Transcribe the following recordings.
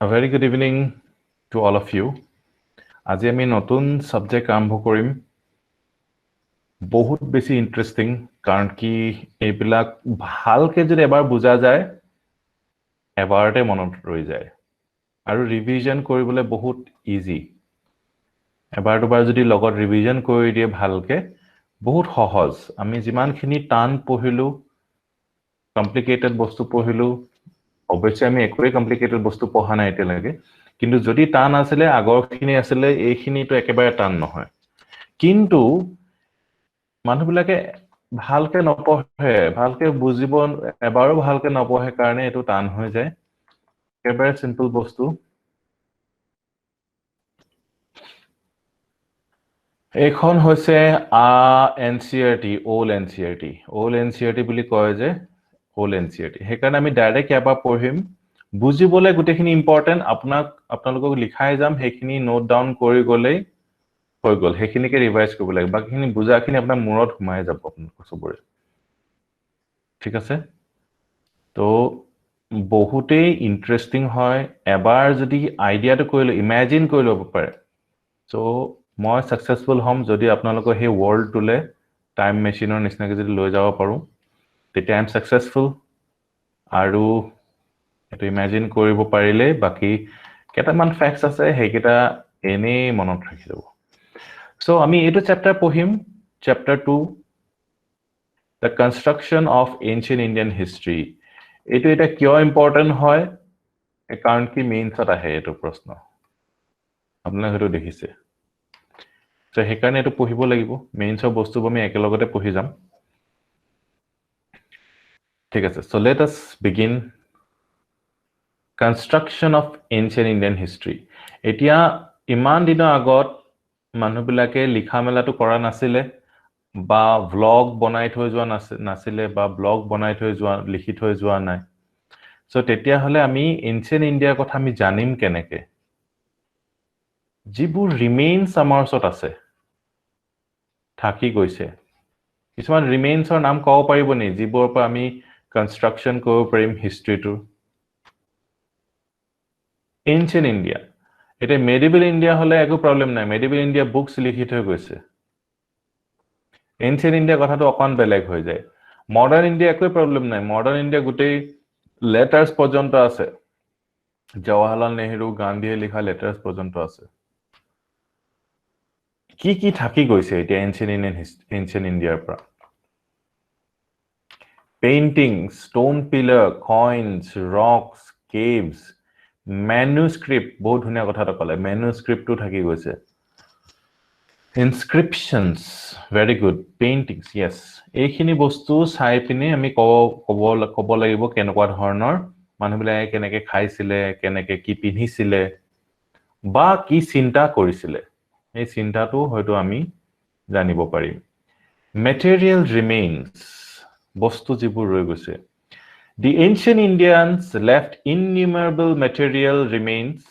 A very good evening to all of you. আজি আমি নতুন সাবজেক্ট আৰম্ভ কৰিম বহুত বেছি ইন্টাৰেস্টিং কাৰণ কি এইবিলাক ভালকে যদি এবাৰ বুজা যায় এবাৰতে মনত ৰৈ যায় আৰু ৰিভিজন কৰিবলৈ বহুত ইজি এবাৰ দুবাৰ যদি লগত ৰিভিজন কৰি দিয়ে ভালকে বহুত সহজ আমি যিমানখিনি টান পঢ়িলো কমপ্লিকেটেড বস্তু পঢ়িলো অবশ্যই আমি একোৱে কমপ্লিকেটেড বস্তু পঢ়া নাই এতিয়ালৈকে কিন্তু যদি টান আছিলে আগৰখিনি আছিলে এইখিনিটো একেবাৰে টান নহয় কিন্তু মানুহবিলাকে ভালকে নপঢ়ে ভালকে বুজিব এবাৰো ভালকে নপঢ়ে কাৰণে এটো টান হৈ যায় একেবাৰে সিম্পল বস্তু এখন হৈছে এনসিআৰটি ওল এনসিআৰটি বুলি কয় যে ওল এনসিআৰটি হেকাৰণে আমি ডাইৰেক্ট ইয়াৰ পঢ়িম বুজিবলে গুটেখিনি ইম্পৰ্টেন্ট আপোনালোকক লিখাই যাম হেখিনি নোট ডাউন কৰি গলেই হৈ গল হেখিনিকে ৰিভাইজ কৰিব লাগে বাকিখিনি বুজাখিনি আপোনাৰ মূৰত ঘুমাই যাব আপোনালোকৰ সবৰে ঠিক আছে তো বহুতেই ইন্টাৰেস্টিং হয় এবাৰ যদি আইডিয়াটো কৰিলে ইমাজিন কৰি ল'ব পাৰে সো মই সাকসেসফুল হম যদি আপোনালোকৰ হে ওয়াৰ্ল্ড টুলে টাইম মেশিনৰ নিচিনাকৈ যদি লৈ যাব পাৰো তেতিয়া আই এম সাকসেসফুল আৰু এটো ইমাজিন কৰিব পাৰিলে বাকি কেটামান ফ্যাক্টস আছে হেকিটা এনে মনত ৰাখি ল'ব সো আমি এটো চ্যাপ্টাৰ পঢ়িম chapter 2 The construction of ancient Indian history এটো এটা কিয় ইম্পৰ্টেন্ট হয় কাৰণ কি মেইনছত আহে এটো প্ৰশ্ন আপোনালোকে হেটো দেখিছে সো হেকাৰণে এটো পঢ়িব লাগিব মেইনছৰ বস্তু আমি একেলগতে পঢ়ি যাম ঠিক আছে so let us begin construction of ancient Indian history এতিয়া ইমান দিনৰ আগত মানুহবিলাকে লিখা মেলাটো কৰা নাছিলে বা ব্লগ বনাই থৈ যোৱা নাছিলে বা ব্লগ বনাই থৈ যোৱা লিখি থৈ যোৱা নাই সো তেতিয়া হলে আমি এনচিয়েন্ট ইন্ডিয়াৰ কথা আমি জানিম কেনেকে যিবোৰ ৰিমেইনছ আমাৰ ওচৰত আছে থাকি গৈছে কিছুমান ৰিমেইনছৰ নাম ক'ব পাৰিব নি যিবোৰৰ পৰা আমি কনস্ট্ৰাকচন কৰিব পাৰিম হিষ্ট্ৰীটো এনচিয়েন্ট ইন্ডিয়া এটা মেডিভেল ইন্ডিয়া হলে একো প্ৰবলেম নাই মেডিভেল ইন্ডিয়া বুকস লিখি থৈ গৈছে এনচিয়েন্ট ইন্ডিয়া কথাটো অকন বেলেগ হৈ যায় মডাৰ্ন ইন্ডিয়া একো প্ৰবলেম নাই মডাৰ্ন ইন্ডিয়া গুটেই লেটাৰ্স পৰ্যন্ত আছে জৱাহৰলাল নেহৰু গান্ধীয়ে লিখা লেটাৰ্স পৰ্যন্ত আছে কি থাকি গৈছে এতিয়া এনচিয়েন্ট ইন্ডিয়াৰ পৰা painting stone pillar coins rocks caves manuscript বহুত ধুনীয়া কথাটো ক'লে manuscriptটো থাকি গৈছে inscriptions very good paintings yes এইখিনি বস্তু চাই পিনে আমি ক'ব লাগিব কেনেকুৱা ধৰণৰ মানুহবিলাকে কেনেকে খাইছিলে কেনেকে কি পিন্ধিছিলে বা কি চিন্তা কৰিছিলে এই চিন্তাটো হয়তো আমি জানিব পাৰিম material remains বস্তু যিবোৰ ৰৈ গৈছে the ancient Indians left innumerable material remains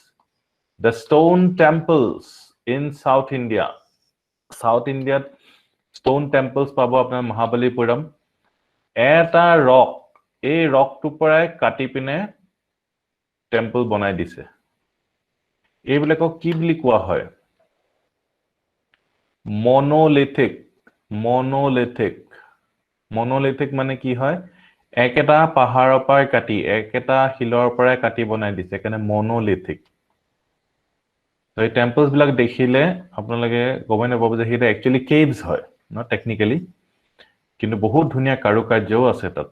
the stone temples in South India stone temples পাব আপোনাৰ মহাবলীপুৰম এটা ৰক এই ৰকটো পৰাই কাটি পিনে টেম্পল বনাই দিছে এইবিলাকক কি বুলি কোৱা হয় monolithic মানে কি হয় একেটা পাহাৰৰ পৰাই কাটি একেটা শিলৰ পৰাই কাটি বনাই দিছে কেনে monolithic এই টেম্পলস বিলাক দেখিলে আপোনালোকে গমে নাপাব যে এটা একচুয়ালি কেভস হয় না টেকনিক্যালি কিন্তু বহুত ধুনীয়া কাৰুকাৰ্যও আছে তাত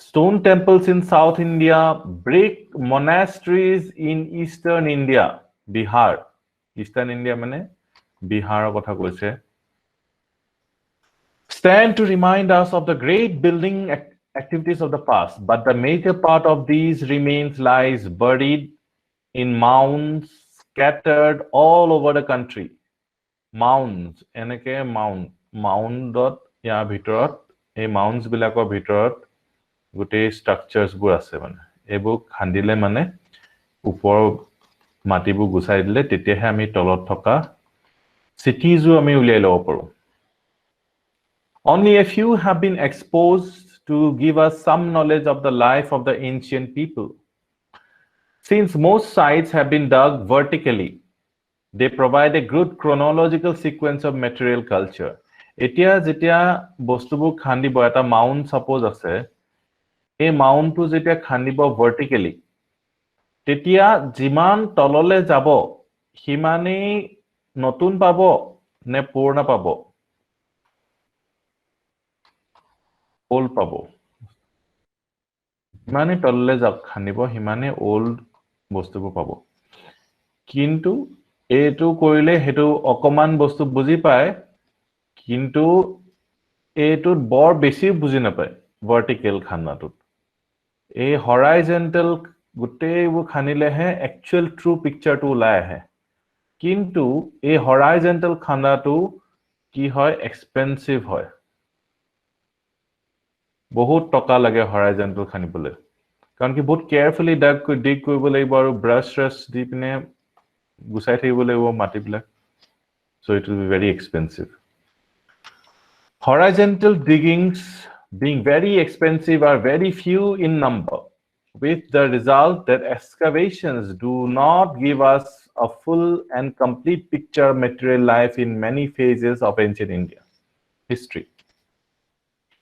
stone temples in South India brick monasteries in Eastern India Bihar Eastern India মানে বিহাৰৰ কথা কৈছে stand to remind us of the great building activities of the past but the major part of these remains lies buried in mounds scattered all over the country mounds এনেকে moundত ইয়া ভিতৰত এই mounds বিলাকৰ ভিতৰত গুটে স্ট্ৰাকচাৰস বোৰ আছে মানে এবুক খান্দিলে মানে ওপৰ মাটিবোৰ গুছাই দিলে তেতিয়াহে আমি তলত থকা cities আমি উলিয়াই লব পাৰো only a few have been exposed to give us some knowledge of the life of the ancient people Since most sites have been dug vertically, they provide a good chronological sequence of material culture. এতিয়া যেতিয়া বস্তুবোৰ খান্দিব এটা mount suppose আছে এই মাউণ্টটো যেতিয়া খান্দিব vertically তেতিয়া যিমান তললে যাব সিমানেই নতুন পাব নে পুৰণা পাব ওল্ড পাব যিমানে তললে যাব খান্দিব সিমানে ওল্ড বস্তুবোৰ পাব কিন্তু এইটো কৰিলে হেতু অকমান বস্তু বুজি পায় কিন্তু এইটো বৰ বেছি বুজি নাপায় ভাৰ্টিকেল খান্দাটোত এই হৰাইজন্টেল গোটেইবোৰ খানিলেহে একচুৱেল ট্ৰু পিকচাৰটো ওলাই আহে কিন্তু এই হৰাইজন্টেল খান্দাটো কি হয় এক্সপেন্সিভ হয় বহুত টকা লাগে হৰাইজন্টেল খানিবলৈ কাৰণ কি বহুত কেয়াৰফুলি ডিগ কৰিব লাগিব আৰু ব্ৰাছ ৰাছ দি পিনে গুছাই থাকিব লাগিব মাটিবিলাক so it will be very expensive horizontal diggings being very expensive are very few in number with the result that excavations do not give us a full and complete picture of material life in many phases of ancient India history.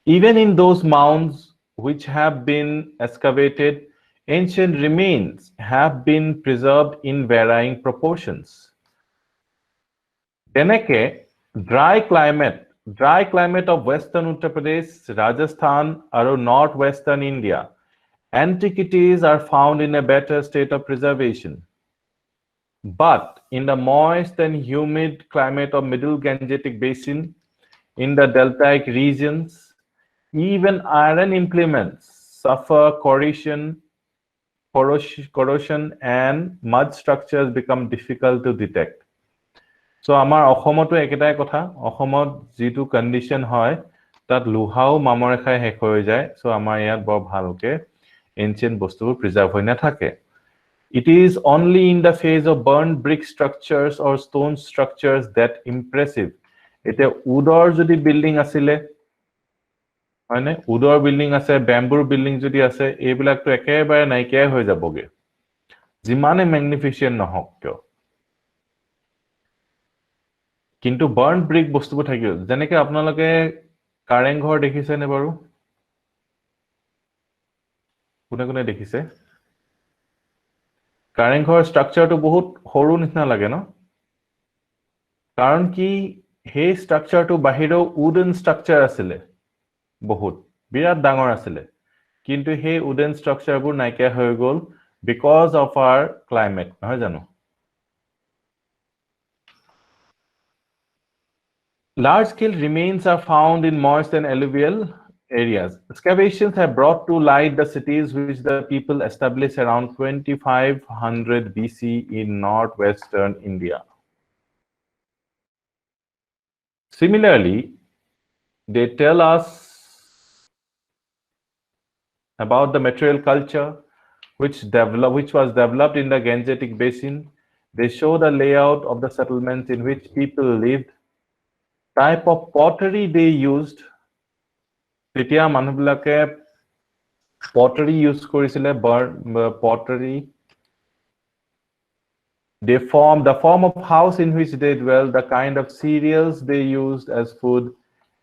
Even in those mounds which have been excavated, ancient remains have been preserved in varying proportions. Deneke, dry climate of western Uttar Pradesh, Rajasthan, or northwestern India, antiquities are found in a better state of preservation. But in the moist and humid climate of middle Gangetic Basin, in the deltaic regions, even iron implements suffer corrosion and mud structures become difficult to detect. So আমাৰ অসমতো একেটাই কথা অসমত যেটো condition হয় তাত লোহাও মামৰে খাই শেষ হৈ যায় সো আমাৰ ইয়াত বৰ ভালকে এনচিয়েন্ট বস্তুবোৰ প্ৰিজাৰ্ভ হৈ নাথাকে It is only in the phase of burned brick structures or stone structures that impressive. Ete udor jodi building asile, hoine udor building ase, bamboo building jodi ase, ebilak to ekebare naikia hoi jaboge. Jimane magnificent nohok kyo. Kintu burned brick bostubo thakio. Jeneke apnaloke karenghor dekhise ne baru? Kune kune dekhise? Kareng Ghar ষ্ট্ৰাকচাৰটো বহুত সৰু নিচিনা লাগে ন কাৰণ কি হে ষ্ট্ৰাকচাৰটো বাহিৰৰ wooden structure আছিল বহুত বিৰাট ডাঙৰ আছিল কিন্তু হে উডেন ষ্ট্ৰাকচাৰবোৰ নাইকিয়া হৈ গল বিকজ অফ आवर ক্লাইমেট নহয় জানো Large scale remains are found in moist and alluvial areas. Excavations have brought to light the cities which the people established around 2500 BC in northwestern India. Similarly, they tell us about the material culture which was developed in the Gangetic Basin. They show the layout of the settlements in which people lived, type of pottery they used. তেতিয়া মানুহবিলাকে pottery use কৰিছিলে pottery the form of house in which they dwell the kind of cereals they used as food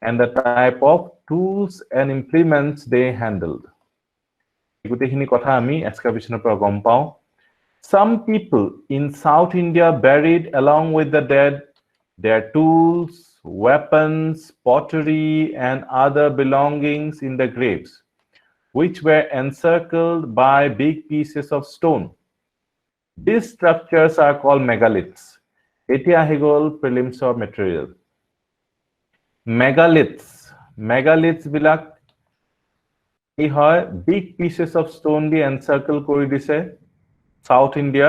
and the type of tools and implements they handled গোটেইখিনি কথা আমি এক্সকাভেশনৰ পৰা গম পাওঁ some people in South India buried along with the dead their tools weapons pottery and other belongings in the graves which were encircled by big pieces of stone these structures are called megaliths etia higol prelims of material megaliths bilak কি হয় big pieces of stone the encircle কৰি দিছে South India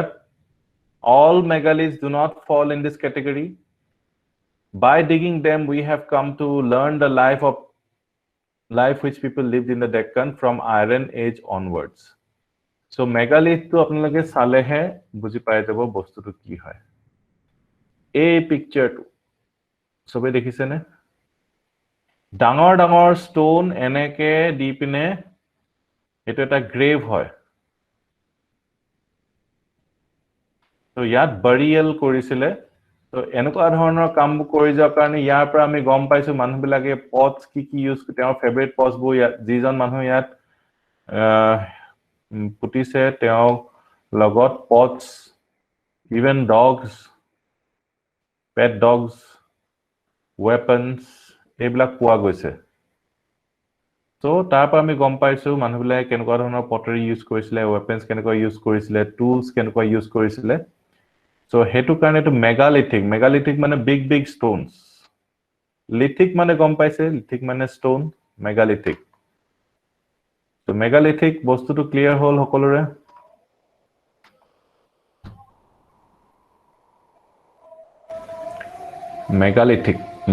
all megaliths do not fall in this category by digging them we have come to learn the life which people lived in the Deccan from Iron Age onwards so megalith to apnaloke salehe buji pai jabo bostu to ki hoy a picture to sobe dekhise ne ডাঙৰ stone এনেকে দি পিনে এটা grave হয় So ইয়াত burial কৰিছিলে তো এনেকুৱা ধৰণৰ কাম কৰি যোৱাৰ কাৰণে ইয়াৰ পৰা আমি গম পাইছো মানুহবিলাকে pots কি ইউজ তেওঁৰ ফেভাৰিট pots বোৰ যিজন মানুহ ইয়াত পুতিছে তেওঁ লগত pots even dogs pet dogs weapons এইবিলাক পোৱা গৈছে So তাৰ পৰা আমি গম পাইছো মানুহবিলাকে কেনেকুৱা ধৰণৰ pottery ইউজ কৰিছিলে weapons কেনেকুৱা ইউজ কৰিছিলে tools কেনেকুৱা ইউজ কৰিছিলে So হেতু কাৰণে তো megalithic মানে big stones lithic মানে গম পাইছে lithic মানে stone megalithic So megalithic বস্তুটো ক্লিয়াৰ হ'ল সকলোৰে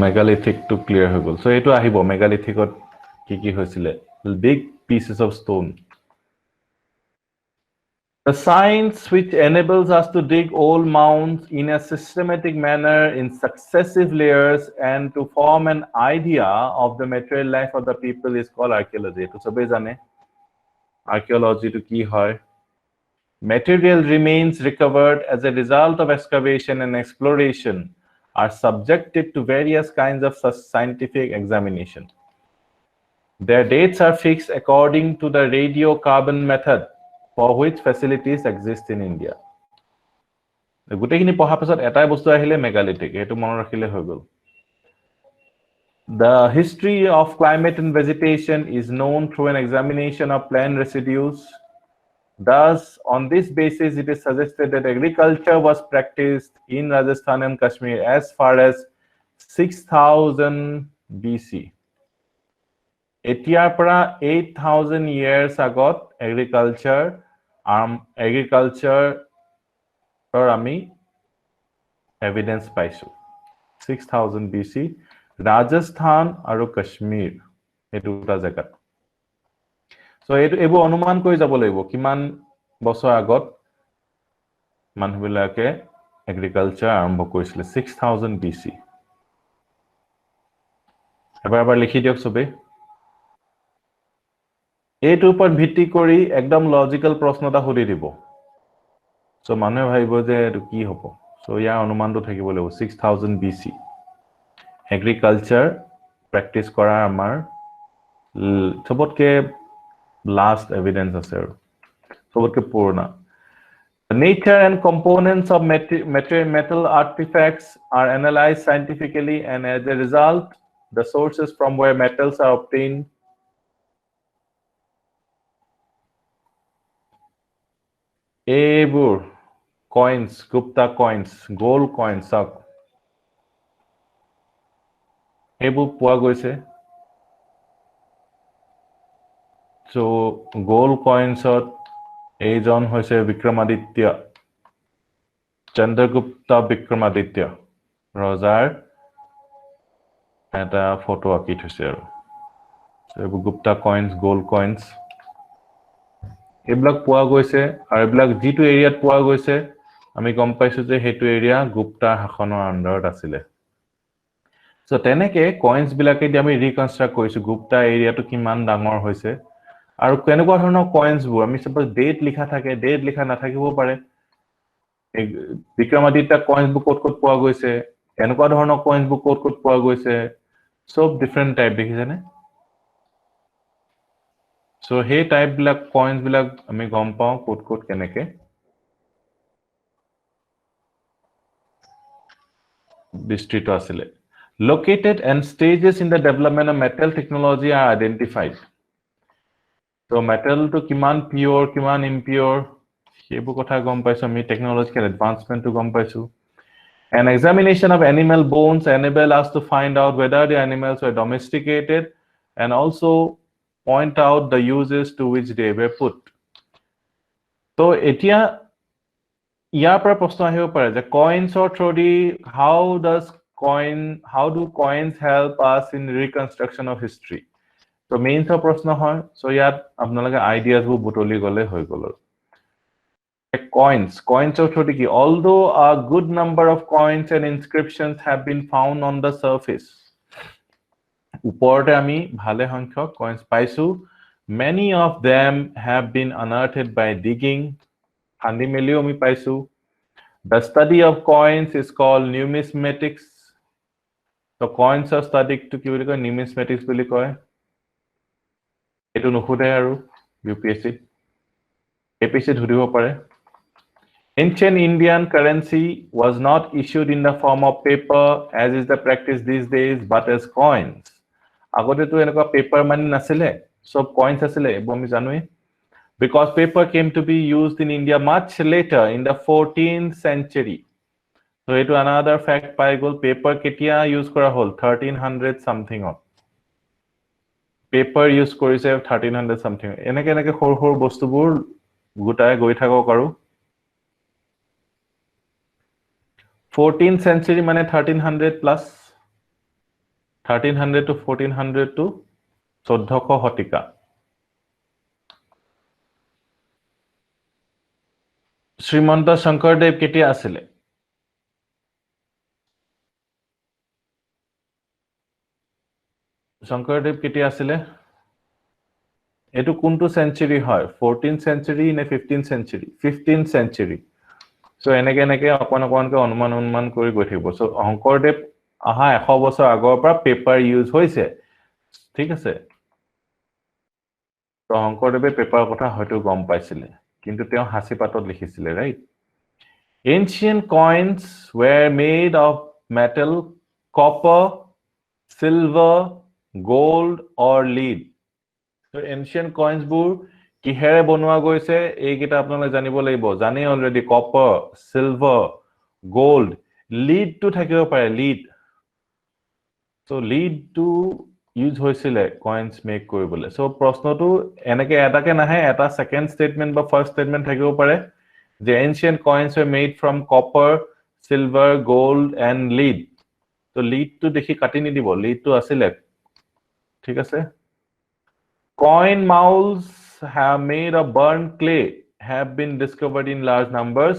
megalithic to clear হৈ গল So এটো আহিব megalithic কি হৈছিলে big pieces of stone The science which enables us to dig old mounds in a systematic manner in successive layers and to form an idea of the material life of the people is called archaeology. To sabe jane archaeology to ki hoy Material remains recovered as a result of excavation and exploration are subjected to various kinds of scientific examination. Their dates are fixed according to the radiocarbon method for which facilities exist in India. গুটেখিনি পঢ়া পাছত এটাই বস্তু আহিলে megalithic এটো মন ৰাখিলে হৈ গল The history of climate and vegetation is known through an examination of plant residues. Thus, on this basis, it is suggested that agriculture was practiced in Rajasthan and Kashmir as far as 6000 BC. Etiar para 8000 years ago, agriculture or ami evidence paisu 6000 BC Rajasthan aru Kashmir etuta jagat So ebu অনুমান কৰি যাব লাগিব কিমান বছৰ আগত মানুহবিলাকে agriculture আৰম্ভ কৰিছিল 6000 BC এবাৰ লিখি দিয়ক সবে এইটোৰ ওপৰত ভিত্তি কৰি একদম লজিক্যাল প্ৰশ্ন এটা সুধি দিব So মানুহে ভাবিব যে এটো কি হ'ব So ইয়াৰ অনুমানটো থাকিব লাগিব 6000 BC এগ্ৰিকালচাৰ প্ৰ্যাকটিস কৰা আমাৰ সবতকে last evidence আছে আৰু সবতকে পুৰণা The nature and components of metal artifacts are analyzed scientifically and as a result the sources from where metals are obtained এইবোৰ coins Gupta coins gold coins এইবোৰ পোৱা গৈছে So gold coins এইজন হৈছে বিক্ৰমাদিত্য চন্দ্ৰগুপ্তা বিক্ৰমাদিত্য ৰজাৰ এটা ফটো আঁকি থৈছে আৰু এইবোৰ গুপ্তা coins gold coins এইবিলাক পোৱা গৈছে আৰু এইবিলাক জিটো এৰিয়াত পোৱা গৈছে আমি গম পাইছো যে হেতু এৰিয়া গুপ্তা শাসনৰ আন্ডাৰত আছিল So তেনেকে coins বিলাকে দি আমি ৰিকনস্ট্ৰাক্ট কৰিছো গুপ্তা এৰিয়াটো কিমান ডাঙৰ হৈছে আৰু কেনেকুৱা ধৰণৰ coins বোৰ আমি সপোজ ডেট লিখা থাকে ডেট লিখা নাথাকিব পাৰে বিক্ৰমাদিত্য coins বোৰ ক'ত পোৱা গৈছে এনেকুৱা ধৰণৰ coins বোৰ ক'ত পোৱা গৈছে সব ডিফাৰেন্ট টাইপ দেখিছেনে So hey type বিলাক coins বিলাক আমি গম পাও ক'ত কেনেকে district asile located and stages in the development of metal technology are identified So metal to kiman pure kiman impure hebu kotha gom paisu ami technological advancement to gom paisu An examination of animal bones enable us to find out whether the animals were domesticated and also point out the uses to which they were put. So etia ইয়াৰ পৰা প্ৰশ্ন আহিব পাৰে যে coins or through how do coins help us in reconstruction of history? So main প্ৰশ্ন হয় so ইয়াত আপোনালোকে ideas বোৰ বুটলি গলে হৈ গল coins or through although a good number of coins and inscriptions have been found on the surface ওপৰতে আমি ভালে সংখ্যক coins পাইছো many of them have been unearthed by digging খান্দি মেলিও আমি পাইছো The study of coins is called numismatics. So coins are studied to কি বুলি কয় numismatics বুলি কয় এটো নুখুদে আৰু UPSC APSC ধৰিব পাৰে Ancient Indian currency was not issued in the form of paper as is the practice these days but as coins আগতে তো এনেকুৱা পেপাৰ মানি নাছিলে সব coins আছিলে আমি জানোই because paper came to be used in India much later in the 14th century so eto another fact pai gol paper ketia use kora hol 1300 something of paper use korise 1300 something enake enake hor bostubur gutai goi thakok aru 14th century mane 1300 plus 1300 to 1400 to 1400 শতিকা শ্রীমন্ত শঙ্কৰদেৱ কেতিয়া আছিলে শঙ্কৰদেৱ কেতিয়া আছিলে এটো কোনটো সেঞ্চুৰি হয় 14th century নে 15th century 15th century so এনেকে অকনকে অনুমান কৰি গৈ থাকিব so শঙ্কৰদেৱ আহা 100 বছৰ আগৰ পৰা পেপাৰ ইউজ হৈছে ঠিক আছে তো শঙ্কৰদেৱে পেপাৰ কথা হয়তো গম পাইছিলে কিন্তু তেওঁ হাসি পাতত লিখিছিলে right Ancient coins were made of metal copper silver gold or lead so ancient coins bur kihere bonwa goise ei kita apnale janibo laibo jane already copper silver gold lead to thakibo pare lead so lead to use hoisile coins make koribole so proshno tu enake etake nahe eta second statement ba first statement thakibo pare the ancient coins were made from copper silver gold and lead so lead to dekhi kati ni dibo lead to asile ঠিক আছে coin molds have made of burnt clay have been discovered in large numbers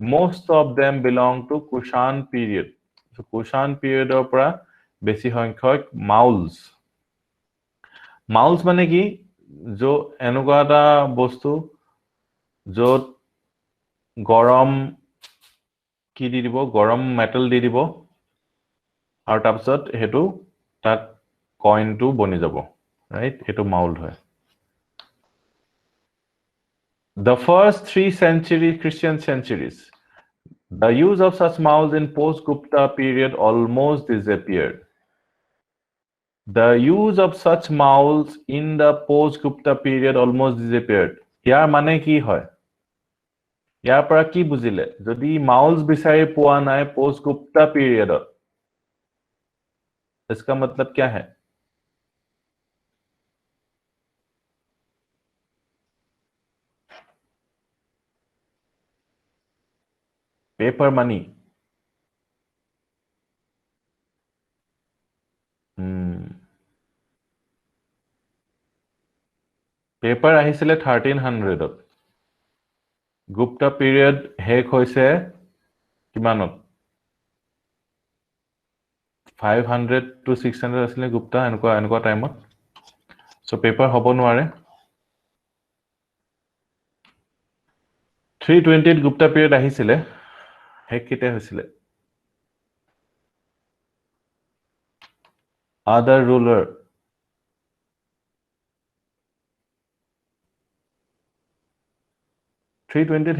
most of them belong to Kushan period so Kushan period opra beshi সংখ্যক molds মানে কি jo enuga ta bostu jot গরম কি দি দিব গরম metal দি দিব আৰু তাৰপিছত হেতু তাত coin to boni jabo right eto mold hoy the first 3 century Christian centuries the use of such molds in post Gupta period almost disappeared the use of such molds in the post Gupta period almost disappeared ইয়াৰ মানে কি হয় ইয়াৰ পৰা কি বুজিলে যদি molds বিচাৰি পোৱা নাই post Gupta period इसका मतलब क्या है paper money paper আহিছিলে 1300 ত Gupta period হেক হৈছে কিমানত 500 to 600 আসলে Gupta এনেকুৱা টাইমত so paper হ'ব নোৱাৰে 320 Gupta period আহিছিলে হেক কিতে হৈছিলে other ruler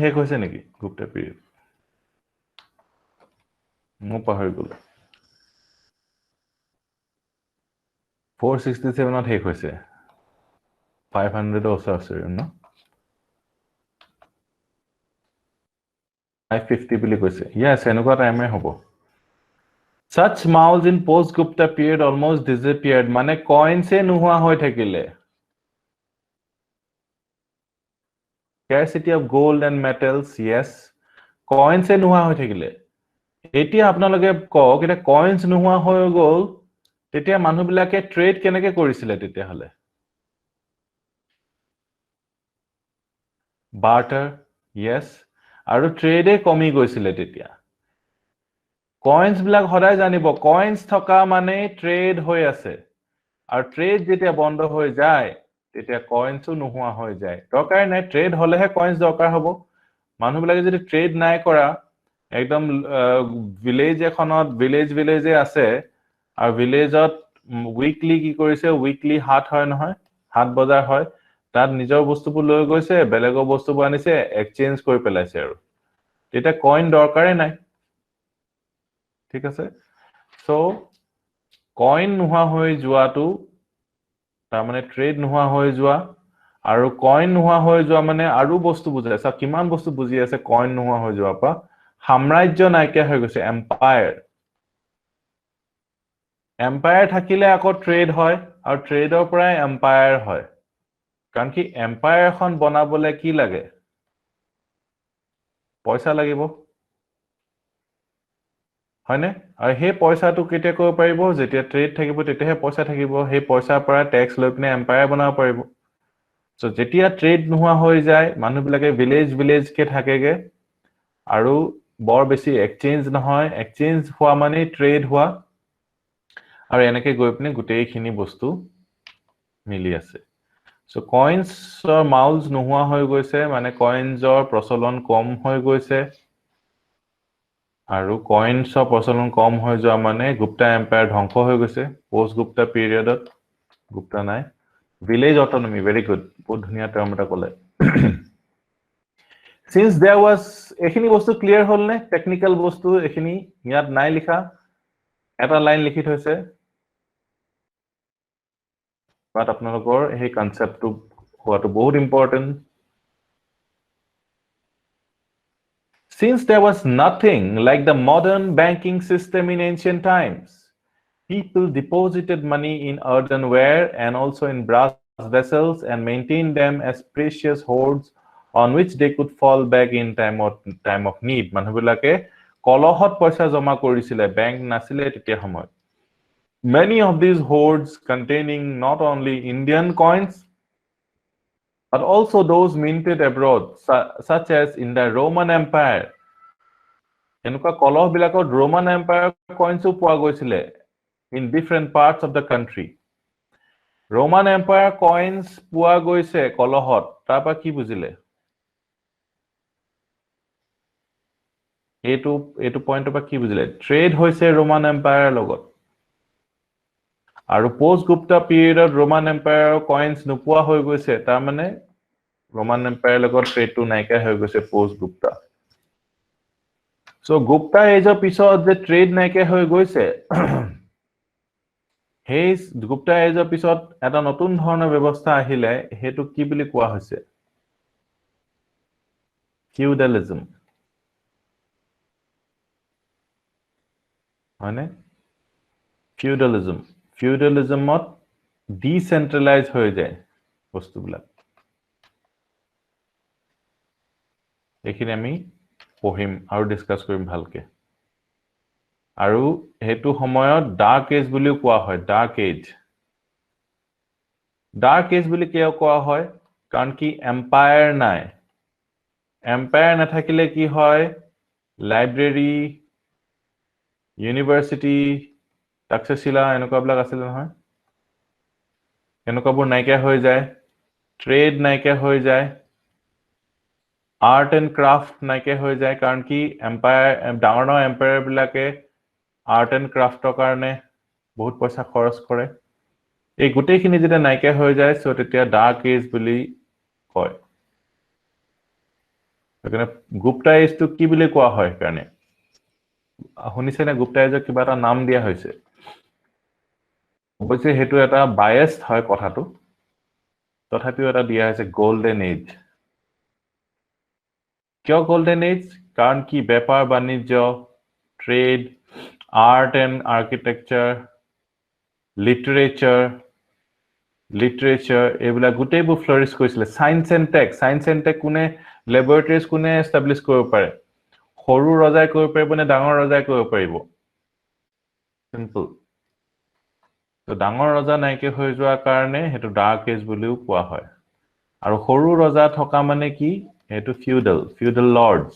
হেক হৈছে নেকি Gupta period মই পাহৰি গলো 467 ত হেক হৈছে 500 ওচৰ আছে ন 550 বুলি কৈছে yes এনেকুৱা টাইমে হ'ব such molds in post Gupta period almost disappeared মানে coins এ নোহোৱা হৈ থাকিলে scarcity of gold and metals yes coins এ নোহোৱা হৈ থাকিলে এতিয়া আপোনালোকে কক এটা coins নোহোৱা হৈ গল তেতিয়া মানুহ বিলাকে ট্ৰেড কেনেকে কৰিছিলে তেতিয়া হলে barter yes আৰু ট্ৰেডে কমি গৈছিলে তেতিয়া coins বিলাক হদাই জানিব coins থকা মানে ট্ৰেড হৈ আছে আৰু ট্ৰেড যেতিয়া বন্ধ হৈ যায় তেতিয়া coins ও নোহোৱা হৈ যায় দৰকাৰ নাই ট্ৰেড হলেহে coins দৰকাৰ হ'ব মানুহ বিলাকে যদি ট্ৰেড নাই কৰা একদম ভিলেজ এখনত ভিলেজে আছে আৰু ভিলেজত উইকলি কি কৰিছে উইকলি হাট হয় নহয় হাট বজাৰ হয় তাত নিজৰ বস্তুবোৰ লৈ গৈছে বেলেগৰ বস্তুবোৰ আনিছে এক্সচেঞ্জ কৰি পেলাইছে আৰু তেতিয়া কইন দৰকাৰে নাই ঠিক আছে সো কইন নোহোৱা হৈ যোৱাটো তাৰ মানে ট্ৰেড নোহোৱা হৈ যোৱা আৰু কইন নোহোৱা হৈ যোৱা মানে আৰু বস্তু বুজায় সব কিমান বস্তু বুজি আছে কইন নোহোৱা হৈ যোৱাৰ পৰা সাম্ৰাজ্য নাইকিয়া হৈ গৈছে এম্পায়াৰ থাকিলে আকৌ ট্ৰেড হয় আৰু ট্ৰেডৰ পৰাই এম্পায়াৰ হয় কাৰণ কি এম্পায়াৰ এখন বনাবলে কি লাগে পইচা লাগিব হয়নে আৰু সেই পইচাটো কেতিয়া কৰিব পাৰিব যেতিয়া ট্ৰেড থাকিব তেতিয়াহে পইচা থাকিব সেই পইচাৰ পৰা টেক্স লৈ পিনে এম্পায়াৰ বনাব পাৰিব সো যেতিয়া ট্ৰেড নোহোৱা হৈ যায় মানুহবিলাকে ভিলেজকে থাকেগে আৰু বৰ বেছি এক্সচেঞ্জ নহয় এক্সচেঞ্জ হোৱা মানে ট্ৰেড হোৱা আৰু এনেকে গৈ পিনে গোটেইখিনি বস্তু মিলি আছে সো কইন্সৰ মাউলছ নোহোৱা হৈ গৈছে মানে কইন্সৰ প্ৰচলন কম হৈ গৈছে আৰু কইন্সৰ প্ৰচলন কম হৈ যোৱা মানে গুপ্তা এম্পায়াৰ ধ্বংস হৈ গৈছে পোষ্ট গুপ্তা পিৰিয়ডত গুপ্তা নাই ভিলেজ অটনমি ভেৰি গুড বহুত ধুনীয়া টাৰ্ম এটা ক'লে since there was এখিনি বস্তু ক্লিয়াৰ হ'ল নে টেকনিক্যাল বস্তু এখিনি ইয়াত নাই লিখা এটা লাইন লিখি থৈছে বাট আপোনালোকৰ এই কনসেপ্টটো হোৱাটো বহুত important since there was nothing like the modern banking system in ancient times people deposited money in earthenware and also in brass vessels and maintained them as precious hoards on which they could fall back in time of need মানুহবিলাকে কলহত পইচা জমা কৰিছিলে bank নাছিলে তেতিয়া সময়ত many of these hoards containing not only Indian coins but also those minted abroad such as in the Roman Empire এনেকুৱা কলহবিলাকত Roman Empire coins পোৱা গৈছিলে in different parts of the country Roman Empire coins পোৱা গৈছে কলহত তাৰপা কি বুজিলে এটো পইণ্টৰ পৰা কি বুজিলে ট্ৰেড হৈছে Roman Empire লগত আৰু পোষ্ট গুপ্তা পিৰিয়ডত Roman Empire coins নোপোৱা হৈ গৈছে তাৰ মানে Roman Empire লগত ট্ৰেডটো নাইকিয়া হৈ গৈছে পোষ্ট গুপ্তা সো গুপ্তা এজৰ পিছত যে ট্ৰেড নাইকিয়া হৈ গৈছে হেই গুপ্তা এজৰ পিছত এটা নতুন ধৰণৰ ব্যৱস্থা আহিলে হেতু কি বুলি কোৱা হৈছে ফিউডালিজম হয়নে ফিউডালিজমত ডিসেন্ট্ৰালাইজ হৈ যায় বস্তুবিলাক এখিনি আমি পঢ়িম আৰু ডিসকাস কৰিম ভালকে আৰু হেতু সময়ত ডাৰ্ক এজ বুলিও কোৱা হয় ডাৰ্ক এজ বুলি কিয় কোৱা হয় কাৰণ কি এম্পায়াৰ নাই এম্পায়াৰ নাথাকিলে কি হয় লাইব্ৰেৰী ইউনিভাৰ্সিটি টাক্সিলা এনেকুৱাবিলাক আছিল নহয় এনেকুৱাবোৰ নাইকিয়া হৈ যায় ট্ৰেড নাইকিয়া হৈ যায় আৰ্ট এণ্ড ক্ৰাফট নাইকিয়া হৈ যায় কাৰণ কি এম্পায়াৰ ডাঙৰ এম্পায়াৰ বিলাকে আৰ্ট এণ্ড ক্ৰাফটৰ কাৰণে বহুত পইচা খৰচ কৰে এই গোটেইখিনি যেতিয়া নাইকিয়া হৈ যায় সো তেতিয়া ডাৰ্ক এজ বুলি কয় সেইকাৰণে গুপ্তা এজটো কি বুলি কোৱা হয় কাৰণে শুনিছে নে গুপ্তা এজক কিবা এটা নাম দিয়া হৈছে অৱশ্যে হেতু এটা বায়াসড হয় কথাটো তথাপিও এটা দিয়া হৈছে গোল্ডেন এজ কিয় গোল্ডেন এজ কাৰণ কি বেপাৰ বাণিজ্য trade art and architecture literature এইবিলাক গোটেইবোৰ ফ্লৰিশ কৰিছিলে সায়েন্স এণ্ড টেক কোনে ল্যাবৰেটৰীজ কোনে এস্টাবলিশ কৰিব পাৰে সৰু ৰজাই কৰিব পাৰিব নে ডাঙৰ ৰজাই কৰিব পাৰিব সিম্পল তো ডাঙৰ ৰজা নাইকিয়া হৈ যোৱাৰ কাৰণে হেতু ডাৰ্ক এজ বুলিও কোৱা হয় আৰু সৰু ৰজা থকা মানে কি হেতু feudal Lords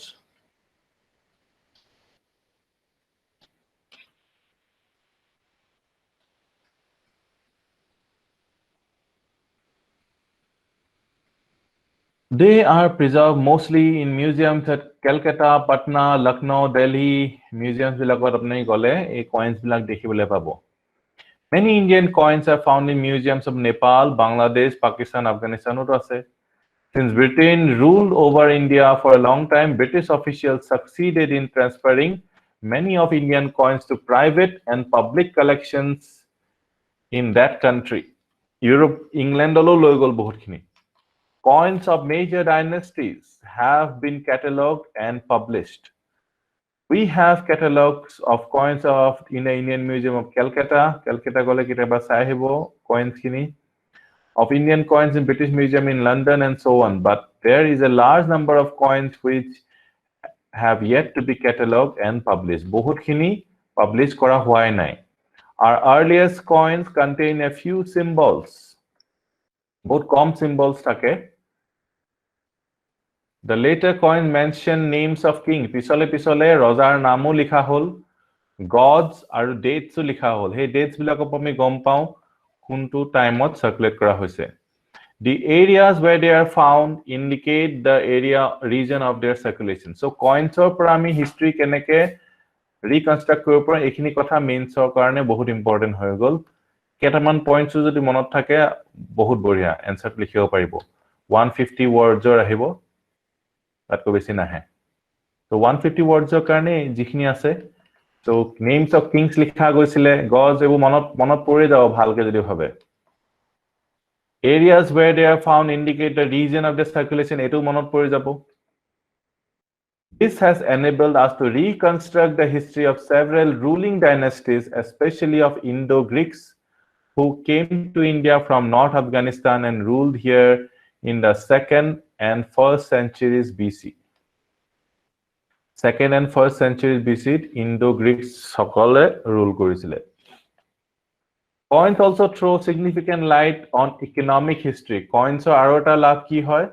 They are preserved mostly in museums at Calcutta, Patna, Lucknow, Delhi museums বিলাকত আপুনি গলে এই coins বিলাক দেখিবলৈ পাব Many Indian coins are found in museums of Nepal, Bangladesh, Pakistan, Afghanistan ও আছে Since Britain ruled over India for a long time, British officials succeeded in transferring many of Indian coins to private and public collections in that country. Europe, England alo loi gol bahut khini. Coins of major dynasties have been catalogued and published. We have catalogs of coins in the Indian Museum of Calcutta. Calcutta gole kitaba sai hibo coins khini. Of Indian coins in British Museum in London and so on, but there is a large number of coins which have yet to be catalogued and published. Bahut khini publish kora hoy nai. Our earliest coins contain a few symbols. Bahut kom symbols thake. The later coins mention names of kings. Pisole rojar namo likha hol, gods aru dates o likha hol. Hey dates bilakop ami gom pau kuntu time ot circulate kora hoise. The areas where they are found indicate the region of their circulation. So coins or parami history keneke reconstruct koribo pare ekhini kotha mains or karone bahut important hoy gol. Ketaman points jodi monot thake bahut boria answer likhibo paribo. 150 words or ahibo tatko beshi nahe. So 150 words or karone jikhini ase so names of kings likha goisile gods ebu monot pore jao bhalke jodi bhabe. Areas where they are found indicate the region of the circulation. Etu monot pore jabo. This has enabled us to reconstruct the history of several ruling dynasties, especially of Indo-Greeks, who came to India from North Afghanistan and ruled here in the 2nd and 1st centuries BC. 2nd and 1st centuries BC, Indo-Greeks সকলে rule korisile. Coins also throw significant light on economic history. Coins or arota labh ki hoy?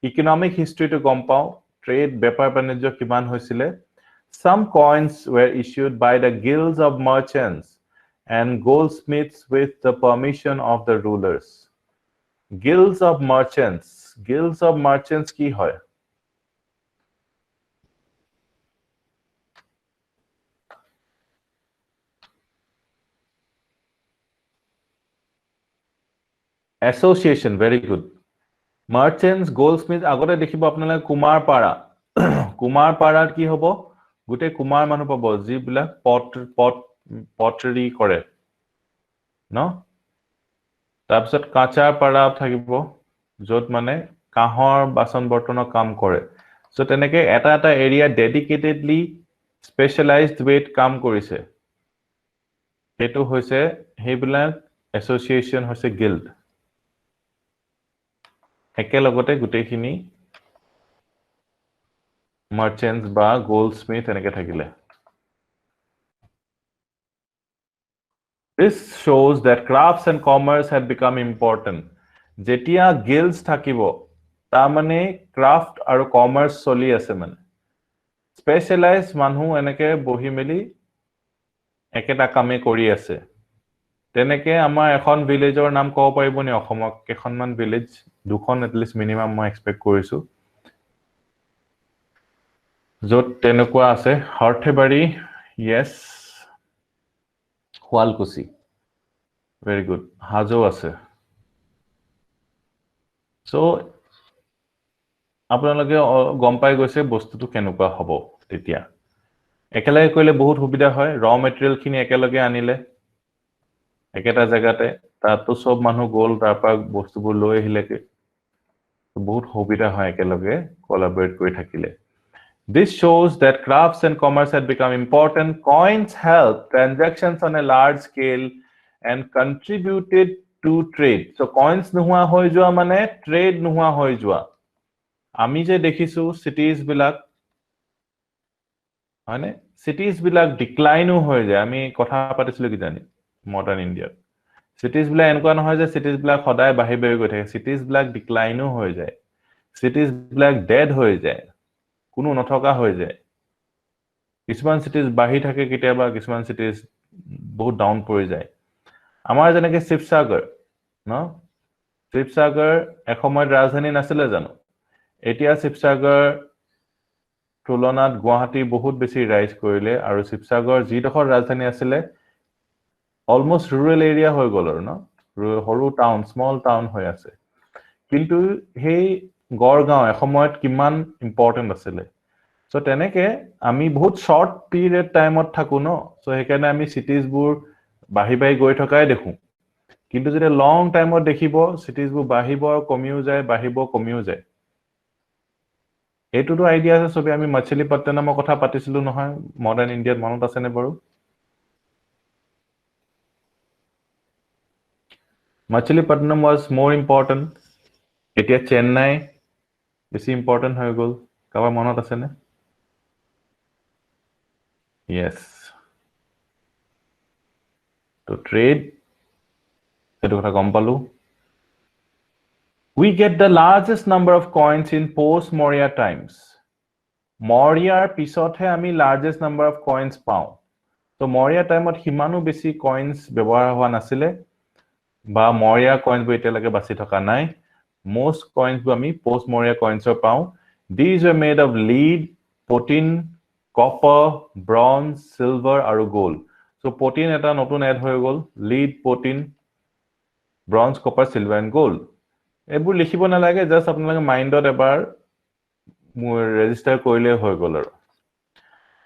Economic history to gom pao, trade, bepar banijyo kiman hoisile. Some coins were issued by the guilds of merchants and goldsmiths with the permission of the rulers. Guilds of merchants. Guilds of merchants ki hoy? Association, very good. Merchants, goldsmiths, agote dekhibo apnalage Kumar Para. Kumar Para ki hobo? Gute Kumar manu pabo, ji bilak pottery kore. No? Tabsot Kachar Para thakibo, jot mane kahor bason bortono kam kore. So teneke eta area dedicatedly specialized weight kam korise. Hetu hoise hebilak association hoise guild. একেলগতে গুটেখিনি merchants বা goldsmith এনেকে থাকিলে This shows that crafts and commerce had become important. Jetia guilds thakibo ta mane craft aru commerce soli ase mane specialized manhu eneke bohi meli eketa kame kori ase teneke amar ekhon villageor naam ko paribo ni okhomok kekhonman village দুখন at least minimum মই expect কৰিছো যত তেনেকুৱা আছে হৰ্থেবাৰী yes Hualkusi very good Hajo আছে so আপোনালোকে গম পাই গৈছে বস্তুটো কেনেকুৱা হ'ব তেতিয়া একেলগে কইলে বহুত সুবিধা হয় ৰ মেটেৰিয়েল খিনি একেলগে আনিলে একেটা জায়গাতে তাতো সব মানুহ গোল তাৰপা বস্তুবোৰ লৈ আহিলেকে বহুত সুবিধা হয় একেলগে collaborate কৰি থাকিলে This shows that crafts and commerce had become important. Coins help transactions on a large scale and contributed to trade. So coins nuhua hoi joa mane trade nuhua hoi joa. Ami je dekhisu cities bilak hane cities bilak decline hoi jay. Ami kotha patisilu ki jani modern India. Cities bilak enko nohoy je cities bilak khoday bahi bahi goi thake. Cities bilak decline hoi jay. Cities bilak dead hoi jay. কোনো নথকা হৈ যায় কিছুমান সিটিজ বাহি থাকে কিটাবা কিছুমান সিটিজ বহুত down পৰি যায় আমাৰ জনকে শিৱসাগৰ ন শিৱসাগৰ এসময় ৰাজধানী নাছিলে জানো এতিয়া শিৱসাগৰ তুলনাত গুৱাহাটী বহুত বেছি ৰাইজ কৰিলে আৰু শিৱসাগৰ যিডোখৰ ৰাজধানী আছিলে অলমোস্ট ৰুৰেল এৰিয়া হৈ গ'ল আৰু ন সৰু টাউন স্মল টাউন হৈ আছে কিন্তু সেই গড়গাঁও এসময়ত কিমান ইম্পৰ্টেণ্ট আছিলে সো তেনেকে আমি বহুত শৰ্ট পিৰিয়ড টাইমত থাকো ন সো সেইকাৰণে আমি চিটিজবোৰ বাঢ়ি বাঢ়ি গৈ থকাই দেখো কিন্তু যেতিয়া লং টাইমত দেখিব চিটিজবোৰ বাঢ়িব কমিও যায় বাঢ়িব কমিও যায় এইটোতো আইডিয়া আছে সবে আমি মছলিপট্টনমৰ কথা পাতিছিলো নহয় মডাৰ্ন ইণ্ডিয়াত মনত আছেনে বাৰু মছলিপট্টনম was more important এতিয়া চেন্নাই বেছি ইম্পৰ্টেণ্ট হৈ গ'ল কাৰোবাৰ মনত আছেনে yes to trade এটো কথা গম পালো we get the largest number of coins in post Maurya times Mauryaৰ পিছতহে আমি largest number of coins পাওঁ তো Maurya টাইমত হিমানো বেছি coins ব্যৱহাৰ হোৱা নাছিলে বা Maurya coins বোৰ এতিয়ালৈকে বাছি থকা নাই most coins বোৰ আমি post Maurya coins পাওঁ these were made of lead protein copper bronze silver আৰু gold so protein এটা নতুন এড হৈ গ'ল lead protein bronze copper silver and gold এবোৰ লিখিব নালাগে জাস্ট আপোনালোকে মাইন্ডত এবাৰ register কৰিলে হৈ গ'ল আৰু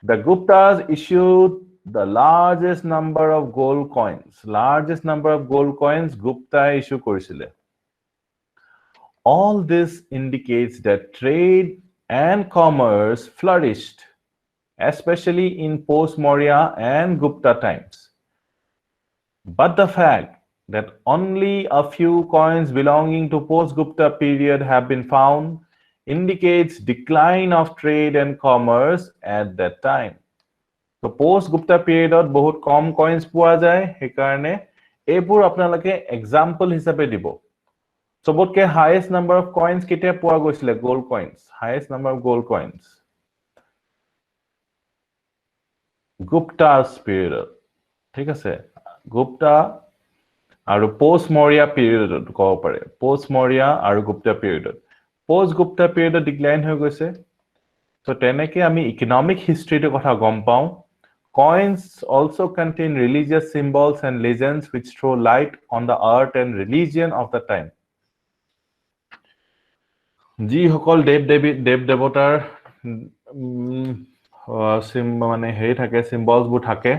the Guptas issued the largest number of gold coins Gupta issue কৰিছিলে all this indicates that trade and commerce flourished especially in post Maurya and Gupta times but the fact that only a few coins belonging to post Gupta period have been found indicates decline of trade and commerce at that time so post Gupta period বহুত কম coins পোৱা যায় সেই কাৰণে এইবোৰ আপোনালোকে example হিচাপে দিব সবতকে highest number of coins কেতিয়া পোৱা গৈছিলে gold coins highest number of gold coins Gupta's period ঠিক আছে Gupta আৰু post Maurya period কব পাৰে post Maurya আৰু Gupta period post Gupta period decline হৈ গৈছে so তেনেকে আমি economic history ৰ কথা গম পাওঁ coins also contain religious symbols and legends which throw light on the art and religion of the time যি সকল দেৱ দেৱতাৰ মানে হেৰি থাকে symbols বোৰ থাকে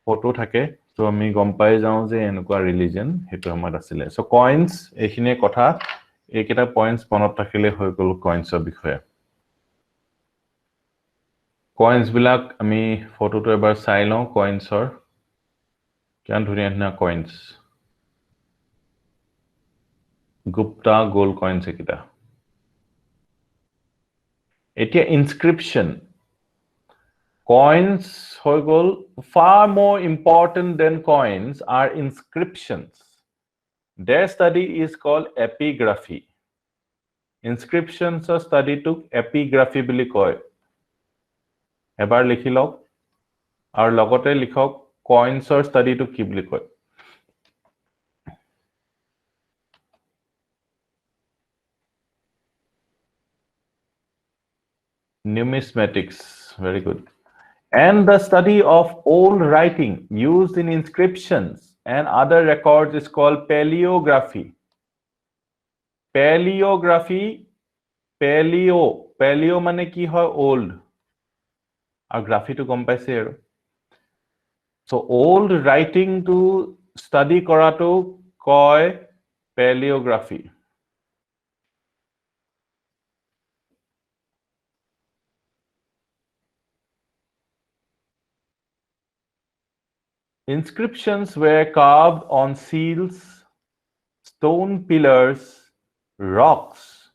ফটো থাকে তো আমি গম পাই যাওঁ যে এনেকুৱা ৰিলিজন হেতু আমাৰ আছিলে সো কয়েন্স এখিনে কথা এইকেটা পয়েন্টস মনত ৰাখিলে হৈ গ'ল কয়েন্সৰ বিষয়ে কয়েন্স বিলাক আমি ফটোটো এবাৰ চাই লওঁ কয়েন্সৰ কিমান ধুনীয়া ধুনীয়া কয়েন্স গুপ্তা গোল্ড কয়েন্স একিটা এতিয়া ইনস্ক্ৰিপশন coins হৈ গ'ল far more important than coins are inscriptions their study is called epigraphy inscriptions or study to epigraphy বুলি কয় এবাৰ লিখি লওক আৰু লগতে লিখক coins or study to কি বুলি কয় numismatics very good and the study of old writing used in inscriptions and other records is called paleography paleo মানে কি হয় old আৰু গ্ৰাফি তো গম পাইছে আৰু so old writing to study কৰাটো কয় paleography Inscriptions were carved on seals, stone pillars, rocks,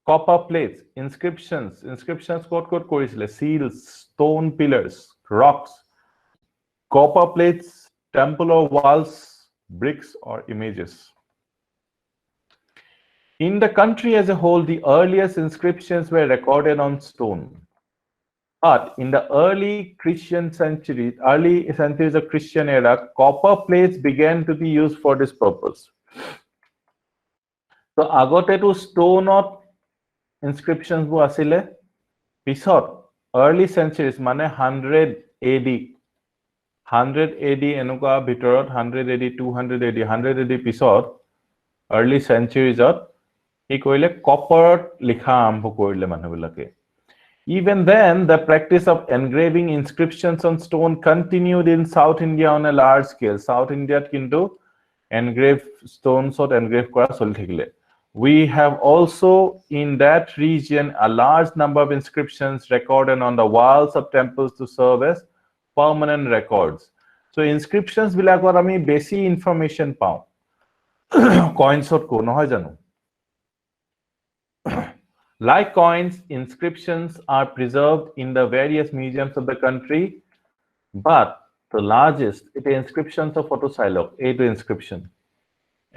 copper plates. Inscriptions what korisile seals, stone pillars, rocks, copper plates, temple or walls, bricks or images. In the country as a whole, the earliest inscriptions were recorded on stone. But in the early centuries of Christian era, copper plates began to be used for this purpose. So, agote to stone of inscriptions bu asile, পিছত early centuries মানে 100 AD 100 AD এনেকুৱা ভিতৰত 100 AD 200 AD 100 AD পিছত early centuries কি কৰিলে কপাৰত লিখা আৰম্ভ কৰিলে মানুহবিলাকে Even then, the practice of engraving inscriptions on stone continued in South India on a large scale. South India kintu engrave stones or engrave kora choli thakile. We have also in that region a large number of inscriptions recorded on the walls of temples to serve as permanent records. So inscriptions bilakot ami besi information pao. Coins ot ko nohoy janu. Like coins, inscriptions are preserved in the various museums of the country, but the largest it is inscriptions of photosylok, A to inscription.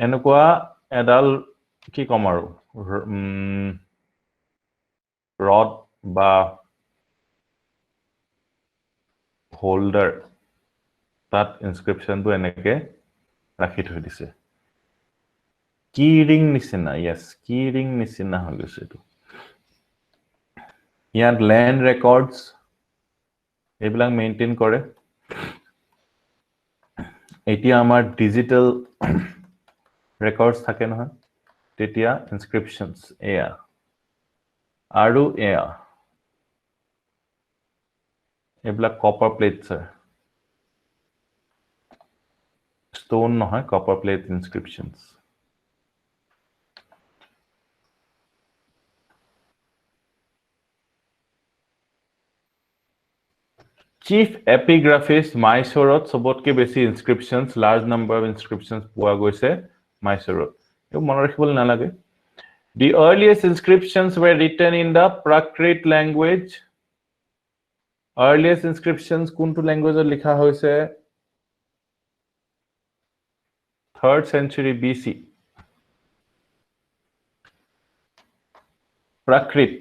Enukwa edal ki komaru rod ba holder that inscription to eneke rakhi thoi dise. Keyring nisina, yes, keyring nisina hoy gise tu. Here land records এইবিলাক maintain কৰে এতিয়া আমাৰ digital records থাকে নহয় তেতিয়া ইনস্ক্ৰিপশনছ এয়া আৰু এয়া এইবিলাক কপাৰ প্লেটছ ষ্টন নহয় copper plate inscriptions Chief epigraphist Mysore sobotke besi inscriptions large number of inscriptions poa goise Mysore eu mone rakhibole na lage The earliest inscriptions were written in the Prakrit language earliest inscriptions kuntu language er likha hoise 3rd century BC Prakrit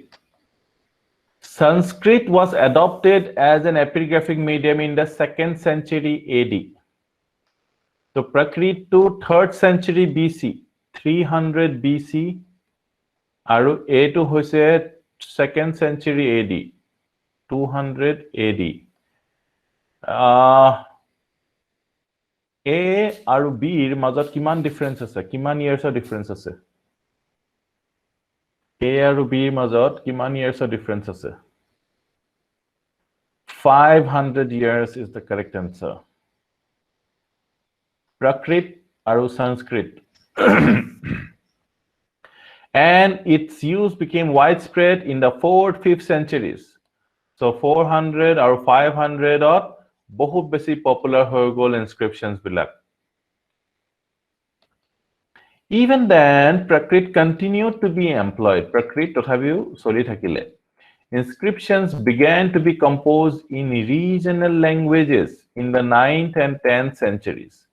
Sanskrit was adopted as an epigraphic medium in the 2nd century AD. So Prakrit to 3rd century BC, 300 BC, aru A to hoise 2nd century AD, 200 AD. A aru B er majot kiman difference ase? Kiman years of difference ase? A aru B er majot kiman years of difference ase? 500 years is the correct answer. Prakrit aru Sanskrit. And its use became widespread in the 4th, 5th centuries. So 400 or 500 or bahut besi popular hoy gol inscriptions bilak. Even then, Prakrit continued to be employed. Prakrit tothabiu soli thakile. Inscriptions began to be composed in regional languages in the 9th and 10th centuries.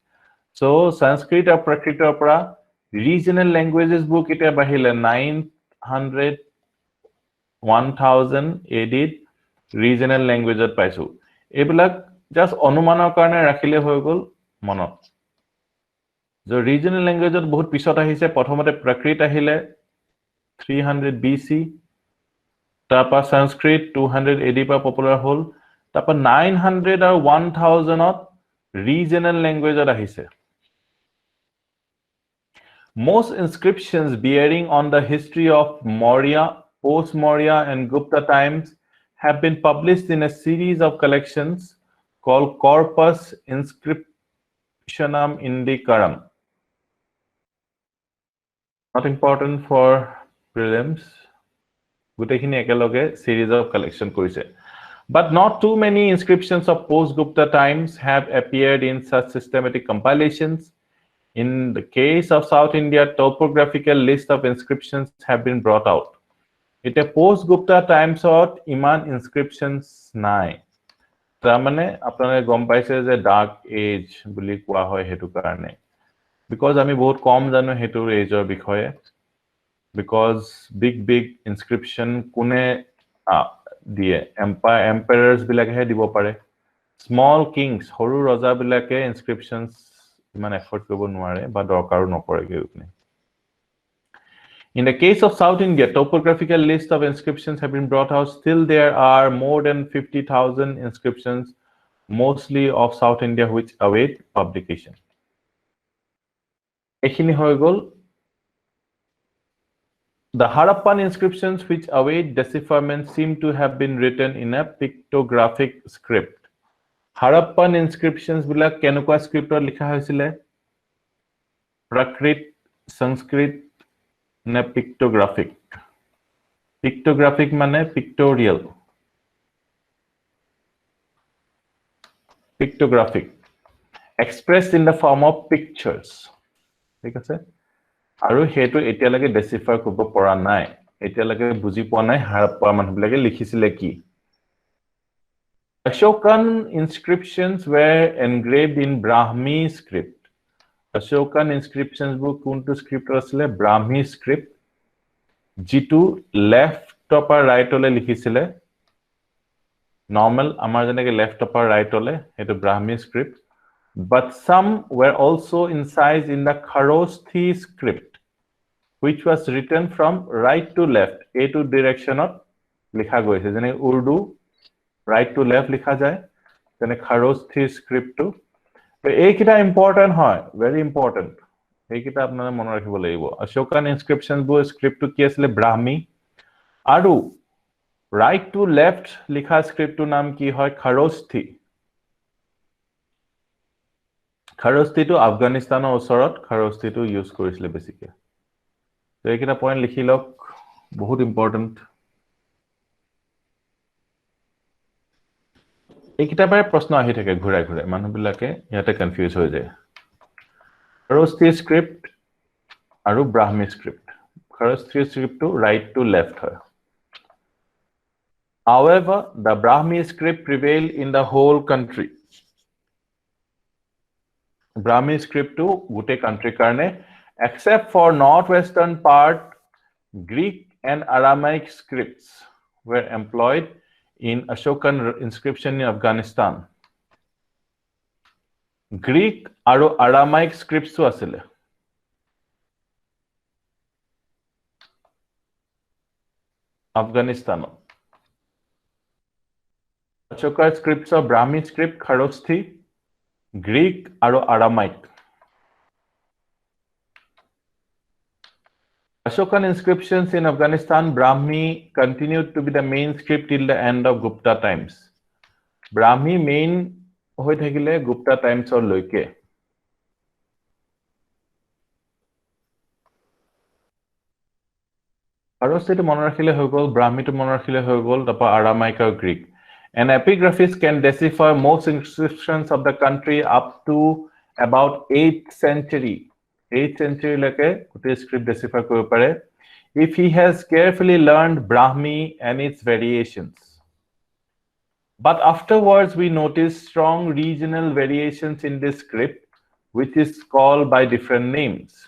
So Sanskrit or Prakrit opera regional languages book ite bahile 900 1000 AD regional language at paisu. Ebilak just অনুমানৰ কাৰণে ৰাখিলে হৈ গল মনত जो regional language at বহুত পিছত আহিছে প্ৰথমতে Prakrit আহিলে 300 BC Tapa Sanskrit 200 AD pa popular hol. Tapa 900 or 1000 of regional language ahise. Most inscriptions bearing on the history of Maurya, post-Maurya and Gupta times have been published in a series of collections called Corpus Inscriptionum Indicarum. Not important for prelims. Gutekhini ekaloge series of collection korise but not too many inscriptions of post Gupta times have appeared in such systematic compilations. In the case of South India, topographical list of inscriptions have been brought out. It a post Gupta times or iman inscriptions nai tamane apnare gom paise je dark age buli koa hoy hetu karone because ami bahut kom jano hetu age or bikhoye because big inscription kune die emperors bilake he dibo pare small kings horu raja bilake inscriptions iman effort kobo nuare ba dorkaru nopore geupne In the case of South India, topographical list of inscriptions have been brought out. Still, there are more than 50,000 inscriptions, mostly of South India, which await publication. এইখিনি হৈ গ'ল The Harappan inscriptions which await decipherment seem to have been written in a pictographic script. Harappan inscriptions বিলাক কেনেকুৱা স্ক্ৰিপ্টত লিখা হৈছিলে Prakrit, Sanskrit নে pictographic Pictographic মানে pictorial Pictographic expressed in the form of pictures ঠিক আছে আৰু হেতু এতিয়ালৈকে ডেসিফাৰ কৰিব পৰা নাই এতিয়ালৈকে বুজি পোৱা নাই হাৰাপ্পা মানুহবিলাকে লিখিছিলে কি Ashokan inscriptions were engraved in Brahmi script Ashokan inscriptions book কোনটো স্ক্ৰিপ্ট আছিল Brahmi script যিটো লেফট টপাৰ ৰাইটলে লিখিছিলে normal আমাৰ যেনেকে লেফট টপাৰ ৰাইটলে হেতু Brahmi script but some were also incised in the Kharosthi script which was written from right to left a to direction of likha goise jene urdu right to left likha jay jene Kharosthi script to ekita important hoy very important ekita apnara mon rakhibo lagibo Ashokan inscriptions bo script to ki asile Brahmi aru right to left likha script to naam ki hoy Kharosthi Kharosthi to Afghanistan osorot Kharosthi to use korisile basically তো এইকেইটা point লিখি লওক বহুত important এইকেইটা বাৰে প্ৰশ্ন আহি থাকে ঘূৰাই ঘূৰাই মানুহবিলাকে ইয়াতে কনফিউজ হৈ যায় Kharosthi script আৰু Brahmi script Kharosthi script to right to left হয় However, the Brahmi script prevailed in the whole country Brahmi script to গোটে country কাৰণে Except for northwestern part, Greek and Aramaic scripts were employed in Ashokan inscription in Afghanistan. Greek and Aramaic scripts to asile. Afghanistan. Ashoka scripts of Brahmi script, Kharosthi, Greek and Aramaic. Ashokan inscriptions in Afghanistan, Brahmi continued to be the main script till the end of Gupta times. Brahmi main hoi thakile Gupta times or loike. Kharosthi to mon rakhile hoi gol, Brahmi to mon rakhile hoi gol, tapa Aramaic or Greek. An epigraphist can decipher most inscriptions of the country up to about 8th century. 8th century leke kote script decipher koribo pare if he has carefully learned Brahmi and its variations but afterwards we notice strong regional variations in this script which is called by different names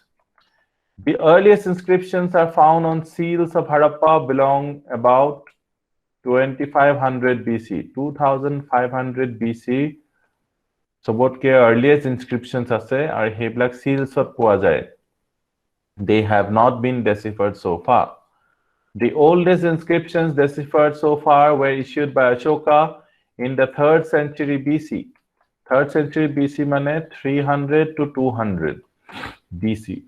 the earliest inscriptions are found on seals of Harappa belong about 2500 BC 2500 BC Sobotke earliest inscriptions ase are heblak seals of poa jay they have not been deciphered so far the oldest inscriptions deciphered so far were issued by Ashoka in the 3rd century BC 3rd century BC mane 300 to 200 BC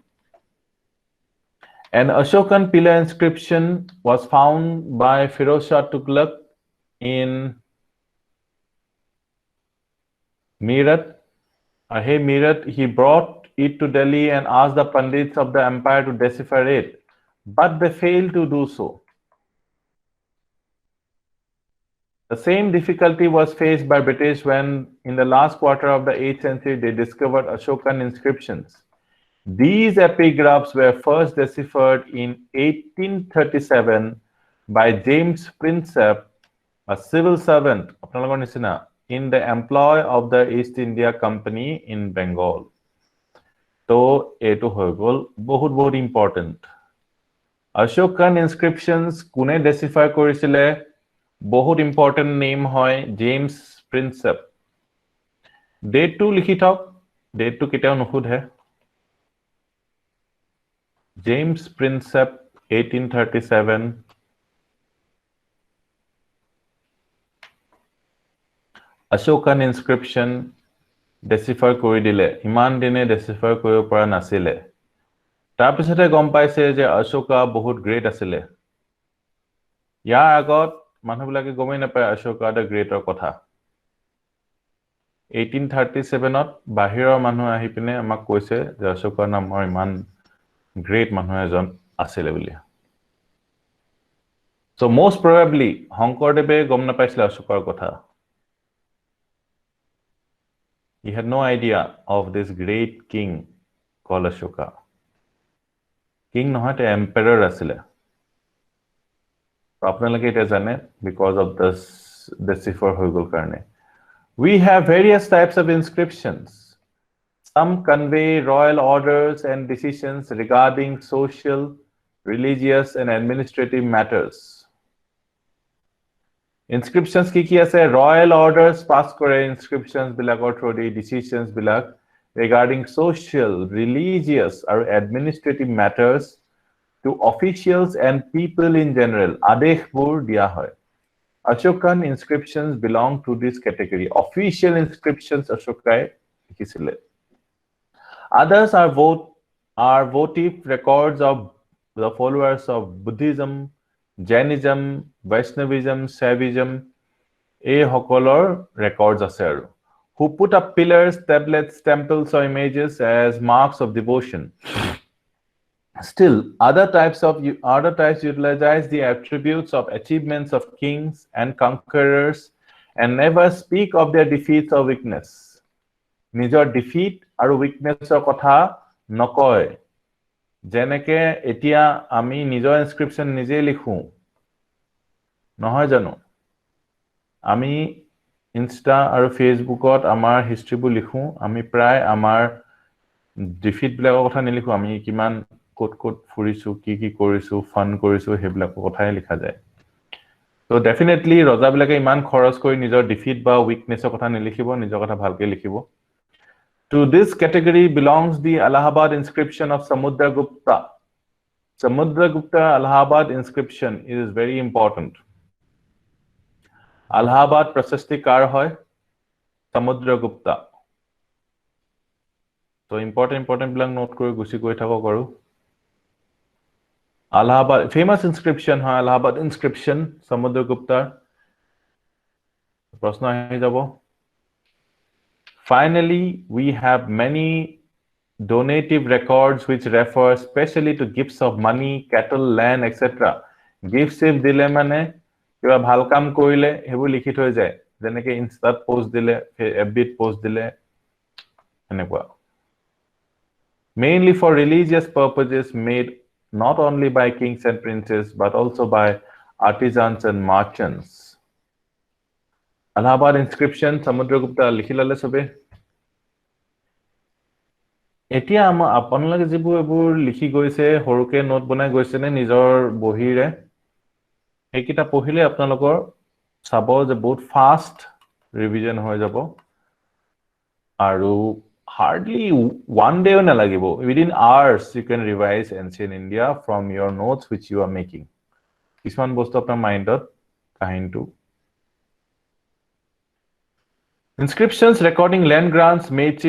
an Ashokan pillar inscription was found by Firoz Shah Tughlaq in Meerut, Meerut, he brought it to Delhi and asked the Pandits of the empire to decipher it, but they failed to do so. The same difficulty was faced by British when, in the last quarter of the 8th century, they discovered Ashokan inscriptions. These epigraphs were first deciphered in 1837 by James Prinsep, a civil servant, in the employ of the East India Company in Bengal. So, eto hoy gol bahut important. Ashokan inscriptions kune decipher korisile bahut important name hoy James Prinsep. Date to likhi thok date to kitao nukhud hai James Prinsep 1837 Ashokan inscription decipher কৰি দিলে ইমান দিনে decipher কৰিব পৰা নাছিলে তাৰ পিছতে গম পাইছে যে অশোকা বহুত গ্ৰেট আছিলে ইয়াৰ আগত মানুহবিলাকে গমেই নাপায় অশোকা the গ্ৰেটৰ কথা 1837 ত বাহিৰৰ মানুহ আহি পিনে আমাক কৈছে যে অশোকা নামৰ ইমান গ্ৰেট মানুহ এজন আছিলে বুলি so most probably শংকৰদেৱে গম নাপাইছিল অশোকাৰ কথা he had no idea of this great king called Ashoka king নহয় তে emperor আছিলে আপোনালোকে এটা জানে because of this decipher হৈ গল কাৰণে we have various types of inscriptions some convey royal orders and decisions regarding social religious and administrative matters inscriptions কি আছে royal orders pass কৰে inscriptions বিলাকৰ through decisions বিলাক regarding social religious or administrative matters to officials and people in general adeshbur dia hoy Ashokan inscriptions belong to this category official inscriptions Ashokai likhisile others are votive records of the followers of Buddhism Jainism Vaishnavism Shaivism a hokolor records ase aru who put up pillars tablets temples or images as marks of devotion Still, other types utilize the attributes of achievements of kings and conquerors and never speak of their defeats or weakness. Nijor defeat aru weakness or kotha nokoy. Jeneke etia ami nijor inscription nije likhu. Nohoy jano. Ami Insta aru Facebook ot amar history bu likhu. Ami pray amar defeat bilakor kotha nilikhu. Ami kiman কোট ফুৰিছো কি কৰিছো ফান কৰিছো হেবিলাক কথাই লিখা যায় তো definitely ৰজা বিলাকে ইমান খৰচ কৰি নিজৰ ডিফিট বা উইকনেছৰ কথা নিলিখিব নিজৰ কথা ভালকে লিখিব to this category belongs the Allahabad inscription of Samudragupta Allahabad inscription is very important Allahabad prashasti kar hoy Samudragupta so important bilang note kori gusi goi thako karu Allahabad famous inscription hai Allahabad inscription Samudragupta prashna ahi jabo finally we have many donative records which refer especially to gifts of money cattle land etc gifts if dile mane kiba bhal kam korile hebu likhi thoi jay jeneke insta post dile fb post dile enekwa mainly for religious purposes made not only by kings and princes but also by artisans and merchants Allahabad inscription Samudragupta likhilale sobe etia আপোনালোকে যিবোৰ এবোৰ লিখি গৈছে হৰুকে note বনাই গৈছে নে নিজৰ বহিৰে এইকিটা পঢ়িলে আপোনালোকৰ চাব যে বহুত ফাষ্ট ৰিভিজন হৈ যাব আৰু hardly one day na lagibo within hours you can revise ancient India from your notes which you are making kisman bostu apnar mind ot kahintu inscriptions recording land grants made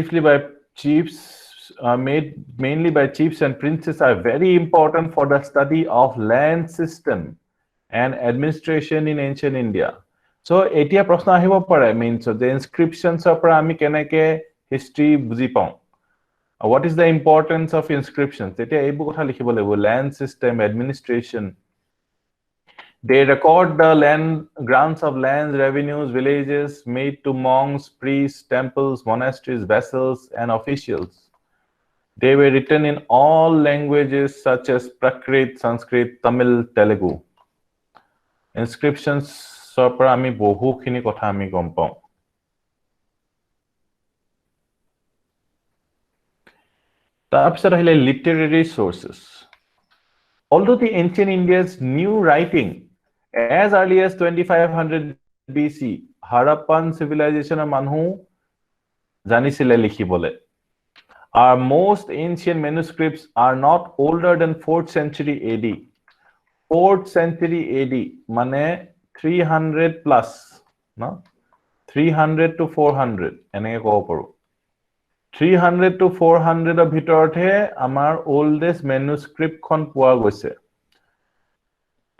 mainly by chiefs and princes are very important for the study of land system and administration in ancient India so etia proshna ahibo pare means so the inscriptions opra ami keneke history buji pau what is the importance of inscriptions etia ei bu kotha likhibo labo land system administration they record the land grants of lands revenues villages made to monks priests temples monasteries vassals and officials they were written in all languages such as Prakrit Sanskrit Tamil Telugu inscriptions sopra ami bohu khini kotha ami gom pau তাৰপিছত আহিলে literary sources although the ancient India's new writing as early as 2500 BC Harappan civilization manhu janisile likhibole our most ancient manuscripts are not older than 4th century AD 4th century AD মানে 300 plus no 300 to 400 এনেকে কব পাৰো 300 to 400 ৰ ভিতৰতহে আমাৰ oldest manuscript খন পোৱা গৈছে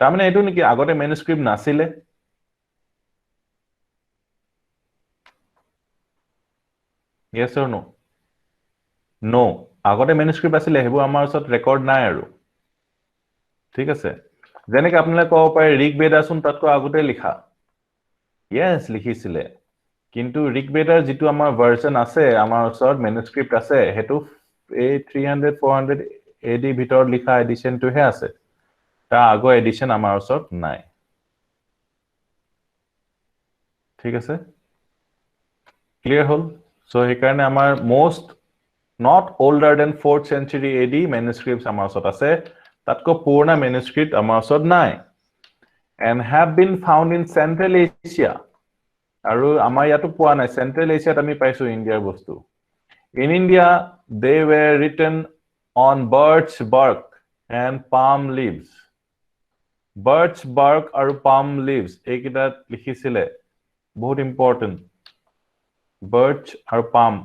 তাৰমানে এটো নেকি আগতে manuscript নাছিলে yes or no no আগতে manuscript আছিলে হেবু আমাৰ ওচৰত ৰেকৰ্ড নাই আৰু ঠিক আছে যেনেকে আপোনালে কব পাৰে ঋগবেদাচোন তাতকৈ আগতে লিখা yes লিখিছিলে কিন্তু ঋগবেদাৰ যেটো আমাৰ ভাৰ্চন আছে আমাৰ ওচৰত manuscript আছে হেতু এই 300 400 AD ভিতৰত লিখা এডিশনটো হে আছে তা আগৰ এডিশন আমাৰ ওচৰত নাই ঠিক আছে ক্লিয়াৰ হল সো হে কাৰণে আমাৰ most not older than 4th century AD manuscripts আমাৰ ওচৰত আছে তাতকৈ পুৰণা manuscript আমাৰ ওচৰত নাই and have been found in Central Asia আৰু আমাৰ ইয়াতো পোৱা নাই Central Asia আমি পাইছো ইন্ডিয়াৰ বস্তু in India they were written on birch bark and palm leaves birch bark আৰু palm leaves এইকিটা লিখিছিলে বহুত important birch আৰু palm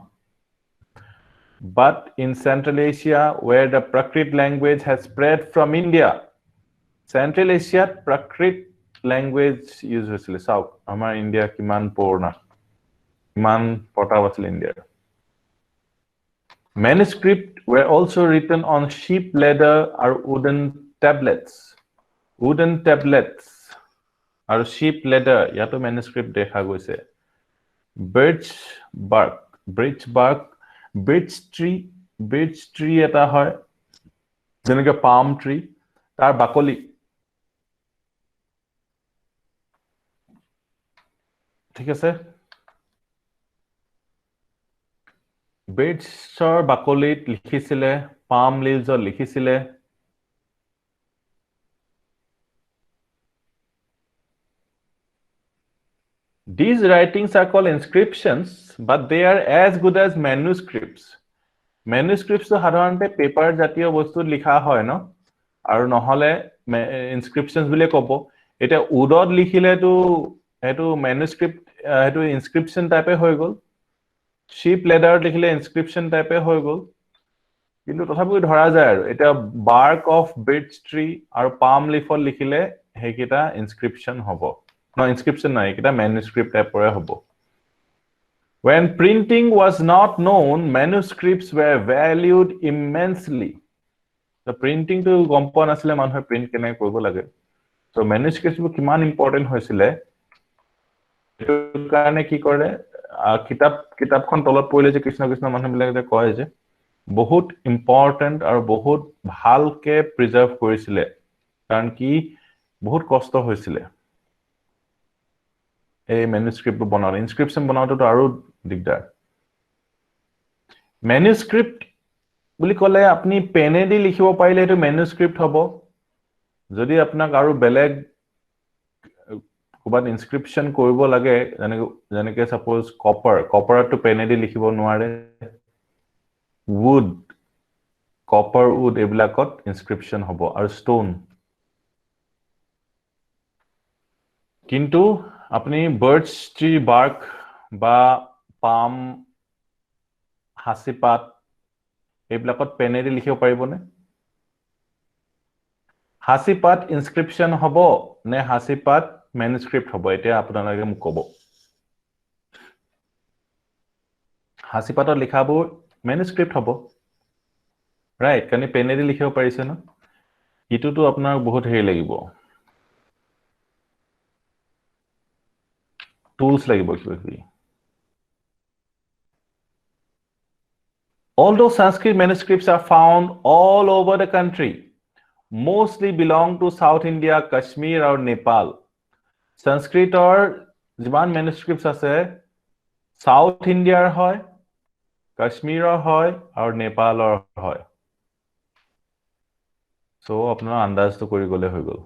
but in Central Asia where the Prakrit language has spread from India Central Asia Prakrit language use হৈছিলে south আমাৰ India কিমান পুৰণা কিমান পটাব আছিল ইন্ডিয়াৰ manuscript were also written on sheep leather or wooden tablets আৰু sheep leather ইয়াতো manuscript দেখা গৈছে birch tree এটা হয় যেনেকৈ palm tree তাৰ বাকলি ঠিক আছে birchৰ বাকলিত লিখিছিলে palm leaves লিখিছিলে These writings are called inscriptions, but they are as good as manuscripts. Manuscripts to সাধাৰণতে পেপাৰ জাতীয় বস্তু লিখা হয় ন আৰু নহলে inscriptions বুলি কব এটা উডত লিখিলে তো এটো manuscript এটো inscription টাইপে হৈ গল sheep leather লিখিলে inscription টাইপে হৈ গল কিন্তু তথাপিও ধৰা যায় আৰু এটা bark of birch tree আৰু palm leaf লিখিলে হেকিটা inscription হ'ব No inscription নাই এটা manuscript টাইপৰে হ'ব When printing was not known manuscripts were valued immensely The printing to গম পোৱা নাছিলে মানুহে প্ৰিন্ট কেনে কৰিব লাগে So manuscripts কিমান ইম্পৰ্টেন্ট হৈছিলে এটো কাৰণে কি কৰে কিতাপখন তলত পঢ়িলে যে কৃষ্ণ কৃষ্ণ মানুহবিলাকে যে কয় যে বহুত ইম্পৰ্টেন্ট আৰু বহুত ভালকে প্ৰিজাৰ্ভ কৰিছিলে কাৰণ কি বহুত কষ্ট হৈছিলে এই manuscript বনাওতে inscription বনাওতে তো আৰু দিগদাৰ manuscript বুলি কলে আপনি পেনেদি লিখিব পাৰিলে এটো manuscript হ'ব যদি আপোনাক আৰু বেলেগ কোবাত inscription কৰিব লাগে যেনেকৈ suppose copper to পেনেদি লিখিব নোৱাৰে wood copper wood এবিলাকত inscription হ'ব আৰু stone কিন্তু আপনি birch tree bark বা palm হাসিপাত এবিলাকত পেনেদি লিখিব পাৰিবনে হাসিপাত inscription হ'ব নে হাসিপাত manuscript হ'ব এতিয়া আপোনালোকে মোক ক'ব হাসিপাতত লিখাবোৰ manuscript হ'ব ৰাইট কানি পেনেদি লিখিব পাৰিছে ন ইটোটো আপোনাৰ বহুত হেৰি লাগিব tools লাগিব কিবা Although Sanskrit manuscripts are found all over the country, mostly belong to South India, Kashmir or Nepal. Sanskrit or jiman manuscripts আছে South India হয়, Kashmir হয় or Nepal হয়. So আপোনাৰ আন্দাজটো কৰি গলে হৈ গল.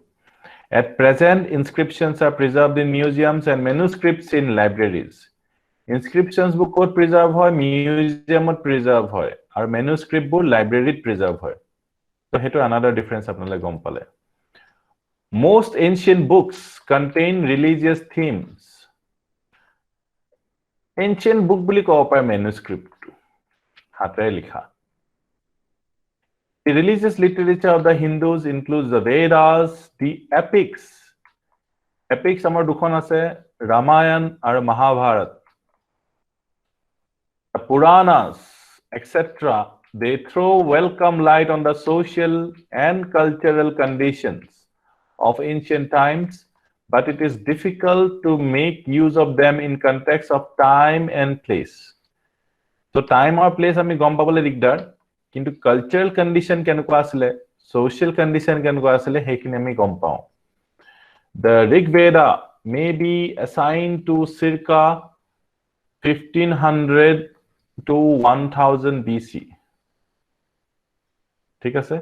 At present, inscriptions are preserved in museums and manuscripts in libraries. Inscriptions book code preserve hoy museum preserve hoy are manuscript book library preserve hoy so heto another difference apnale gom pale Most ancient books contain religious themes. Ancient book বুলি ক'ব পাৰে manuscript হাতেৰে লিখা The religious literature of the Hindus includes the Vedas, the epics. Epics আমাৰ দুখন আছে Ramayana আৰু Mahabharata. The Puranas, etc. They throw welcome light on the social and cultural conditions of ancient times, but it is difficult to make use of them in context of time and place. So time or place আমি গম পাবলৈ দিগদাৰ কিন্তু cultural condition কেনেকুৱা আছিলে social condition কেনেকুৱা আছিলে সেইখিনি আমি গম পাওঁ The Rig Veda may be assigned to circa 1500 to 1000 BC. ঠিক আছে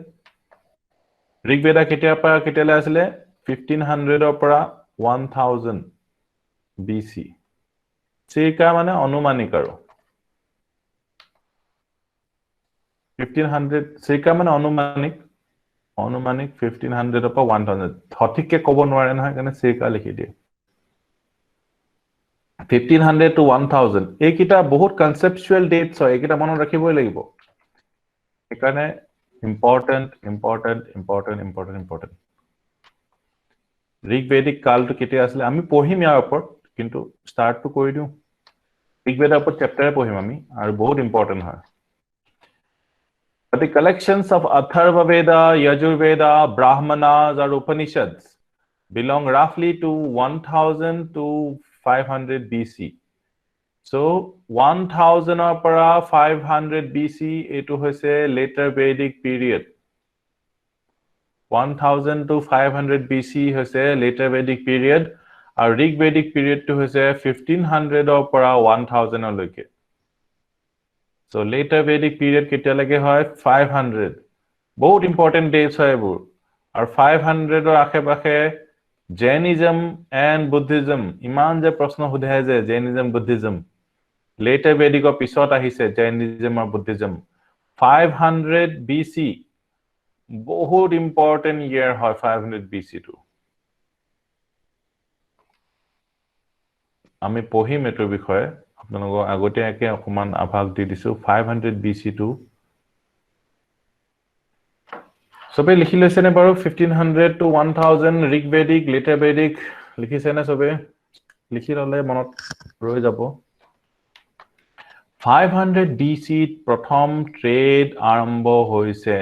Rig Veda কেতিয়াৰ পৰা কেতিয়ালৈ আছিলে 1500 ৰ পৰা 1000 BC. circa মানে অনুমানিক আৰু 1500 circa মানে অনুমানিক 1500 ৰ পৰা 1000 সঠিককে ক'ব নোৱাৰে নহয় কাৰণে circa লিখি দিয়ে 1500 to 1000 এইকিটা বহুত কনসেপচুৱেল ডেটস হয় এইকিটা মনত ৰাখিবই লাগিব সেইকাৰণে important ঋগ বেদিক কালটো কেতিয়া আছিল আমি পঢ়িম ইয়াৰ ওপৰত কিন্তু স্টাৰ্টটো কৰি দিও ঋগ বেদাৰ ওপৰত চেপ্টাৰে পঢ়িম আমি আৰু বহুত ইম্পৰ্টেন্ট হয় But the collections of Atharva Veda, Yajurveda, Brahmanas, or Upanishads belong roughly to 1000 to 500 BC. So 1000 or para 500 BC, it was a later Vedic period. 1000 to 500 BC was a later Vedic period. Our Rig Vedic period to was a 1500 or para 1000 or like it. So later Vedic period কেতিয়া লাগে হয় 500 বহুত important dates হয় এবোৰ আৰু 500 ৰ আশেপাশে Jainism and Buddhism ইমান যে প্ৰশ্ন সুধায় যে Jainism Buddhism later Vedic ৰ পিছত আহিছে Jainism আৰু Buddhism 500 BC বহুত ইম্পৰ্টেন্ট ইয়াৰ হয় 500 BC টো আমি পঢ়িম এটোৰ বিষয়ে আপোনালোকৰ আগতীয়াকৈ অকমান আভাস দি দিছো 500 BC টো সবে লিখি লৈছেনে বাৰু 1500 to 1000 ঋগ বেদিক লেটাৰ বেদিক লিখিছেনে সবে লিখি ললে মনত ৰৈ যাব 500 BC প্ৰথম ট্ৰেড আৰম্ভ হৈছে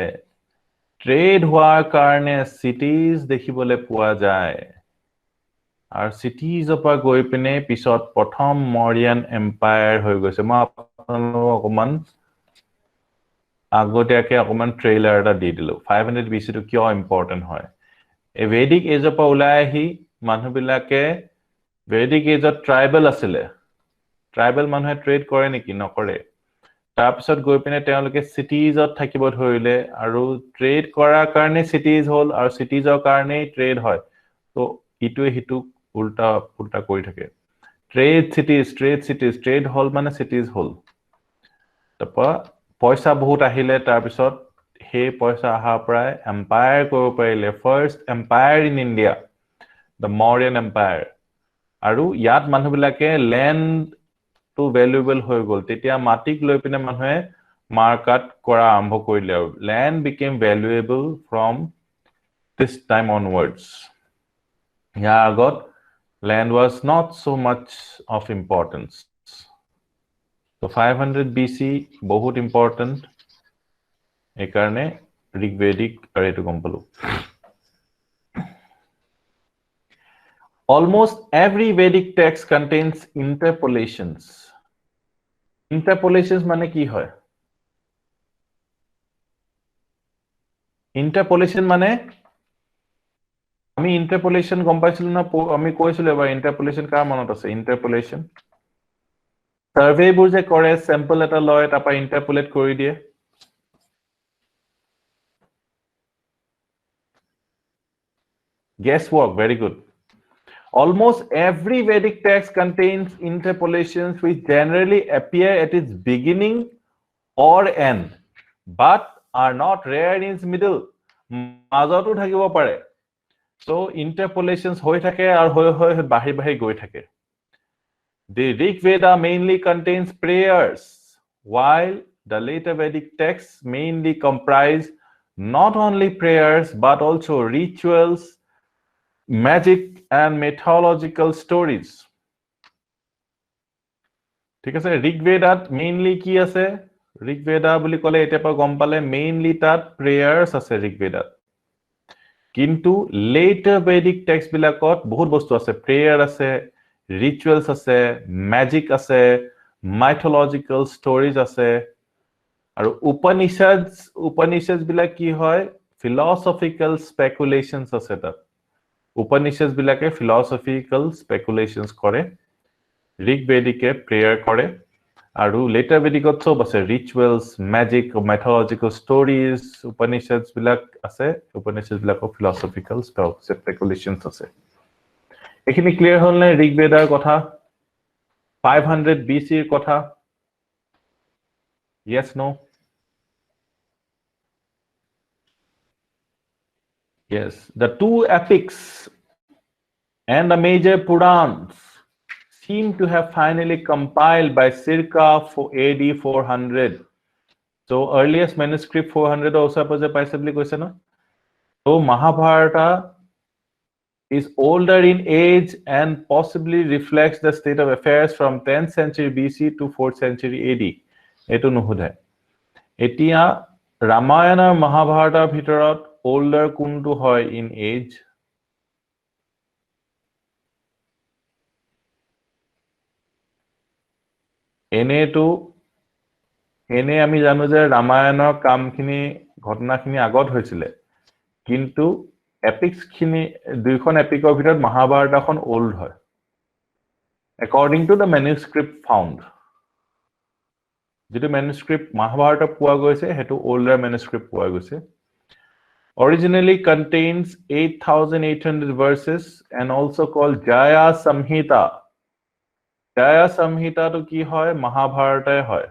ট্ৰেড হোৱাৰ কাৰণে সিটিজ দেখিবলৈ পোৱা যায় আৰু সিটিজ পৰা গৈ পিনে পিছত প্ৰথম মৰিয়ান এম্পায়াৰ হৈ গৈছে মই আপোনালোকক অকমান আগতীয়াকৈ অকমান ট্ৰেইলাৰ এটা দি দিলো 500 BC টো কিয় ইম্পৰ্টেন্ট হয় এই ভেদিক এজৰ পৰা ওলাই আহি মানুহবিলাকে ভেদিক এজত ট্ৰাইবেল আছিলে ট্ৰাইবেল মানুহে ট্ৰেড কৰে নেকি নকৰে তাৰ পিছত গৈ পিনে তেওঁলোকে সিটিজত থাকিব ধৰিলে আৰু ট্ৰেড কৰাৰ কাৰণে সিটিজ হ'ল আৰু সিটিজৰ কাৰণে ট্ৰেড হয় তো ইটোৱে হিটু উল্টা উল্টা কৰি থাকে ট্ৰেড সিটিজ ট্ৰেড হল মানে সিটিজ হল তপা পইচা বহুত আহিলে তাৰ পিছত হে পইচা আহা প্ৰায় এম্পায়াৰ কৰিব পাৰিলে first empire in India the Mauryan Empire আৰু ইয়াত মানুহবিলাকে ল্যান্ড টু ভ্যালুয়েবল হৈ গল তেতিয়া মাটিক লৈ পিনে মানুহে মাৰ্কেট কৰা আৰম্ভ কৰিলে আৰু land became valuable from this time onwards ইয়াৰ আগত land was not so much of importance so 500 BC বহুত important একাৰণে ঋগবেদিক আৰু এটো গম পালো almost every Vedic text contains interpolations মানে কি হয় interpolation মানে আমি interpolation গম পাইছিলো না আমি কৈছিলো এবাৰ interpolation কাৰ মনত আছে interpolation সাৰ্ভে বোৰ যে কৰে স্যাম্পল এটা লয় তাৰপা ইন্টাৰপোলেট কৰি দিয়ে guess work very good almost every Vedic text contains interpolations which generally appear at its beginning or end but are not rare in its middle মাজতো থাকিব পাৰে So interpolations hoy thake ar hoy bahi goi thake. The Rig Veda mainly contains prayers, while the later Vedic texts mainly comprise not only prayers but also rituals, magic, and mythological stories. ঠিক আছে ঋগ বেদাত mainly কি আছে ঋগ বেদা বুলি ক'লে এতিয়া পৰা গম পালে মেইনলি তাত প্ৰেয়াৰ্স আছে ঋগ বেদাত কিন্তু লেটাৰ বেদিক টেক্সট বিলাকত বহুত বস্তু আছে প্ৰেয়াৰ আছে ৰিচুৱেলছ আছে ম্যাজিক আছে মাইথোলজিক্যাল ষ্টৰীজ আছে আৰু উপনিষদ বিলাক কি হয় ফিলসফিক্যাল স্পেকুলেশনস আছে তাত উপনিষদ বিলাকে ফিলসফিক্যাল স্পেকুলেশনস কৰে ঋগ বেদিকে প্ৰেয়াৰ কৰে আৰু লেটাৰ বেদিকত সব আছে rituals magic mythological stories Upanishad বিলাক আছে উপনিষদ বিলাকৰ ফিলসফিক্যাল স্পেকুলেশনস আছে এখিনি ক্লিয়াৰ হ'ল নে ঋগ বেদাৰ কথা 500 BC ৰ কথা yes no yes the two epics and the major purans seem to have finally compiled by circa AD 400 so earliest manuscript 400 also paise boli koise na so mahabharata is older in age and possibly reflects the state of affairs from 10th century BC to 4th century AD eto nuhudhe etia ramayana mahabharata bhitorat older kuntu hoy in age এনে আমি জানো যে ৰামায়ণৰ কামখিনি ঘটনাখিনি আগত হৈছিলে কিন্তু epics খিনি দুইখন এপিকৰ ভিতৰত মহাভাৰতখন ওল্ড হয় according to the manuscript found যেটো manuscript মহাভাৰত পোৱা গৈছে হেতু older manuscript পোৱা গৈছে originally contains 8800 verses and also called Jaya Samhita Jaya Samhita to ki hoy Mahabharata hoy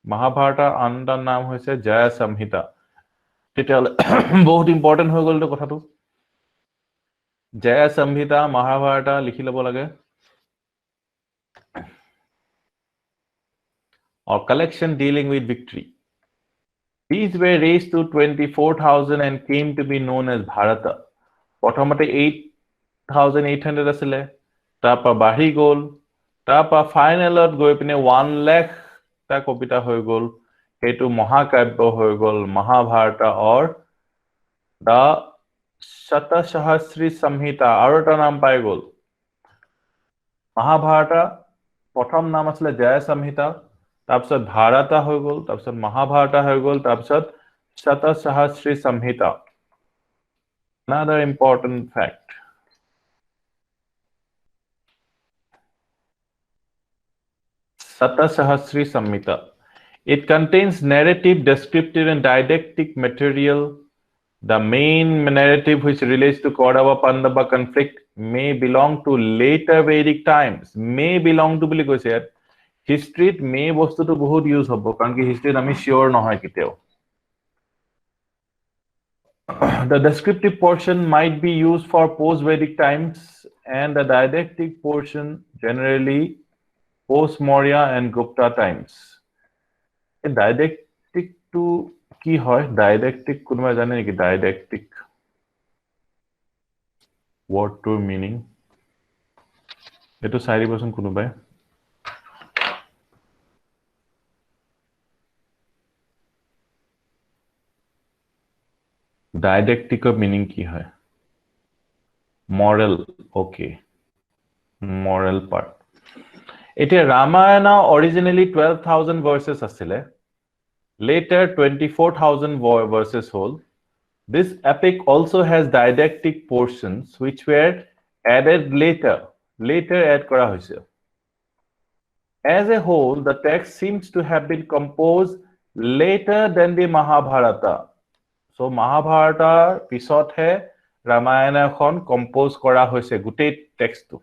Mahabharata andar naam hoise Jaya Samhita তেতিয়ালে বহুত ইম্পৰ্টেন্ট হৈ গল তো কথাটো Jaya Samhita Mahabharata লিখি লব লাগে or collection dealing with victory these were raised to 24000 and came to be known as Bharata প্ৰথমতে 8800 আছিল তাপা বাঢ়ি গল তাপা ফাইনালত গৈ পিনে 1 লাখ টা কবিতা হৈ গল হেতু মহাকাব্য হৈ গল মহাভাৰতা or the Shatasahasri Samhita আৰু এটা নাম পাই গল মহাভাৰতা প্ৰথম নাম আছিল জয় samhita তাৰপিছত ভাৰতা হৈ গল তাৰপিছত মহাভাৰতা হৈ গল তাৰপিছত Shatasahasri Samhita another important fact Shatasahasri Samhita it contains narrative descriptive and didactic material the main narrative which relates to Kaurava Pandava conflict may belong to later Vedic times may belong to boli koise yar history may bostu to bahut use hobo karon ki history ami sure nohoy kiteo the descriptive portion might be used for post Vedic times and the didactic portion generally post Maurya and Gupta times a didactic to কি হয় ডাইডাক্টিক কোনবা জানে নেকি ডাইডাক্টিক ওয়াৰ্ডটোৰ meaning এটো 4% কোনবাই ডাইডাক্টিকৰ meaning কি হয় moral okay moral part এটা ৰামায়ণ originally 12000 verses আছিল Later 24000 verses whole this epic also has didactic portions which were added later add kora hoise as a whole the text seems to have been composed later than the Mahabharata so Mahabharata pisot he Ramayana khon compose kora hoise gutei text tu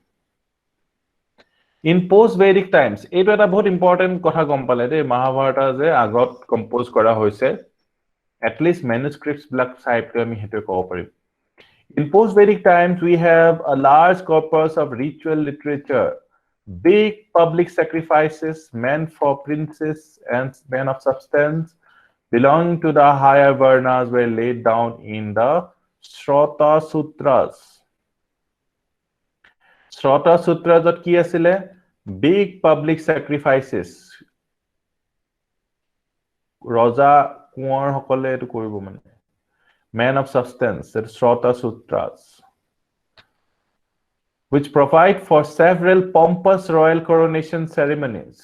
in post Vedic times eto eta bahut important kotha gom pale de Mahabharata je agot compose kora hoise at least manuscripts black type to ami hetu ko parim In post-Vedic times, we have a large corpus of ritual literature, big public sacrifices meant for princes and men of substance belonging to the higher varnas were laid down in the Shrota Sutras. Shrota Sutras কি আছিলে? Big public sacrifices. ৰজা কোঁৱৰ সকলে এটো কৰিব মানে man of substance, that Shrota Sutras, which provide for several pompous royal coronation ceremonies.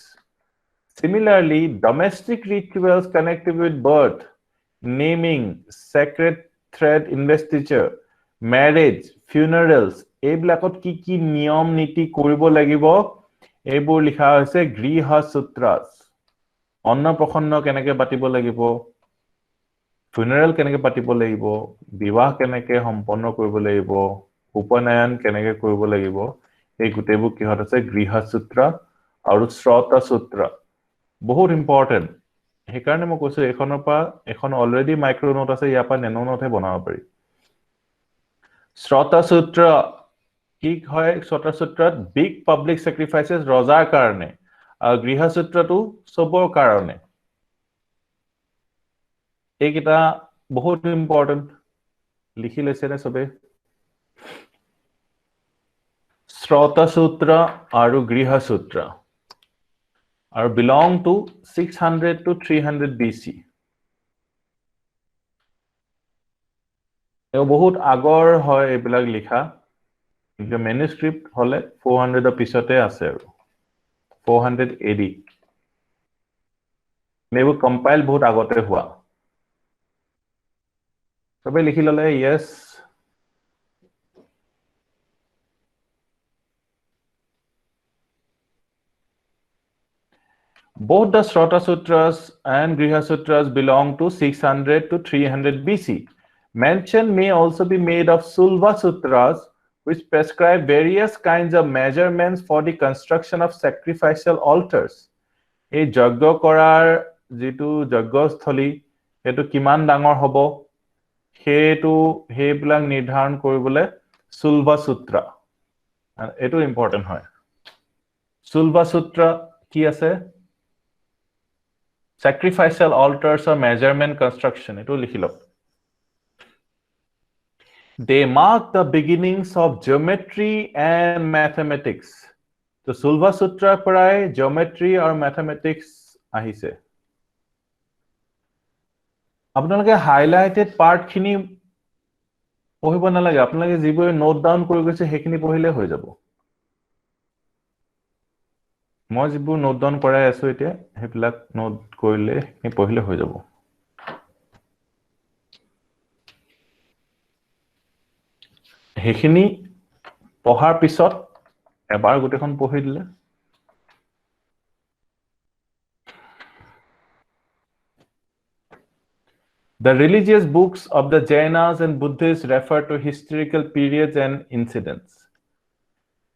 Similarly, domestic rituals connected with birth, naming, sacred thread investiture, marriage, funerals, এইবিলাকত কি নিয়ম নীতি কৰিব লাগিব এইবোৰ লিখা হৈছে গৃহ সূত্ৰাস অন্নপ্ৰসন্ন কেনেকৈ পাতিব লাগিব funeral কেনেকৈ পাতিব লাগিব বিবাহ কেনেকৈ সম্পন্ন কৰিব লাগিব উপনয়ন কেনেকৈ কৰিব লাগিব এই গুটেবোৰ কিহত আছে গৃহ সূত্ৰ আৰু শ্ৰতা সূত্ৰ বহুত ইম্পৰ্টেন্ট হেকাৰণে মই কৈছো এখনৰ পৰা এখন অলৰেডি মাইক্ৰো নোট আছে ইয়াৰ পৰা নেনো নোটে বনাব পাৰি শ্ৰতা সূত্ৰ কি হয় শ্ৰতা সূত্ৰত বিগ পাব্লিক স্যাক্ৰিফাইসেস ৰজাৰ কাৰণে আৰু গৃহ সূত্ৰটো সবৰ কাৰণে এইকিটা বহুত ইম্পৰ্টেন্ট লিখি লৈছে নে সবে শ্ৰতা সূত্ৰ আৰু গৃহ সূত্ৰ আৰু belong to 600 to 300 BC এও বহুত আগৰ হয় এইবিলাক লিখা কিন্তু manuscript হলে 400 ৰ পিছতে আছে আৰু 400 AD নেবু কম্পাইল বহুত আগতে হোৱা সবে লিখি ললে yes both the Shrota Sutras and Griha Sutras belong to 600 to 300 BC mention may also be made of Sulva Sutras which prescribe various kinds of measurements for the construction of sacrificial altars এই যজ্ঞ কৰাৰ যেটো যজ্ঞস্থলী এটো কিমান ডাঙৰ হ'ব হেতু হেবিলাক নিৰ্ধাৰণ কৰিবলৈ সুলভা সূত্ৰ এটো ইম্পৰ্টেন্ট হয় সুলভা সূত্ৰ কি আছে sacrificial altars or measurement construction এটো লিখি লওক they mark the beginnings of geometry and mathematics তো সুলভা সূত্ৰৰ পৰাই geometry আৰু mathematics আহিছে আপোনালোকে হাইলাইটেড পাৰ্ট খিনি পঢ়িব নালাগে আপোনালোকে যিবোৰ নোট ডাউন কৰি গৈছে হেখিনি পঢ়িলে হৈ যাব মই যিবোৰ নোট ডাউন কৰাই আছো এতিয়া হেবিলাক নোট কৰিলে হে পঢ়িলে হৈ যাব হেখিনি পঢ়াৰ পিছত এবাৰ গুটেখন পঢ়ি দিলে The religious books of the Jainas and Buddhists refer to historical periods and incidents.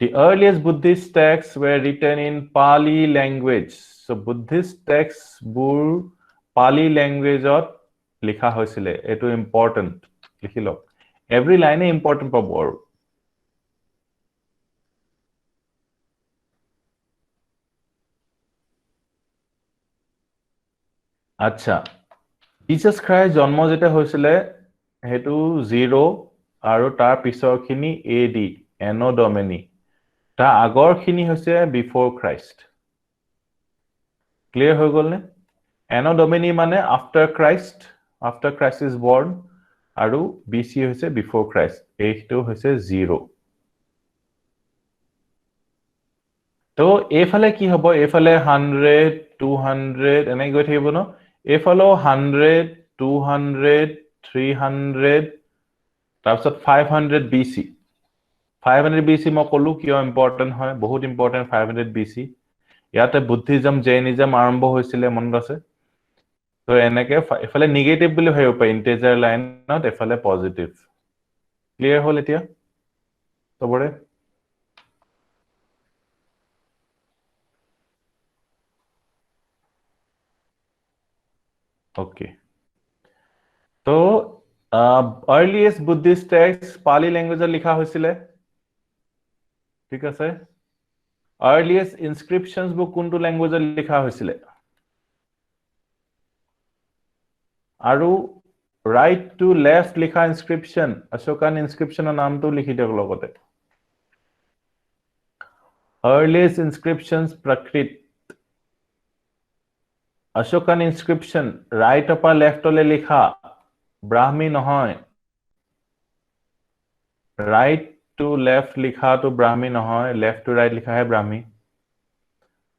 The earliest Buddhist texts were written in Pali language. So Buddhist texts bur Pali language ot likha hoisile. Eto important. Likhilo. Every line is important pabo. Acha. Jesus Christ জন্ম যেটা হৈছিলে হেতু 0 আৰু তাৰ পিছৰখিনি AD Anno Domini তা আগৰখিনি হৈছে before Christ clear হৈ গল নে Anno Domini মানে after Christ is born আৰু BC হৈছে before Christ এইটো হৈছে 0 তো এফালে কি হ'ব এফালে 100 200 এনে গৈ থাকিব ন এফালো 100 200 300 তাৰপিছত 500 BC 500 BC মই কলো কিয় ইম্পৰ্টেন্ট হয় বহুত ইম্পৰ্টেন্ট 500 BC ইয়াতে বুদ্ধিজম জৈনিজম আৰম্ভ হৈছিলে মনত আছে তো এনেকে এফালে নেগেটিভ বুলি ভাবিব পাই ইন্টিজাৰ লাইনত এফালে পজিটিভ ক্লিয়াৰ হল এতিয়া তবৰে Okay. So Earliest Buddhist text Pali language লিখা হৈছিলে ঠিক আছে earliest inscriptions book কোনটো language লিখা হৈছিলে আৰু right to left লিখা inscription Ashokan inscription নামটো লিখি দিয়ক লগতে earliest inscriptions Prakrit Ashokan inscription right upper left ole likha Brahmi nohoy right to left likha to Brahmi nohoy left to right likha hai Brahmi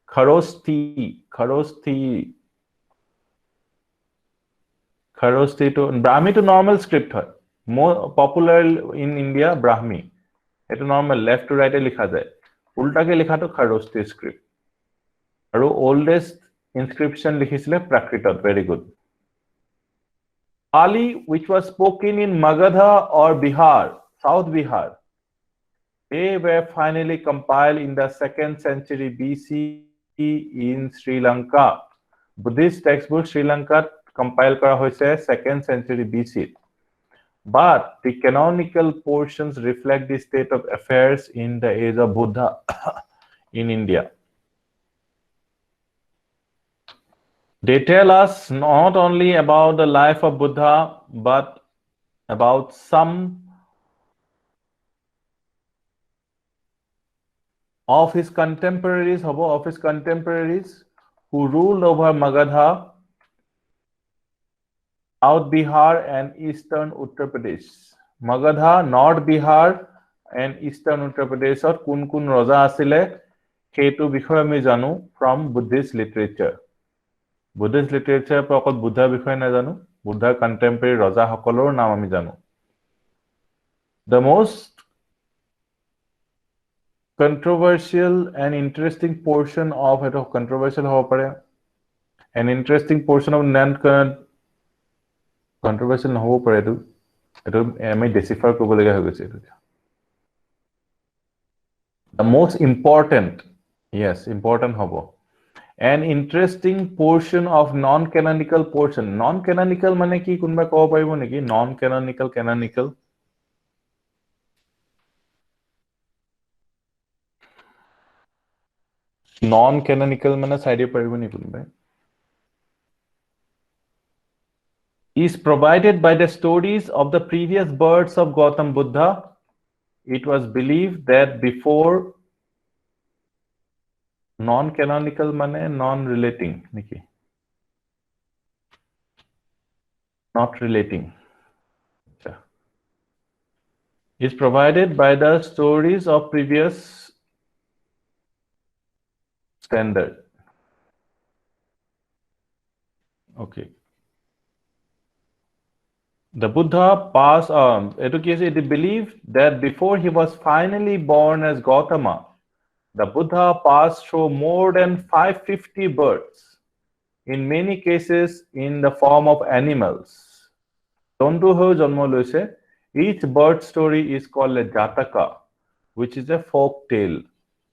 Kharosti to Brahmi to normal script hai more popular in India Brahmi eto normal left to right e likha jay ulta ke likha to Kharosti script aru oldest inscription likhisile Prakritot very good Pali which was spoken in Magadha or Bihar South Bihar they were finally compiled in the 2nd century BC in Sri Lanka Buddhist textbook Sri Lanka compiled kara hoise 2nd century BC but the canonical portions reflect the state of affairs in the age of Buddha in India They tell us not only about the life of Buddha, but about some of his contemporaries, who ruled over Magadha, South Bihar and Eastern Uttar Pradesh. Magadha, North Bihar and Eastern Uttar Pradesh or kun Raja asile, hetu bishoy ami janu from Buddhist literature. Buddhist literature पर अकल बुद्धा विषय ना जानो Buddha contemporary रजा हकलोर नाम आमी जानो The most controversial and interesting portion of it controversial हो पड़े an interesting portion of non controversial ना हो पड़े तो हमें decipher को बोलेगा होगा चाहिए The most important yes important होगा An interesting portion of non-canonical portion. Non-canonical mane ki kunba kobo paribo neki? Non-canonical, canonical. Non-canonical mane side paribo ni kunba. Is provided by the stories of the previous births of Gautam Buddha. It was believed that before non-canonical mane non-relating niki not relating is provided by the stories of previous standard okay the Buddha passed it is believed that before he was finally born as Gautama the Buddha passed through more than 550 births, in many cases in the form of animals. Each birth story is called a Jataka, which is a folk tale.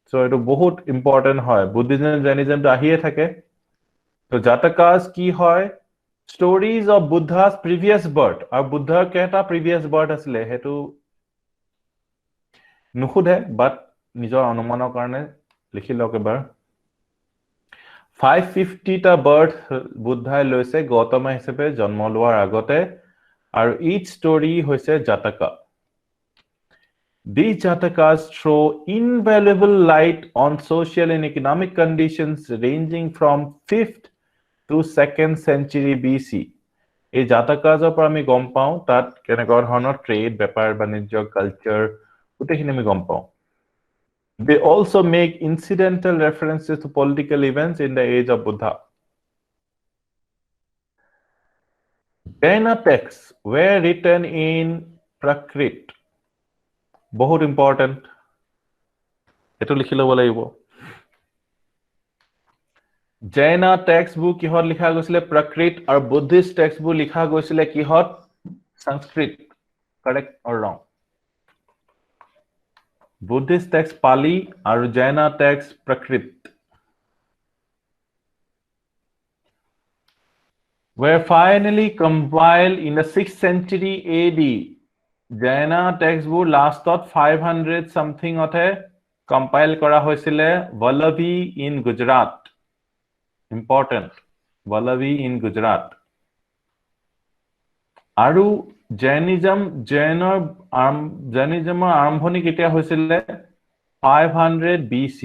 So it is very important. Buddhism and Jainism ahiye thake. So Jatakas ki hoy stories of Buddha's previous birth. Aur Buddha kehta previous birth asle hetu nukhud hai, but নিজৰ অনুমানৰ কাৰণে লিখি লওক এবাৰ 550 টা birth বুদ্ধাই লৈছে গৌতম হিচাপে জন্ম লোৱাৰ আগতে আৰু each story হৈছে জাতকা These jatakas throw invaluable light on social and economic conditions ranging from 5th to 2nd century BC এই জাতকাজৰ পৰা আমি গম পাওঁ তাত কেনেকুৱা ধৰণৰ ট্ৰেড বেপাৰ বাণিজ্য কালচাৰ গোটেইখিনি আমি গম পাওঁ They also make incidental references to political events in the age of Buddha. Jaina texts were written in Prakrit. Bahut important. Eto likhi lobo lagibo. Jaina textbook kihot likha goisile Prakrit or Buddhist textbook likha goisile kihot Sanskrit. Correct or wrong? Buddhist text Pali or Jaina text Prakrit. were finally compiled in the 6th century AD. Jaina textbook lastot 500 something othe compile kora hoisile Vallavi in Gujarat. Important. Vallavi in Gujarat. Aru Jainism arambhoni ketia hoisile 500 BC.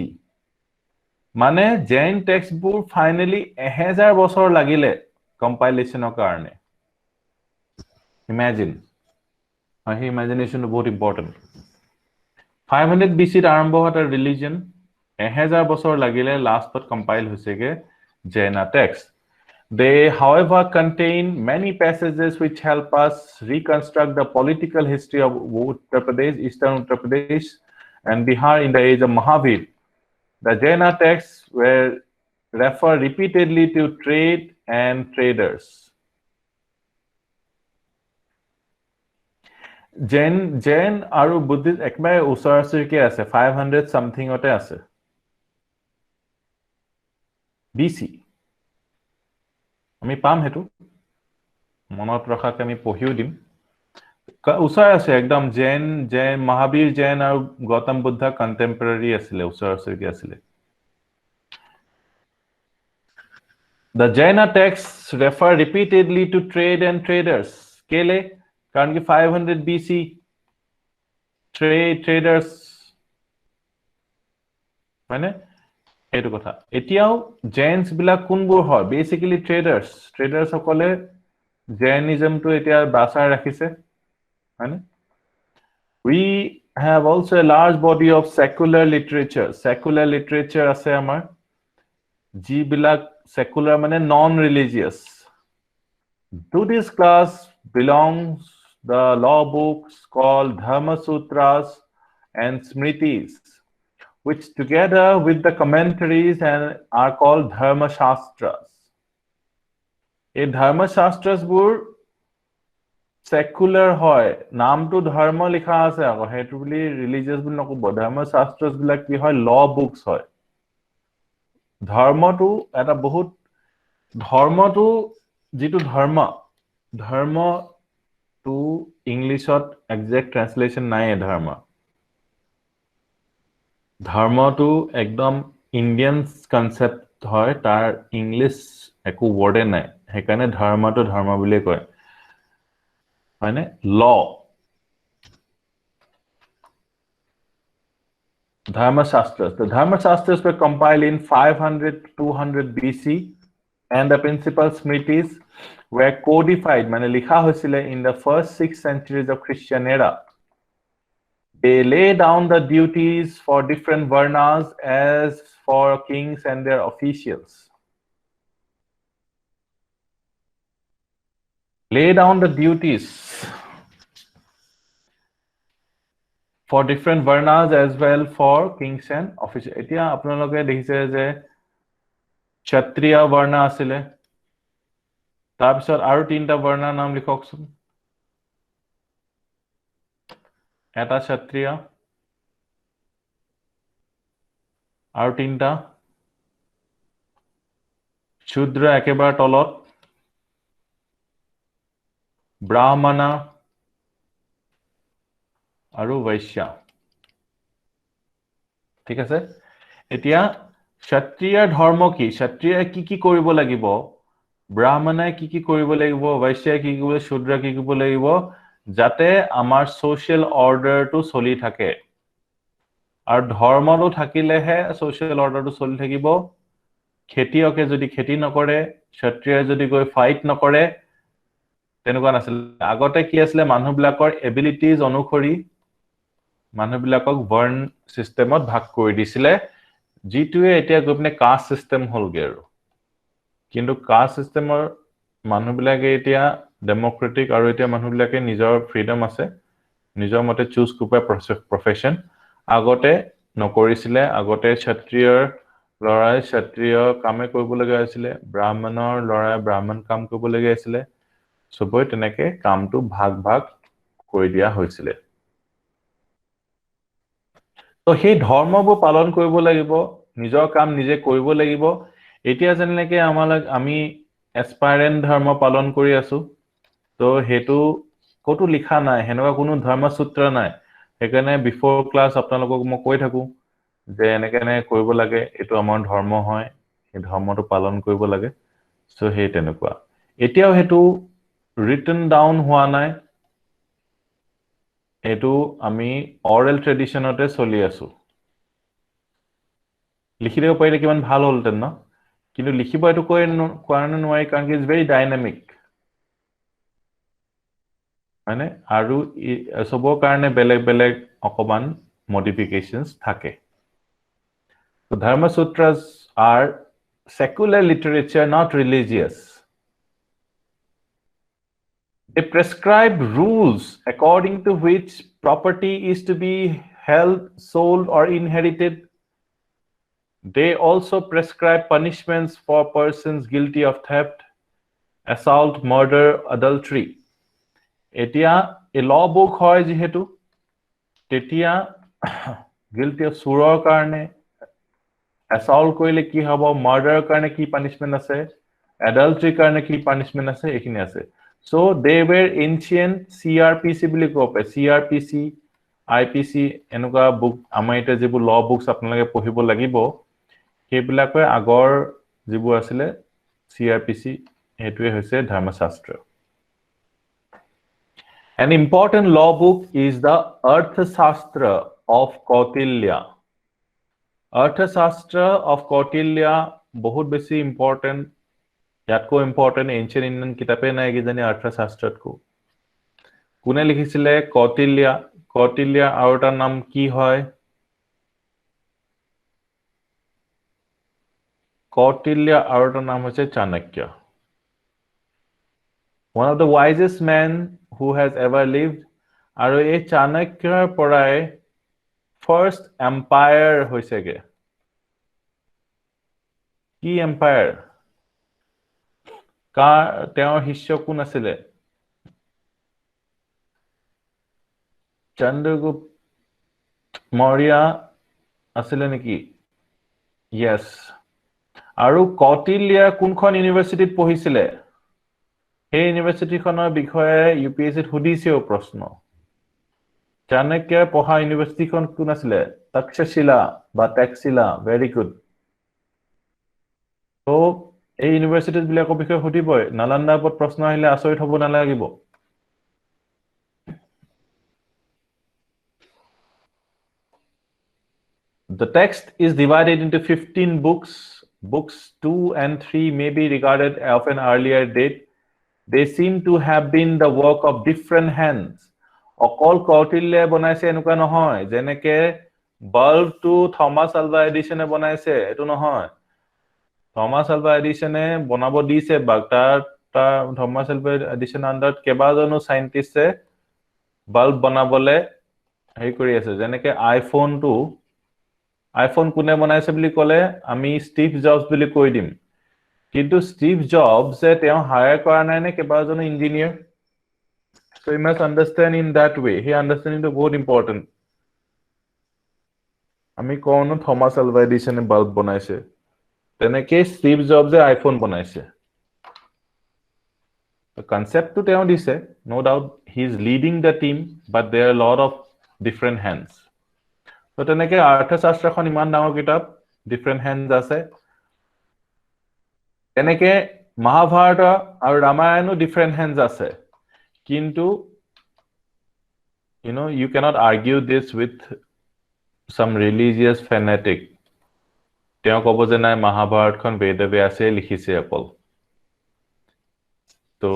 মানে Jain textbook finally 1000 বছৰ লাগিলে কম্পাইলেশনৰ কাৰণে imagine আহি imagination বহুত important 500 BC ত আৰম্ভ হোৱা religion 1000 বছৰ লাগিলে লাষ্টত কম্পাইল হৈছেগে Jaina text they however contain many passages which help us reconstruct the political history of Uttar Pradesh eastern Uttar Pradesh and Bihar in the age of Mahavir. The Jaina texts were refer repeatedly to trade and traders. Jain aru Buddhist ekbare usarasirke ase 500 something ote ase. BC. Ami pam hetu. Monot rakhake ami pohiu dim. Usar ase ekdom Jain Mahavir Jain aru Gautam Buddha contemporary asile usarasirke asile. The Jaina texts refer repeatedly to trade and traders. Kele, karan ki 500 BC traders. Mane? Etu kotha. Etiao Jains bila kunbur hoy. Basically traders. Traders okole Jainism to etia basar rakhise. Mane? We have also a large body of secular literature. Secular literature ase amar. Ji bilak secular mane non-religious. To this class belongs the law books called Dharma Sutras and Smritis, which together with the commentaries are called Dharma Shastras. A Dharma Shastras bur secular hoy. Naam to dharma likha ase ago. Hetu bili religious bili nokobo. Dharma Shastras bilak ki hoy law books hoy. ধৰ্মটো এটা বহুত ধৰ্মটো যেটো ধৰ্মটো ইংলিশত exact ট্ৰান্সলেশন নাই ধৰ্মটো একদম Indian concept হয় তাৰ ইংলিশ একো ওয়াৰ্ডে নাই হেকানে ধৰ্মটো ধৰ্ম বুলি কয় মানে ল Dharma Shastras. The Dharma Shastras were compiled in 500 to 200 BC and the principal Smritis were codified, mane likha hoisile in the first 6 centuries of Christian era. They lay down the duties for different varnas as for kings and their officials. Lay down the duties for different varnas as well for kings and officials. Etia apnaloke dekhise je Kshatriya varna asile tar pisot aru tinta varna naam likhoksun eta Kshatriya aru tinta Shudra ekebar tolot Brahmana আৰু বৈশ্য ঠিক আছে এতিয়া ক্ষত্ৰিয় ধৰ্ম কি ক্ষত্ৰিয় কি কৰিব লাগিব ব্ৰাহ্মণে কি কৰিব লাগিব বৈশ্য কি কৰিব শূদ্ৰ কি কৰিব লাগিব যাতে আমাৰ সোশ্যাল অৰ্ডাৰটো চলি থাকে আৰু ধৰ্মটো থাকিলেহে সোশ্যাল অৰ্ডাৰটো চলি থাকিব খেতিয়কে যদি খেতি নকৰে ক্ষত্ৰিয় যদি গৈ ফাইট নকৰে তেনেকুৱা নাছিল আগতে কি আছিল মানুহবিলাকৰ এবিলিটিজ অনুসৰি মানুহবিলাকক বৰ্ণ সিস্টেমত ভাগ কৰি দিছিলে জিটুৱে এতিয়া গপনে কাষ্ট সিস্টেম হলগে আৰু কিন্তু কাষ্ট সিস্টেমৰ মানুহবিলাকে এতিয়া ডেমোক্ৰেটিক আৰু এতিয়া মানুহবিলাকে নিজৰ ফ্ৰীডম আছে নিজৰ মতে চুজ কৰা প্ৰফেশন আগতে নকৰিছিলে আগতে ক্ষত্ৰিয়ৰ লৰাই ক্ষত্ৰিয় কামে কৰিব লগা হৈছিলে ব্ৰাহ্মণৰ লৰাই ব্ৰাহ্মণ কাম কৰিব লগা হৈছিলে সবই তেনেকে কামটো ভাগ কৰি দিয়া হৈছিলে তো সেই ধৰ্মবোৰ পালন কৰিব লাগিব নিজৰ কাম নিজে কৰিব লাগিব এতিয়া যেনেকৈ আমি এসপাইৰেন্ট ধৰ্ম পালন কৰি আছো তো হেতু কতো লিখা নাই হেনকা কোনো ধৰ্মসূত্ৰ নাই সেইকাৰণে বিফৰ ক্লাছ আপোনালোকক মই কৈ থাকো যে এনেকেনে কৰিব লাগে এটো আমাৰ ধৰ্ম হয় এই ধৰ্মটো পালন কৰিব লাগে সো হে তেনেকুৱা এতিয়াও হেতু ৰিটেন ডাউন হোৱা নাই এটো আমি অৰেল ট্ৰেডিশনতে চলি আছো লিখি দিব পাৰিলে কিমান ভাল হলতেন ন কিন্তু লিখিব এটো কাৰণে নোৱাৰি কাৰণ ইজ ভেৰি ডাইনামিক মানে আৰু সবৰ কাৰণে বেলেগ বেলেগ অকমান মডিফিকেশনস থাকে So Dharma Sutras are secular literature, not religious. They prescribe rules according to which property is to be held, sold, or inherited. They also prescribe punishments for persons guilty of theft, assault, murder, adultery. Etia a law book hoy jihetu tetia guilty of suror karne assault koile ki hobo murder karne ki punishment ase adultery karne ki punishment ase ekhini ase so they were ancient crpc bili kope crpc ipc enuka book amaite jibu law books apnalage pohibo lagibo hebilakoi agor jibu asile crpc hetue hoise dharma shastra An important law book is the Arthashastra of Kautilya. Arthashastra of Kautilya बहुत बेसी important यातको important ancient Indian किताबे ना कि जाने Arthashastra को कुने लिखिছিলে Kautilya Kautilya outta नाम की होय Kautilya आउटा नाम होचे Chanakya One of the wisest men who has ever lived আৰু এই চাণক্যৰ পৰাই first empire হৈছেগে কি empire কা তেওঁৰ শিষ্য কোন আছিল চন্দ্ৰগুপ্ত মৌৰ্য আছিল নেকি yes আৰু কৌটিল্য কোনখন ইউনিভাৰ্সিটিত পঢ়িছিলে এই ইউনিভাৰ্সিটিখনৰ বিষয়ে UPSC সুধিছেও প্ৰশ্ন চাণক্য পঢ়া ইউনিভাৰ্সিটিখন কোন আছিল তক্ষশিলা বা ট্যাক্সিলা ভেৰি গুড তো এই ইউনিভাৰ্সিটিজ বিলাকৰ বিষয়ে সুধিবই নালন্দাৰ ওপৰত প্ৰশ্ন আহিলে আচৰিত হ'ব নালাগিব The text is divided into 15 books. Books 2 and 3 may be regarded of an earlier date. They seem to have been the work of different hands. Okol Kautilya bonaise enuka nohoy jeneke bulb to Thomas Alva Edison e bonaise etu nohoy Thomas Alva Edison e bonabo dise bagta ta Thomas Alva Edison under keba jonu scientist e bulb bonabole hei kori ase jeneke iPhone কোনে বনাইছে বুলি কলে আমি Steve jobs বুলি কৈ দিম কিন্তু Steve jobs এ তেওঁ হায়াৰ কৰা নাই নে কেবাজনো engineer so you must understand in that way he understanding is বহুত important আমি কোন থমাস আলভা এডিসনে বাল্ব বনাইছে তেনেকে স্টিভ জবস এ আইফোন বনাইছে the concept to তেওঁ দিছে no doubt he is leading the team but there are a lot of different hands So তেনেকে অৰ্থশাস্ত্ৰখন ইমান ডাঙৰ কিতাপ ডিফাৰেন্ট হ্যান্ডস আছে তেনেকে মহাভাৰত আৰু ৰামায়ণো ডিফাৰেন্ট হ্যান্ডস আছে কিন্তু you cannot argue this with some religious fanatic তেওঁ কব যে নাই মহাভাৰতখন বেদবে আছে লিখিছে অকল তো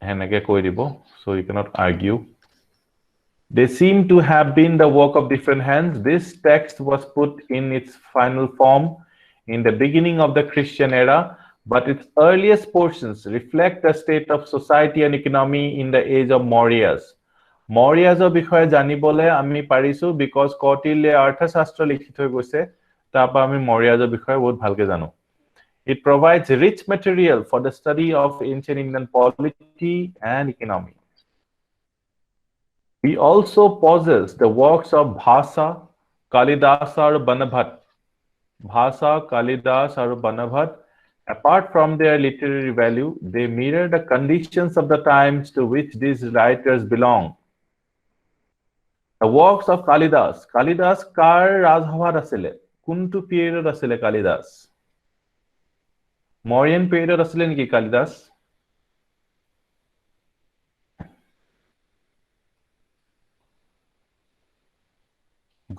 হেনেকে কৈ দিব so you cannot argue They seem to have been the work of different hands. This text was put in its final form in the beginning of the Christian era, but its earliest portions reflect the state of society and economy in the age of Mauryas. Mauryas or বিষয়ে জানিবলে আমি পাৰিছো because Kautilya অৰ্থশাস্ত্ৰ লিখি থৈ গৈছে তাপা আমি Mauryas or বিষয়ে বহুত ভালকে জানো It provides rich material for the study of ancient Indian polity and economy We also possess the works of Bhasa, Kalidasa or Banabhat. Bhasa, Kalidasa or Banabhat Apart from their literary value, they mirror the conditions of the times to which these writers belong. The works of Kalidas. Kalidas কাৰ ৰাজসভাত আছিলে? কোনটো পিৰিয়ডত আছিলে কালিদাস? মৌৰ্যন পিৰিয়ডত আছিলে নেকি কালিদাস?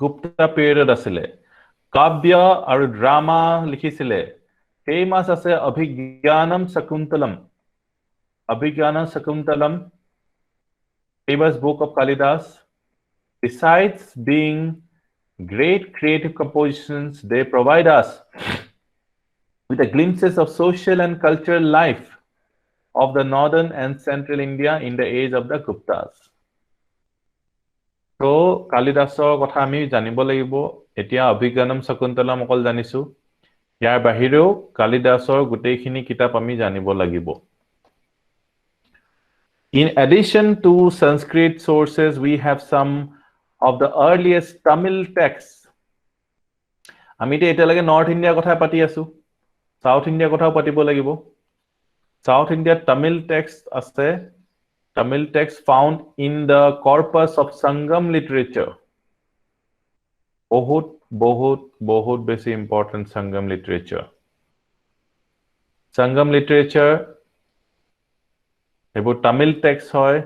গুপ্তা পিৰিয়ডত আছিলে। কাব্য আৰু ড্ৰামা লিখিছিলে। ফেমাছ আছে Abhijnanam Shakuntalam. Abhijnanam Shakuntalam, famous book of Kalidas. Besides being great creative compositions, they provide us with the glimpses of social and cultural life of the northern and central India in the age of the Guptas. So, Kalidasৰ কথা আমি জানিব লাগিব। এতিয়া অভিজ্ঞানম শকুন্তলম অকল জানিছো। ইয়াৰ বাহিৰেও কালিদাসৰ গোটেইখিনি কিতাপ আমি জানিব লাগিব। In addition to Sanskrit sources, we have some of the earliest Tamil texts. আমি এতিয়ালৈকে নৰ্থ ইণ্ডিয়াৰ কথা পাতি আছো, সাউথ ইণ্ডিয়াৰ কথাও পাতিব লাগিব। সাউথ ইণ্ডিয়াত তামিল টেক্সট আছে, Tamil text found in the corpus of Sangam literature. बहुत बेसी important Sangam literature. Sangam literature এবোৰ Tamil text হয়,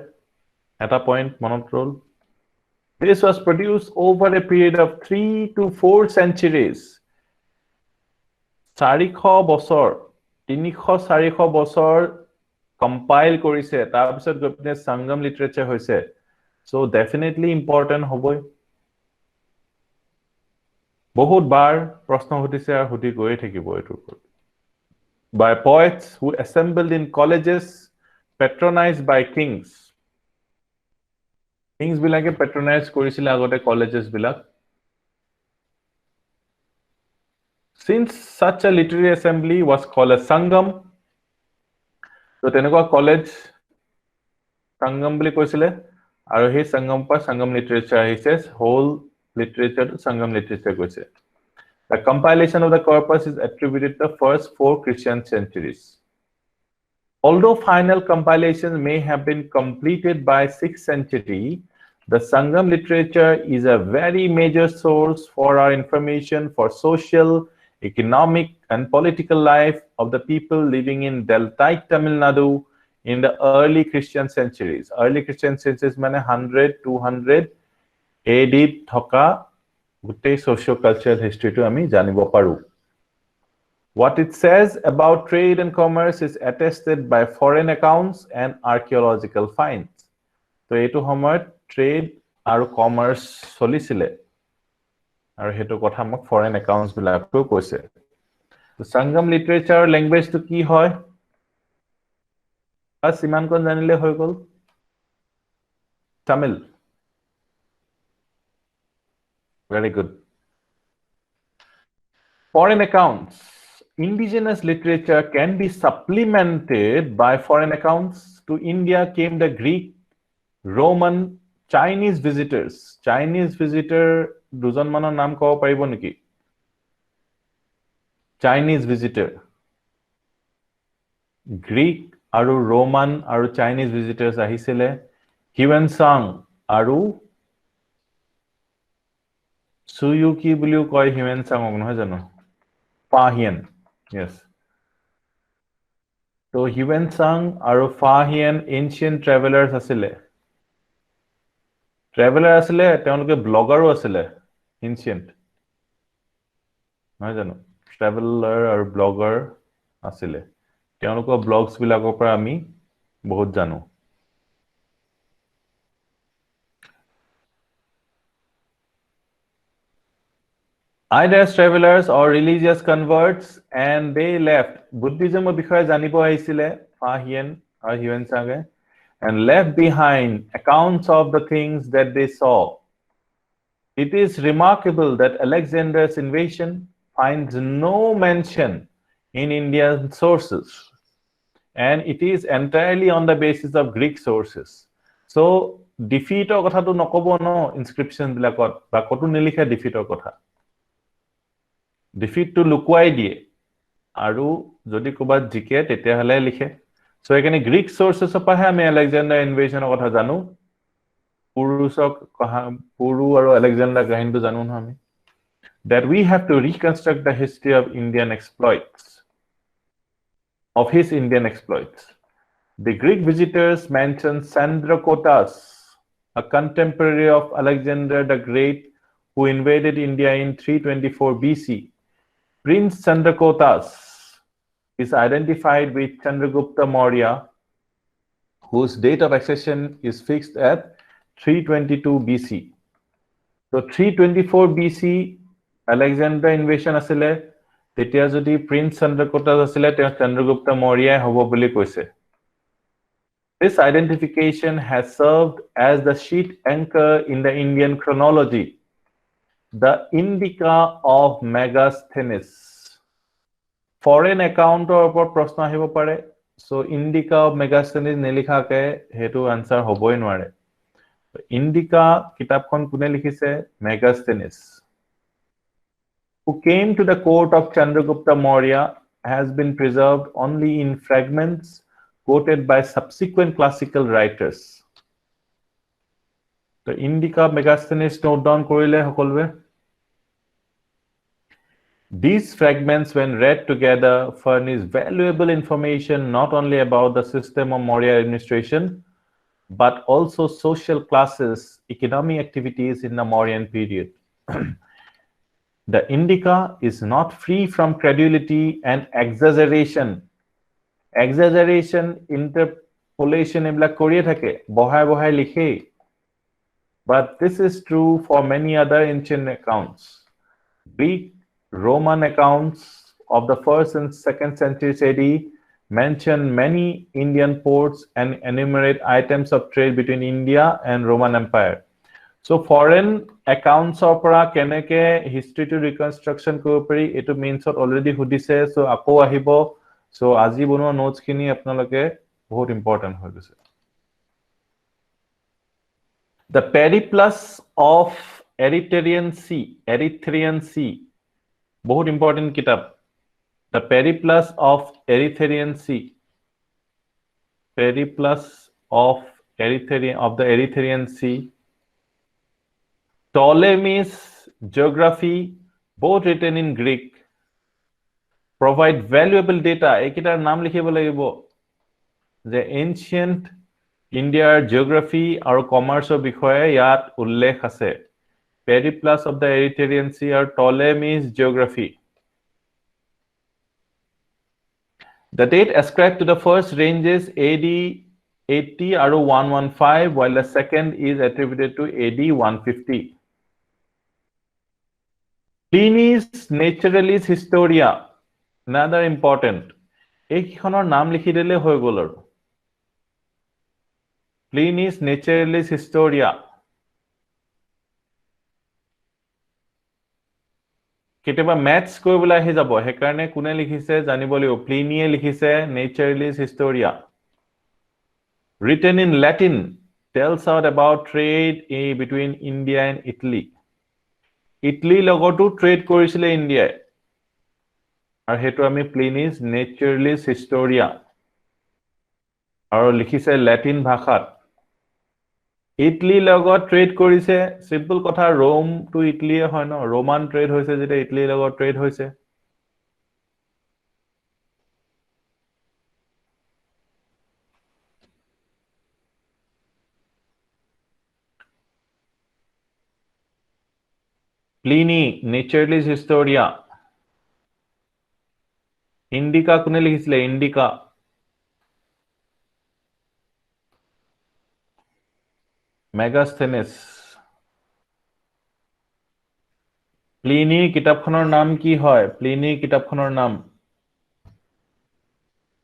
এটা point মনত ৰল। This was produced over a period of 3 to 4 centuries. 400 বছৰ, 300-400 বছৰ compile কৰিছে, তাৰ পিছত গপনে Sangam literature হৈছে। So definitely important হবই। বহুত বাৰ প্ৰশ্ন সুধিছে আৰু সুধি গৈ থাকিব এটোৰ ওপৰত। By poets who assembled in colleges patronized by kings. Kings বিলাকে patronize কৰিছিল আগতে colleges বিলাক। Since such a literary assembly was called a Sangam, so তেনেকুৱা college Sangam বুলি কৈছিলে, আৰু সেই Sangam পৰা Sangam literature আহিছে, whole literature to Sangam literature কৈছে। The compilation of the corpus is attributed to the first 4 Christian centuries. Although final compilation may have been completed by 6th century, the Sangam literature is a very major source for our information for social, economic, and political life of the people living in Deltaic Tamil Nadu in the early Christian centuries. Early Christian centuries means 100-200 AD থকা গোটেই socio-cultural history to আমি জানিব পাৰো। What it says about trade and commerce is attested by foreign accounts and archaeological finds. So এইটো সময়ত trade আৰু commerce চলিছিলে, আৰু হেতু কথা মোক foreign accounts বিলাকটো কৈছে। So Sangam literature language to কি হয়? বাস ইমান কোন জানিলে হৈ গল। Tamil. Very good. Foreign accounts. Indigenous literature can be supplemented by foreign accounts. To India came the Greek, Roman, Chinese visitors. Chinese visitor দুজন মানৰ নাম কব পাৰিব নেকি? Chinese visitor. Greek আৰু Roman আৰু Chinese visitors আহিছিলে। Huensang আৰু Suyuki বুলিও কয় Huensang নহয় জানো? Fahian. Yes. So Huensang আৰু Fahian ancient travelers asile. Traveler asile, তেওঁলোকে ব্লগাৰো asile, ancient. নহয় জানো? Traveler আৰু blogger asile. তেওঁলোকৰ blogs বিলাকৰ পৰা আমি বহুত জানো। Either as travelers or religious converts, and they left. Buddhism বিষয়ে জানিব আহিছিলে Fahian আৰু Huensang, and left behind accounts of the things that they saw. It is remarkable that Alexander's invasion finds no mention in Indian sources, and it is entirely on the basis of Greek sources. So defeat or kotha to nokobo no inscription bilakot ba kotu nilikha defeat or kotha. Defeat to লুকুৱাই দিয়ে, আৰু যদি কোবাত জিকে তেতিয়া হলে লিখে so এখানে Greek সোৰ্সেস পাহে আমি আলেকজান্ডাৰ ইনভেশনৰ কথা জানো পুৰুষক পুৰু আৰু আলেকজান্ডাৰ কাহিনীটো জানো না আমি that we have to reconstruct the history of Indian exploits of his Indian exploits. The Greek visitors mention Sandrakotas, a contemporary of Alexander the Great who invaded India in 324 BC. Prince Sandrakotas is identified with Chandragupta Maurya, whose date of accession is fixed at 322 BC. So 324 BC, Alexander invasion asile, তেতিয়া যদি Prince Chandrakotas asile, তেওঁ Chandragupta Maurya hobo boli koise. This identification has served as the sheet anchor in the Indian chronology, the Indica of Megasthenes. Foreign account or প্রশ্ন আহিব পাৰে so Indica of Megasthenes নেলিখাকে হেতু answer হবই নোৱাৰে Indica কিতাপখন কোনে লিখিছে Megasthenes who came to the court of Chandragupta Maurya has been preserved only in fragments quoted by subsequent classical writers. The Indica of Megasthenes note down korile hokolwe. These fragments, when read together, furnish valuable information not only about the system of Maurya administration, but also social classes, economic activities in the Mauryan period. The Indica is not free from credulity and exaggeration. Exaggeration, interpolation, ebla koriye thake, bohai likhe. But this is true for many other ancient accounts. Greek, Roman accounts of the 1st and 2nd centuries AD mention many Indian ports and enumerate items of trade between India and Roman Empire. So foreign accounts of para keneke history to reconstruction korpari eto means already hudise so ako ahibo so aji bonwa notes kini apnaloke bahut important hoy gise. The Periplus of Erythraean Sea बहुत important kitab the Periplus of Erythraean Sea Periplus of the Erythraean Sea Ptolemy's geography both written in Greek provide valuable data ekitar naam likhibo lagibo the ancient India geography aru commerce bikhoye yat ullekh ase Periplus of the Erythraean Sea or Ptolemy's geography. The date ascribed to the first ranges AD 80 or 115, while the second is attributed to AD 150. Pliny's Naturalis Historia, another important. Ekhonar naam likhi dile hoy gol aru. Pliny's Naturalis Historia. কেতিয়াবা maths কৰিবলৈ আহি যাব হেকাৰণে কোনে লিখিছে জানিব লাগিব প্লিনিয়ে লিখিছে নেচাৰেলিস হিষ্টৰিয়া written in Latin tells out about trade between India and Italy লগতো ট্ৰেড কৰিছিলে ইন্ডিয়াই আৰু হেতু আমি প্লিনিস নেচাৰেলিস হিষ্টৰিয়া আৰু লিখিছে ল্যাটিন ভাষাত Italy logot trade korise simple kotha Rome to Italy hoy no Roman trade hoise jeta Italy logot trade hoise Pliny Naturalis Historia Indica kune likhisile Indica Megasthenes Pliny কিতাপখনৰ নাম কি হয় Pliny কিতাপখনৰ নাম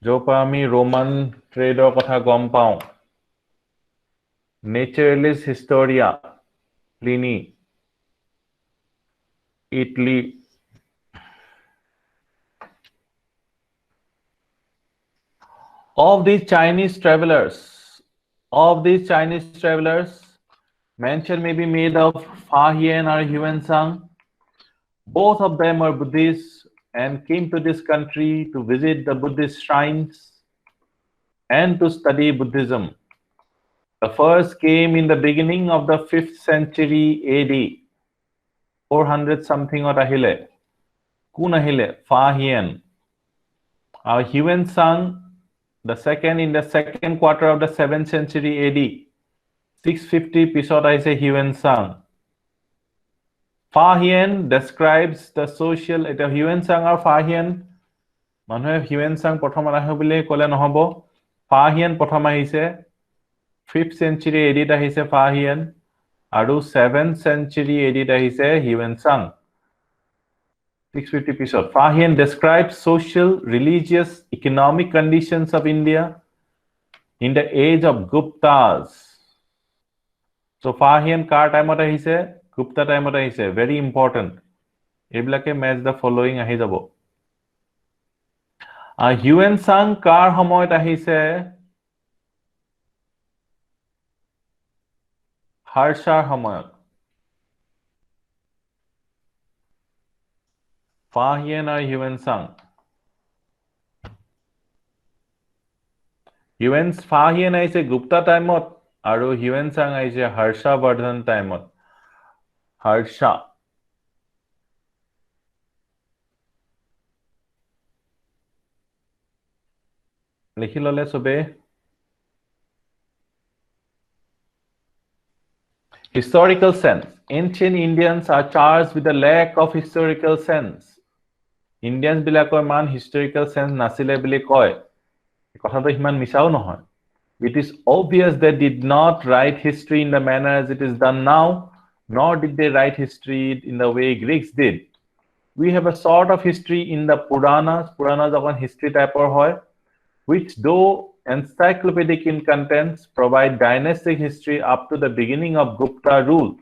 যোপা আমি Roman ট্ৰেডৰ কথা গম পাও Naturalis Historia Pliny Italy Of these Chinese travelers mention may be made of Fa Hien or Huan Sang. Both of them are Buddhists and came to this country to visit the Buddhist shrines and to study Buddhism. The first came in the beginning of the 5th century AD, 400 something or ahile. Kun ahile? Fa Hien. Huan Sang, the second in the second quarter of the 7th century AD, 650 pisot aise Huan Sang. Fa Hien describes the social, eta Huan Sang or Fa Hien, manhe Huan Sang prothom ahe bole kole nohobo. Fa Hien prothom ahise 5th century AD ahise Fa Hien, aru 7th century AD ahise Huan Sang. 650 episode. Fa Hien describes social, religious, economic conditions of India in the age of Guptas. So Fa Hien kar time ota ahise? Gupta time ota ahise. Very important. Eblake match the following ahi jabo. Huan Sang kar homoyot ahise? Harshar homoyot. Fa Hien or Huan Sang? Fa Hien aise Gupta timeot aru Huan Sang aise Harsha Vardhan timeot. Harsha. Likhi lole sobe. Historical sense. Ancient Indians are charged with the lack of historical sense. Indians bilakor man historical sense nasile bili koy. Kotha to himan misao nohoy. It is obvious they did not write history in the manner as it is done now, nor did they write history in the way Greeks did. We have a sort of history in the Puranas. Puranas are history type or hoy, which though encyclopedic in contents, provide dynastic history up to the beginning of Gupta rule.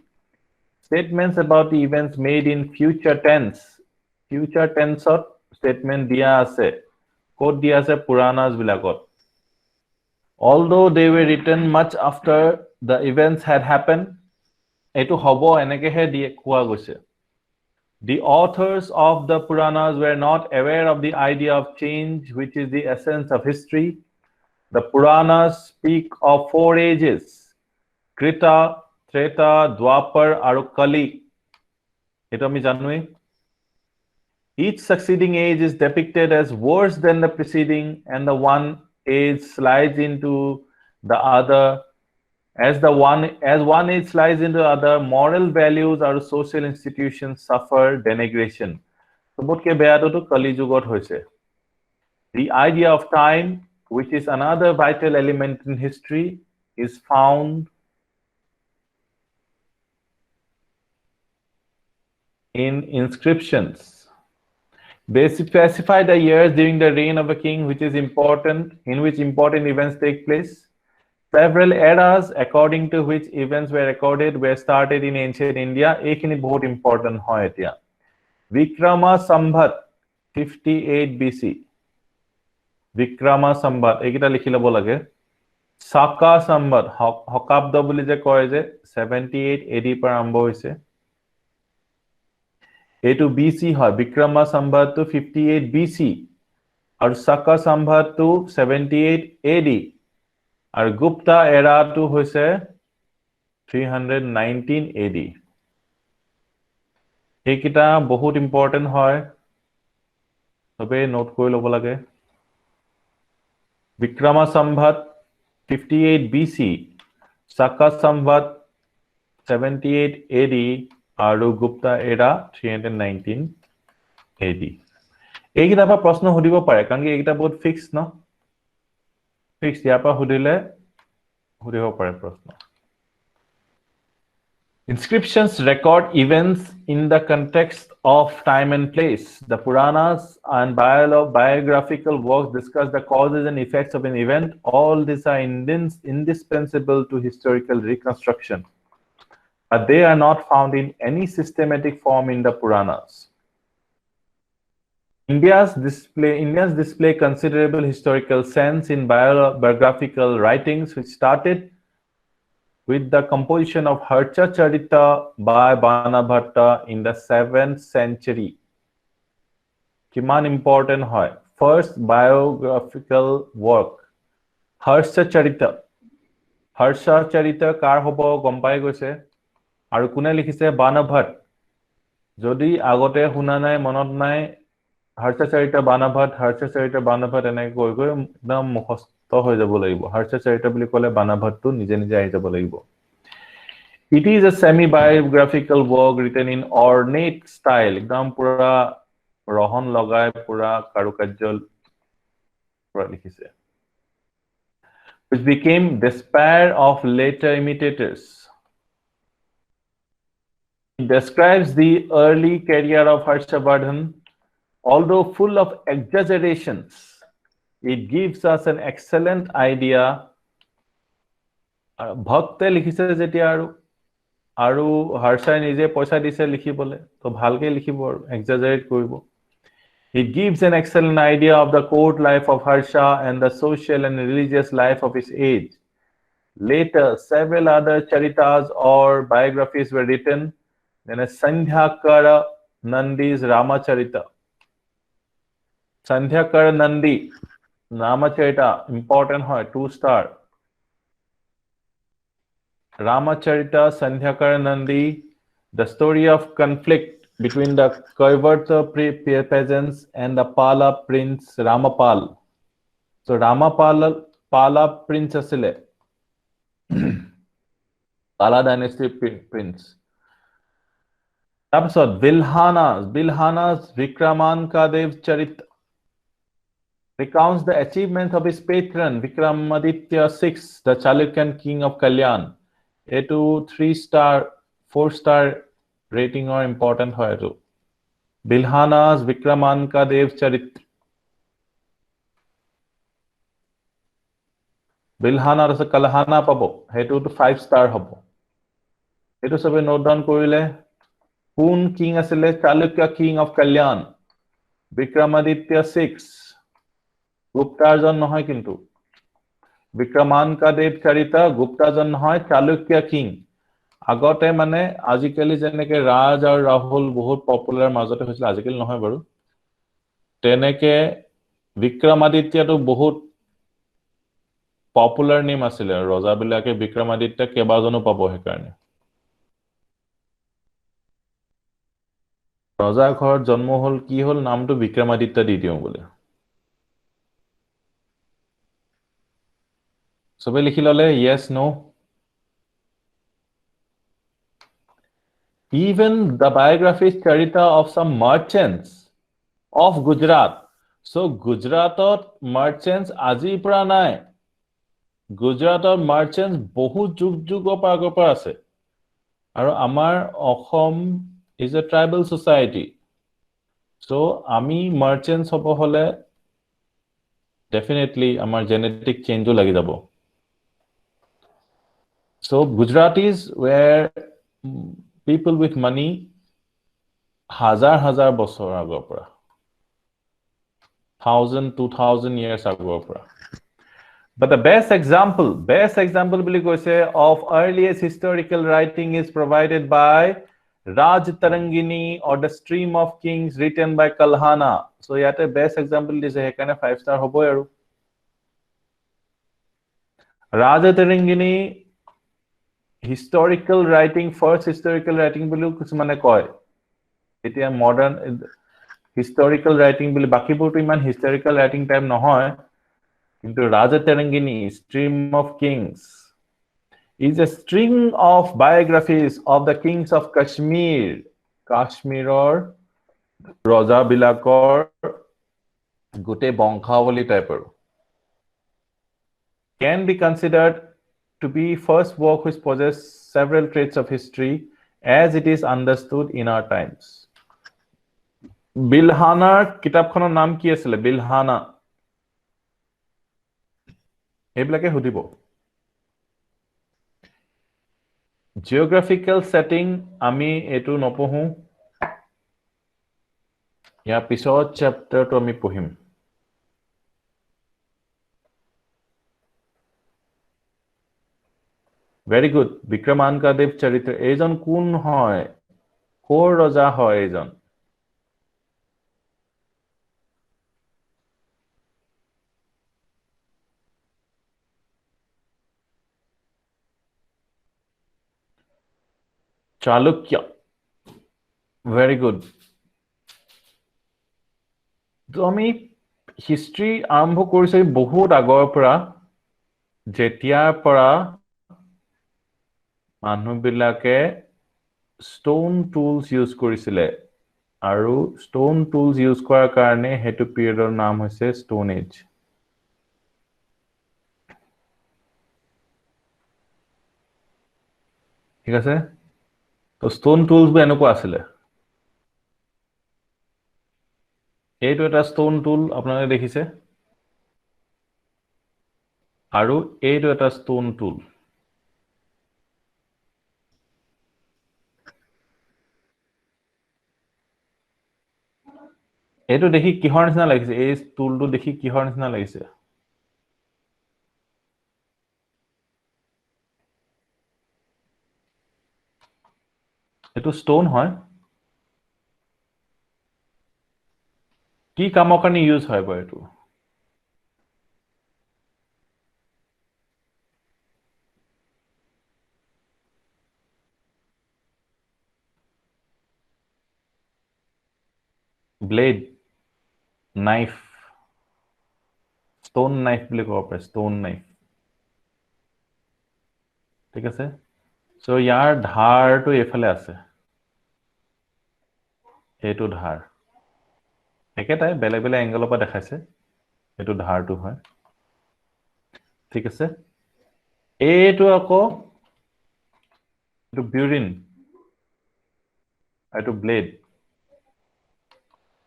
Statements about the events made in future tense. Future tense or statement dia ase. Code dia ase Puranas bilakot. Although they were written much after the events had happened, etu hobo enekehe die koa goise. The authors of the Puranas were not aware of the idea of change, which is the essence of history. The Puranas speak of 4 ages: Krita, Treta, Dwapar, aru Kali. Etu ami janui. Each succeeding age is depicted as worse than the preceding, and the one age slides into the other. As one age slides into the other, moral values or social institutions suffer denigration. Sobotke beato to Kali Jugot hoise. The idea of time, which is another vital element in history, is found in inscriptions. They specify the years during the reign of a king, which is important, in which important events take place. Several eras according to which events were recorded were started in ancient India. Ekhini bahut important hoy etia. Vikrama Sambhat 58 BC. Vikrama Sambhat ekita likhi lobo lage. Saka Sambhat Hokabda boli je koy je 78 AD par arambo hoise. A to BC hoy. Vikrama Sambhat to 58 BC. Aur Saka Sambhat to 78 AD. Aur Gupta era to hoise 319 AD. Ekita bahut important hoy. Sobe note koi lobo lage. Vikrama Sambhat 58 BC, Saka Sambhat 78 AD, aru Gupta era 319 AD. Ekita pa prashno hudibo pare karon ki ekita bahut fixed no. Fixed ya pa hudile hudibo pare prashno. Inscriptions record events in the context of time and place. The Puranas and biographical works discuss the causes and effects of an event. All these are indispensable to historical reconstruction, but they are not found in any systematic form in the Puranas. Indians display considerable historical sense in biographical writings, which started with the composition of Harcha Charita by Banabhatta in the 7th century. কিমান important হয় first বায়োগ্ৰাফিকেল work Harshacharita কাৰ হ'ব গম পাই গৈছে আৰু কোনে লিখিছে বানভট্ট যদি আগতে শুনা নাই মনত নাই হৰ্ষচৰিত বানভট্ট এনেকৈ কৈ কৈ একদম মুখস্থ হৈ যাব লাগিব হৰ্ষচৰিত বুলি ক'লে বানভট্টটো নিজে নিজে আহি যাব লাগিব It is a semi-biographical work written in ornate style একদম পুৰা ৰহন লগাই পুৰা কাৰুকাৰ্য পুৰা লিখিছে which became despair of later imitators. It describes the early career of Harshavardhan. Although full of exaggerations, it gives us an excellent idea. Bhakte likhise jetia aru Harshai nije paisa dise likhibole to bhalke likhibo aru exaggerate koribo. It gives an excellent idea of the court life of Harsha and the social and religious life of his age. Later, several other charitas or biographies were written. Then Sandhyakara Nandi's Ramacharita. Sandhyakara Nandi, Ramacharita, important hoy, 2-star. Ramacharita, Sandhyakara Nandi, the story of conflict between the Kaivarta peasants and the Pala prince Ramapal. So Pala prince asile. Pala dynasty prince. Episode Bilhana's Vikramankadev Charita recounts the achievements of his patron Vikramaditya VI, the Chalukyan king of Kalyan. A 3-star, 4-star rating or important hoy to. Bilhana's Vikramankadev Charita. Bilhana rasa Kalhana pabo. Hetu to 5-star hobo. Hetu sabe note down korile. Kun king asile Chalukya king of Kalyan. Vikramaditya VI. Guptajan nohoy kintu. Vikramankadev Charita Guptajan nohoy Chalukya king. Agote mane ajikali jeneke Raj aru Rahul bahut popular majote hoisile ajikali nohoy baru. Teneke Vikramaditya to bahut popular name asile roja bilake Vikramaditya kebajonu pabo he karone. Roja ghor janmo hol ki hol namto Vikramaditya di diu bole. Sobe likhi lole yes no. Even the biographies charita of some merchants of Gujarat. So Gujaratot merchants aji pura nai. Gujaratot merchants bahut jug agopar ase. Aru amar Assam is a tribal society. So ami merchants hobo hole definitely amar genetic change lagi jabo. So Gujaratis were people with money hazar bosor agopra. 1000-2000 years agopra. But the best example bili koise of earliest historical writing is provided by Raj Tarangini or the Stream of Kings written by Kalhana. So yate best example is hekane 5-star hobo aru. Raj Tarangini historical writing first historical writing bili kusmane koy. Etia modern historical writing bili baki botu iman historical writing time nohoy. Into Raja Tarangini, Stream of Kings, is a string of biographies of the kings of Kashmir or Raja Bilakor, Gute Bonkhavali type. Can be considered to be first work which possesses several traits of history as it is understood in our times. Bilhana kitabkhonar naam ki asile Bilhana. Eblake hudibo. Geographical setting ami etu nopohu. Ya pisot chapter to ami pohim. Very good. Vikramankadev Charitra. Ejon kun hoy? Kor raja hoy ejon? Chalukya. Very good. তো আমি history আৰম্ভ কৰিছে বহুত আগৰ পৰা যেতিয়াৰ পৰা মানুহবিলাকে ষ্টোন টুলছ ইউজ কৰিছিলে আৰু ষ্টোন টুলছ ইউজ কৰাৰ কাৰণে হেতু পিৰিয়ডৰ নাম হৈছে ষ্টোন এজ ঠিক আছে তো ষ্টোন টুলছ বোৰ এনেকুৱা আছিলে এইটো এটা ষ্টোন টুল আপোনালোকে দেখিছে আৰু এইটো এটা ষ্টোন টুল এইটো দেখি কিহৰ নিচিনা লাগিছে এই টুলটো দেখি কিহৰ নিচিনা লাগিছে এইটো ষ্টোন হয় কি কামৰ কাৰণে ইউজ হয় বাৰু এইটো ব্লেড নাইফ ষ্টোন নাইফ বুলি ক'ব পাৰে ষ্টোন নাইফ ঠিক আছে সো ইয়াৰ ধাৰটো এইফালে আছে এইটো ধাৰ একেটাই বেলেগ বেলেগ এংগলৰ পৰা দেখাইছে এইটো ধাৰটো হয় ঠিক আছে এইটো আকৌ এইটো বিউৰিন এইটো ব্লেড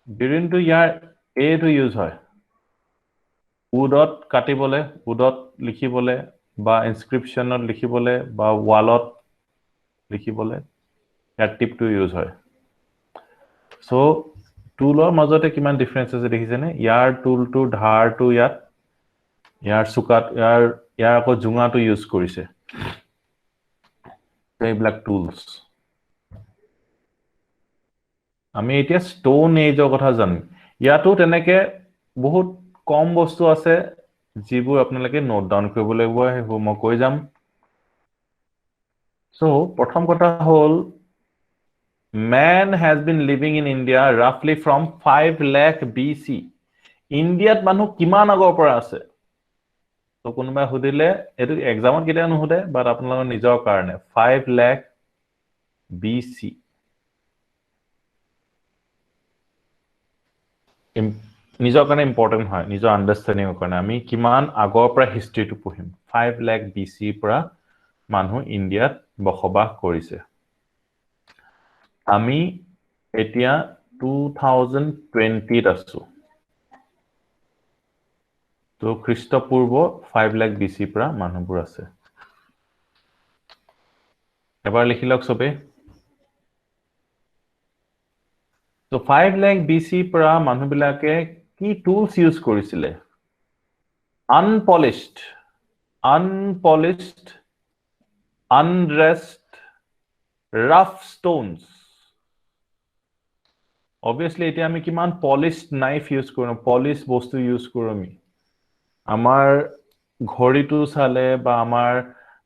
বিউৰিনটো ইয়াৰ এইটো ইউজ হয় উডত কাটিবলে উডত লিখিবলে বা ইনস্ক্ৰিপশ্যনত লিখিবলে বা ৱালত লিখিবলে ইয়াৰ টিপটো ইউজ হয় সো টুলৰ মাজতে কিমান ডিফাৰেন্স আছে দেখিছেনে ইয়াৰ টুলটো ধাৰটো ইয়াৰ সুকাত ইয়াৰ আকৌ জুঙাটো ইউজ কৰিছে এইবিলাক টুলছ আমি এতিয়া ষ্টোন এজৰ কথা জানিম ইয়াতো তেনেকে বহুত কম বস্তু আছে যিবোৰ আপোনালোকে নোট ডাউন কৰিব লাগিব সেইবোৰ মই কৈ যাম সো প্ৰথম কথা হ'ল man has been living in India roughly from 5 lakh BC ইণ্ডিয়াত মানুহ কিমান আগৰ পৰা আছে তো কোনোবাই সুধিলে এটো এক্সামত কেতিয়া নুহুদে বাট আপোনালোকৰ নিজৰ কাৰণে 5 lakh BC নিজৰ কাৰণে ইম্পৰ্টেন্ট হয় নিজৰ আন্ডাৰষ্টেণ্ডিংৰ কাৰণে আমি কিমান আগৰ পৰা হিষ্ট্ৰীটো পঢ়িম 5 lakh BC পৰা মানুহ ইণ্ডিয়াত বসবাস কৰিছে আমি এতিয়া 2020 আছো তো খ্ৰীষ্টপূৰ্ব 5 lakh BC পৰা মানুহবোৰ আছে এবাৰ লিখিলক সবে তো 5 lakh BC পৰা মানুহবিলাকে কি টুলছ ইউজ কৰিছিলে unpolished undressed rough stones obviously এতিয়া আমি কিমান polished knife ইউজ কৰো polished বস্তু ইউজ কৰো আমি আমাৰ ঘড়িটো চালে বা আমাৰ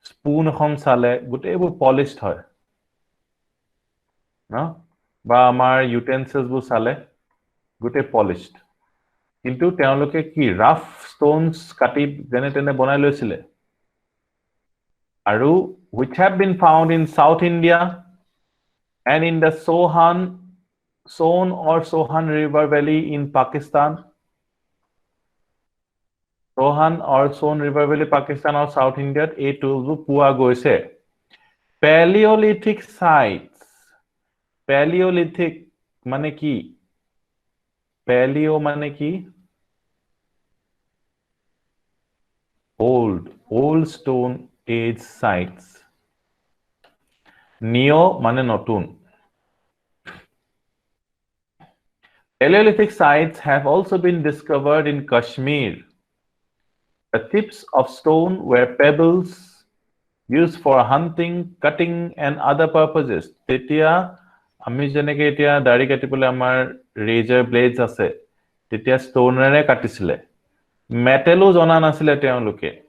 স্পুন এখন চালে গোটেইবোৰ polished হয় না বা আমাৰ ইউটেনসিলছ বোৰ চালে গোটেই polished কিন্তু তেওঁলোকে কি ৰাফ stones কাটি যেনে তেনে বনাই লৈছিলে আৰু which have been found in South India and in the Son or Sohan River Valley in Pakistan. Sohan or Son River Valley, Pakistan or South India, a tools pua goise. Paleolithic sites. Paleolithic mane ki? Paleo mane ki? Old stone age sites. Neo mane notun. Paleolithic sites have also been discovered in Kashmir. The tips of stone were pebbles used for hunting, cutting, and other purposes. Tetia, ami jeneke etia dari katibole amar razor blades ase. Tetia stone re katisile. Metalo jona nasile teonloke.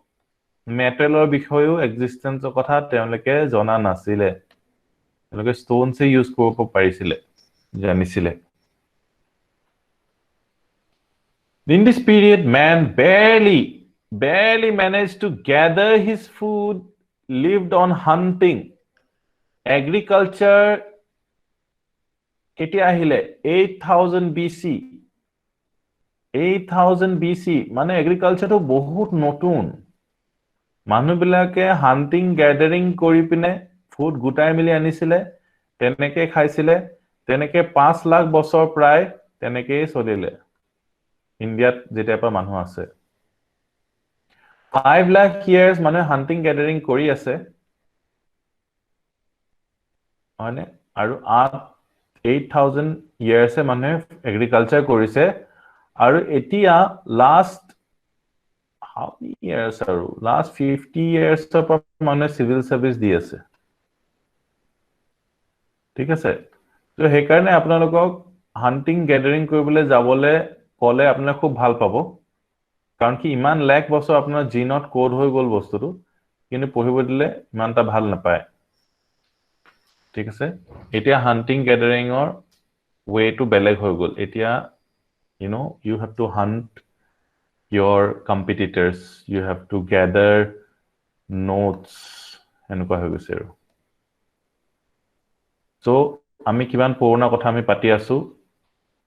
Metalor bishoyo existence kotha teonloke jona nasile. তেওঁলোকে stones use কৰিব পাৰিছিলে জানিছিলে In this period man barely managed to gather his food lived on hunting agriculture কেতিয়া আহিলে 8000 BC 8000 BC মানে এগ্ৰিকালচাৰটো বহুত নতুন মানুহবিলাকে হান্টিং গ্যাদাৰিং কৰি পিনে ফুড গুটাই মিলি আনিছিলে তেনেকে খাইছিলে তেনেকে 5 লাখ বছৰ প্ৰায় তেনেকে চলিলে ইন্ডিয়াত যেতিয়াপা মানুহ আছে 5 লাখ ইয়াৰ্স মানে হান্টিং গ্যাদাৰিং কৰি আছে মানে আৰু 8000 ইয়াৰ্সে মানে এগ্ৰিকালচাৰ কৰিছে আৰু এতিয়া last how many years are last 50 years of মানে civil service দি আছে ঠিক আছে তো হে কাৰণে আপোনালোকক হান্টিং গ্যাদাৰিং কৰিবলৈ যাবলে কলে আপোনাক খুব ভাল পাব কাৰণ কি ইমান লাখ বছৰ আপোনাৰ জিনত কোড হৈ গল বস্তুটো কিন্তু পঢ়িব দিলে ইমানটা ভাল নাপায় ঠিক আছে এতিয়া হান্টিং গ্যাদাৰিংৰ way to বেলেগ হৈ গল এতিয়া you have to hunt your competitors you have to gather notes এনেকুৱা হৈ গৈছে আৰু so আমি কিমান পুৰণা কথা আমি পাতি আছো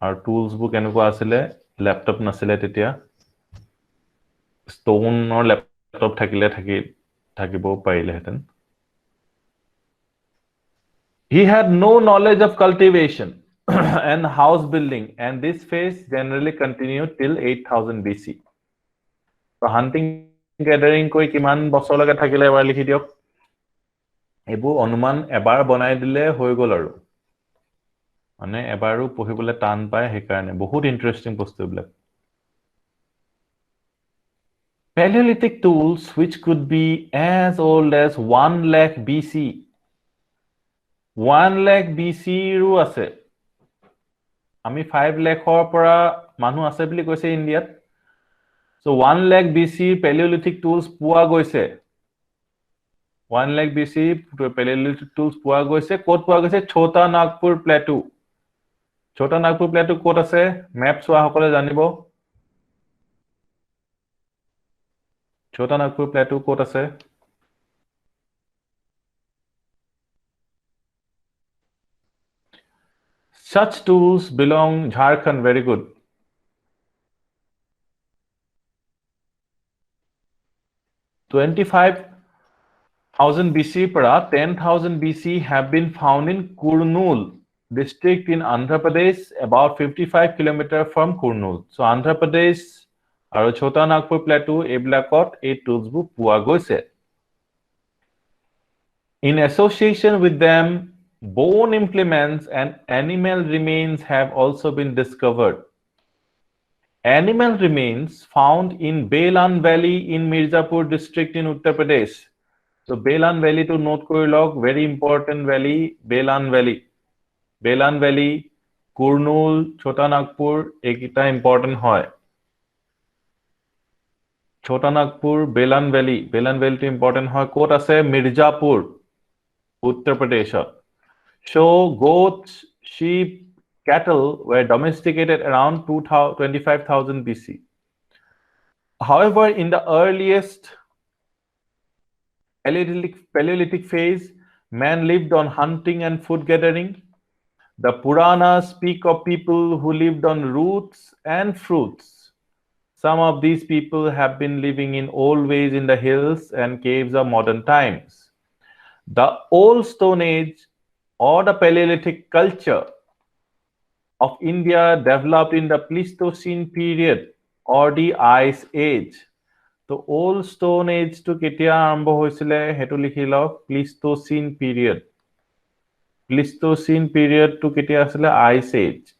আৰু টুলস বুক এনেকুৱা আছিলে ল্যাপটপ নাছিলে তেতিয়া ষ্টোনৰ ল্যাপটপ থাকিব পাৰিলেহেঁতেন He had no knowledge of cultivation and house building and this phase generally continued till 8000 BC so hunting gathering koi kiman বছৰ লগে থাকিলে এবাৰ লিখি দিয়ক এবোৰ অনুমান এবাৰ বনাই দিলে হৈ গল আৰু মানে এবাৰো পঢ়িবলৈ টান পায় হে কাৰণে বহুত ইন্টাৰেস্টিং বস্তু বিলাক Paleolithic tools which could be as old as 1 lakh BC 1 lakh BC ৰো আছে আমি 5 লাখৰ পৰা মানুহ আছে বুলি কৈছে ইন্ডিয়াত so 1 lakh BC Paleolithic tools পোৱা গৈছে 1 lakh BC Paleolithic tools পোৱা গৈছে ক'ত পোৱা গৈছে Chota Nagpur Plateau Chota Nagpur Plateau ক'ত আছে ম্যাপ চোৱা সকলে জানিব Chota Nagpur Plateau ক'ত আছে Such tools belong Jharkhand very good 25,000 BC para 10,000 BC have been found in Kurnool district in Andhra Pradesh about 55 kilometers from Kurnool so Andhra Pradesh aru Chota Nagpur Plateau eblakot ei tools bu pua goise in association with them bone implements and animal remains have also been discovered Animal remains found in Belan Valley in Mirzapur district in Uttar Pradesh. So Belan Valley to note korilog very important valley Belan Valley. Belan Valley, Kurnool, Chota Nagpur ekita important hoy. Chota Nagpur, Belan Valley to important hoy. Kot ase Mirzapur, Uttar Pradesh. So goats, sheep, cattle were domesticated around 25,000 BC. However, in the earliest Paleolithic phase, man lived on hunting and food gathering. The Puranas speak of people who lived on roots and fruits. Some of these people have been living in old ways in the hills and caves of modern times. The Old Stone Age or the Paleolithic culture of India developed in the Pleistocene period or the Ice Age. So Old Stone Age to ketia arambo hoisile hetu likhilo Pleistocene period. Pleistocene period to ketia asile Ice Age,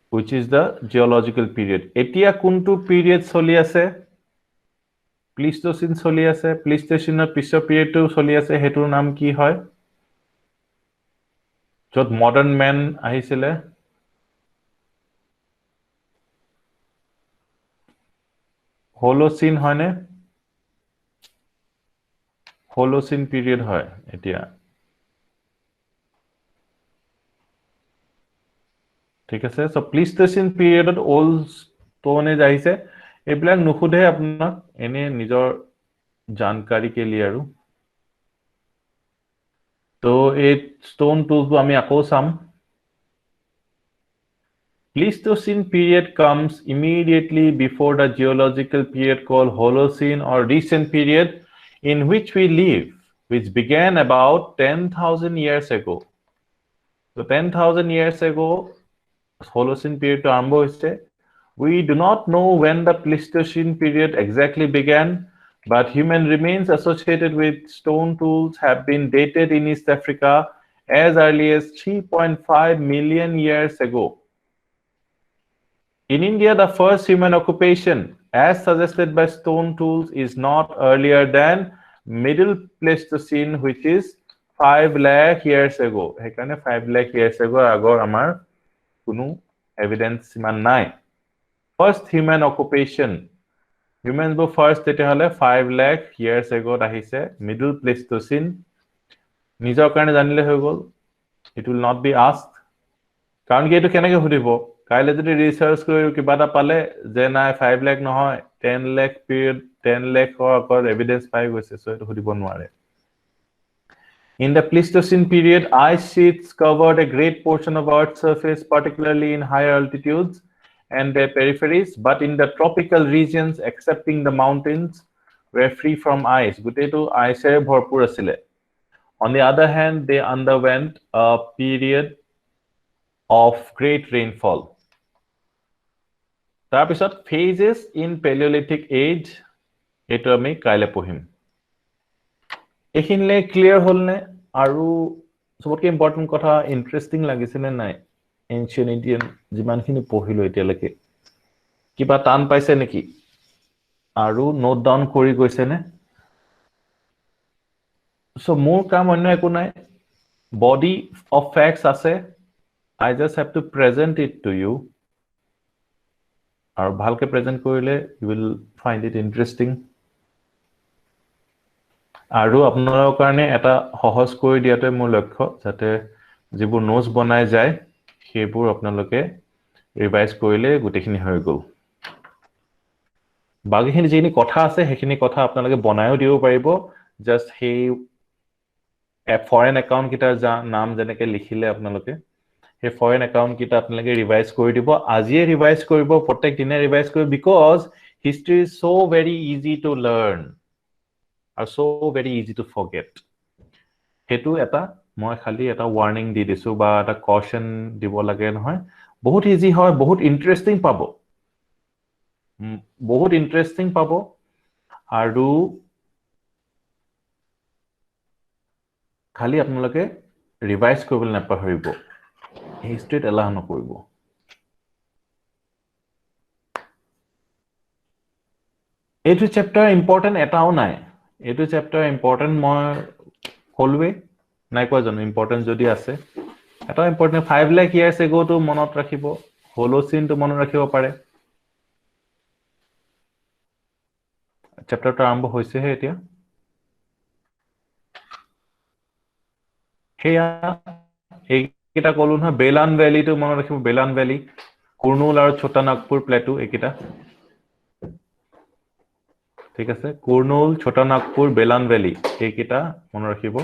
which is the geological period. Etia kuntu period soli ase Pleistocene soli ase Pleistocene pisho period to soli ase hetur naam ki hoy jot modern man ahisile Holocene hoy ne Holocene period হয় এতিয়া ঠিক আছে so Pleistocene periodত old stone age আহিছে এইবিলাক নুখুধে আপোনাক এনে নিজৰ জানকাৰী के लिए আৰু তো এই stone tools আমি আকৌ চাম Pleistocene period comes immediately before the geological period called Holocene or recent period in which we live, which began about 10,000 years ago. So 10,000 years ago, Holocene period to আৰম্ভ হৈছে. We do not know when the Pleistocene period exactly began, but human remains associated with stone tools have been dated in East Africa as early as 3.5 million years ago. In India, the first human occupation, as suggested by stone tools, is not earlier than Middle Pleistocene, which is 5 lakh years ago. Hekane 5 lakh years ago, agor amar কোনো evidence ইমান নাই. First human occupation. Humans were first তেতিয়াহলে 5 lakh years ago আহিছে Middle Pleistocene. নিজৰ কাৰণে জানিলে হৈ গল. It will not be asked. কাৰণ কি এটো কেনেকৈ সুধিব কাইলে যদি ৰিসাৰ্চ কৰি কিবা এটা পালে যে নাই 5 লাখ নহয় 10 লাখ পিৰিয়ড 10 লাখৰ আগৰ এভিডেন্স পাই গৈছে সো এটো সুধিব নোৱাৰে In the Pleistocene period ice sheets covered a great portion of earth's surface particularly in higher altitudes and their peripheries but in the tropical regions excepting the mountains were free from ice গুটেটো আইসেৰে ভৰপুৰ আছিল On the other hand they underwent a period of great rainfall তাৰপিছত phases in Paleolithic age এটো আমি কাইলে পঢ়িম এখিনলে clear হলনে আৰু সবতকে important কথা ইন্টাৰেস্টিং লাগিছেনে নাই এনশিয়েন্ট ইন্ডিয়ান যিমানখিনি পঢ়িলো এতিয়ালৈকে কিবা টান পাইছে নেকি আৰু নোট ডাউন কৰি গৈছেনে সো মোৰ কাম অন্য একো নাই বডি অফ ফ্যাক্টস আছে I just have to present it to you আৰু ভালকে প্ৰেজেন্ট কৰিলে you will find it interesting আৰু আপোনালোকৰ কাৰণে এটা সহজ কৰি দিয়াটো মোৰ লক্ষ্য যাতে যিবোৰ নোটস বনাই যায় সেইবোৰ আপোনালোকে ৰিভাইজ কৰিলে গুটেখিনি হৈ গল বাকিখিনি যিনি কথা আছে সেইখিনি কথা আপোনালোকে বনায়ও দিব পাৰিব জাস্ট সেই ফৰেন একাউন্ট কিটাৰ নাম যেনেকে লিখিলে আপোনালোকে সেই ফৰেন একাউন্ট কিটা আপোনালোকে ৰিভাইজ কৰি দিব আজিয়ে ৰিভাইজ কৰিব প্ৰত্যেক দিনে ৰিভাইজ কৰিব because history is so very easy to learn আৰু so very easy to forget হেতু এটা মই খালি এটা ওয়াৰ্নিং দি দিছো বা এটা কশন দিব লাগে নহয় বহুত ইজি হয় বহুত ইন্টাৰেস্টিং পাব আৰু খালি আপোনালোকে ৰিভাইজ কৰিবলৈ নাপাহৰিব হিষ্ট্ৰীত এলাহ নকৰিব এইটো চেপ্টাৰ ইম্পৰ্টেন্ট এটাও নাই এইটো চেপ্টাৰ ইম্পৰ্টেন্ট মই কলৱে নাই কোৱা জানো ইম্পৰ্টেন্ট যদি আছে এটা ইম্পৰ্টেন্ট 5 লাখ ইয়াৰ্স এগো তো মনত ৰাখিব হোলোচিন তো মনত ৰাখিব পাৰে চেপ্টাৰটো আৰম্ভ হৈছে হে এতিয়া হেয়া এইকেইটা কলো নহয় বেলান ভ্যালি তো মনত ৰাখিব বেলান ভ্যালি কুৰ্নুল আৰু ছোটা নাগপুৰ প্লেটু এইকেইটা ঠিক আছে কুৰ্নুল ছোটা নাগপুৰ বেলান ভ্যালি এইকেইটা মনত ৰাখিব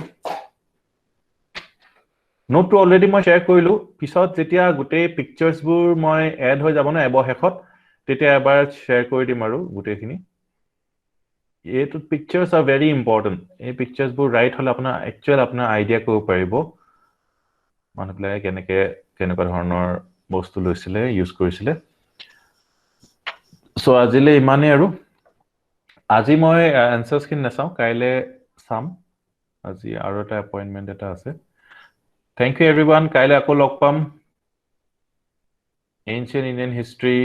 নোটটো অলৰেডি মই শেয়াৰ কৰিলো পিছত যেতিয়া গুটে পিকচাৰ্স বোৰ মই এড হৈ যাব না এবহেখত তেতিয়া এবাৰ শেয়াৰ কৰি দিম আৰু গুটেখিনি এইটো পিকচাৰ্স আৰ ভেৰি ইম্পৰ্টেন্ট এই পিকচাৰ্স বোৰ ৰাইট হলে আপোনাৰ একচুয়াল আপোনাৰ আইডিয়া কৰিব পাৰিব মানুহলে কেনেকুৱা ধৰণৰ বস্তু লৈছিলে ইউজ কৰিছিলে সো আজিলে ইমানে আৰু আজি মই আনসাৰ্স খিনি নাচাও কাইলে চাম আজি আৰু এটা এপইন্টমেন্ট এটা আছে Thank you everyone. কাইলে আকৌ লগ পাম Ancient Indian History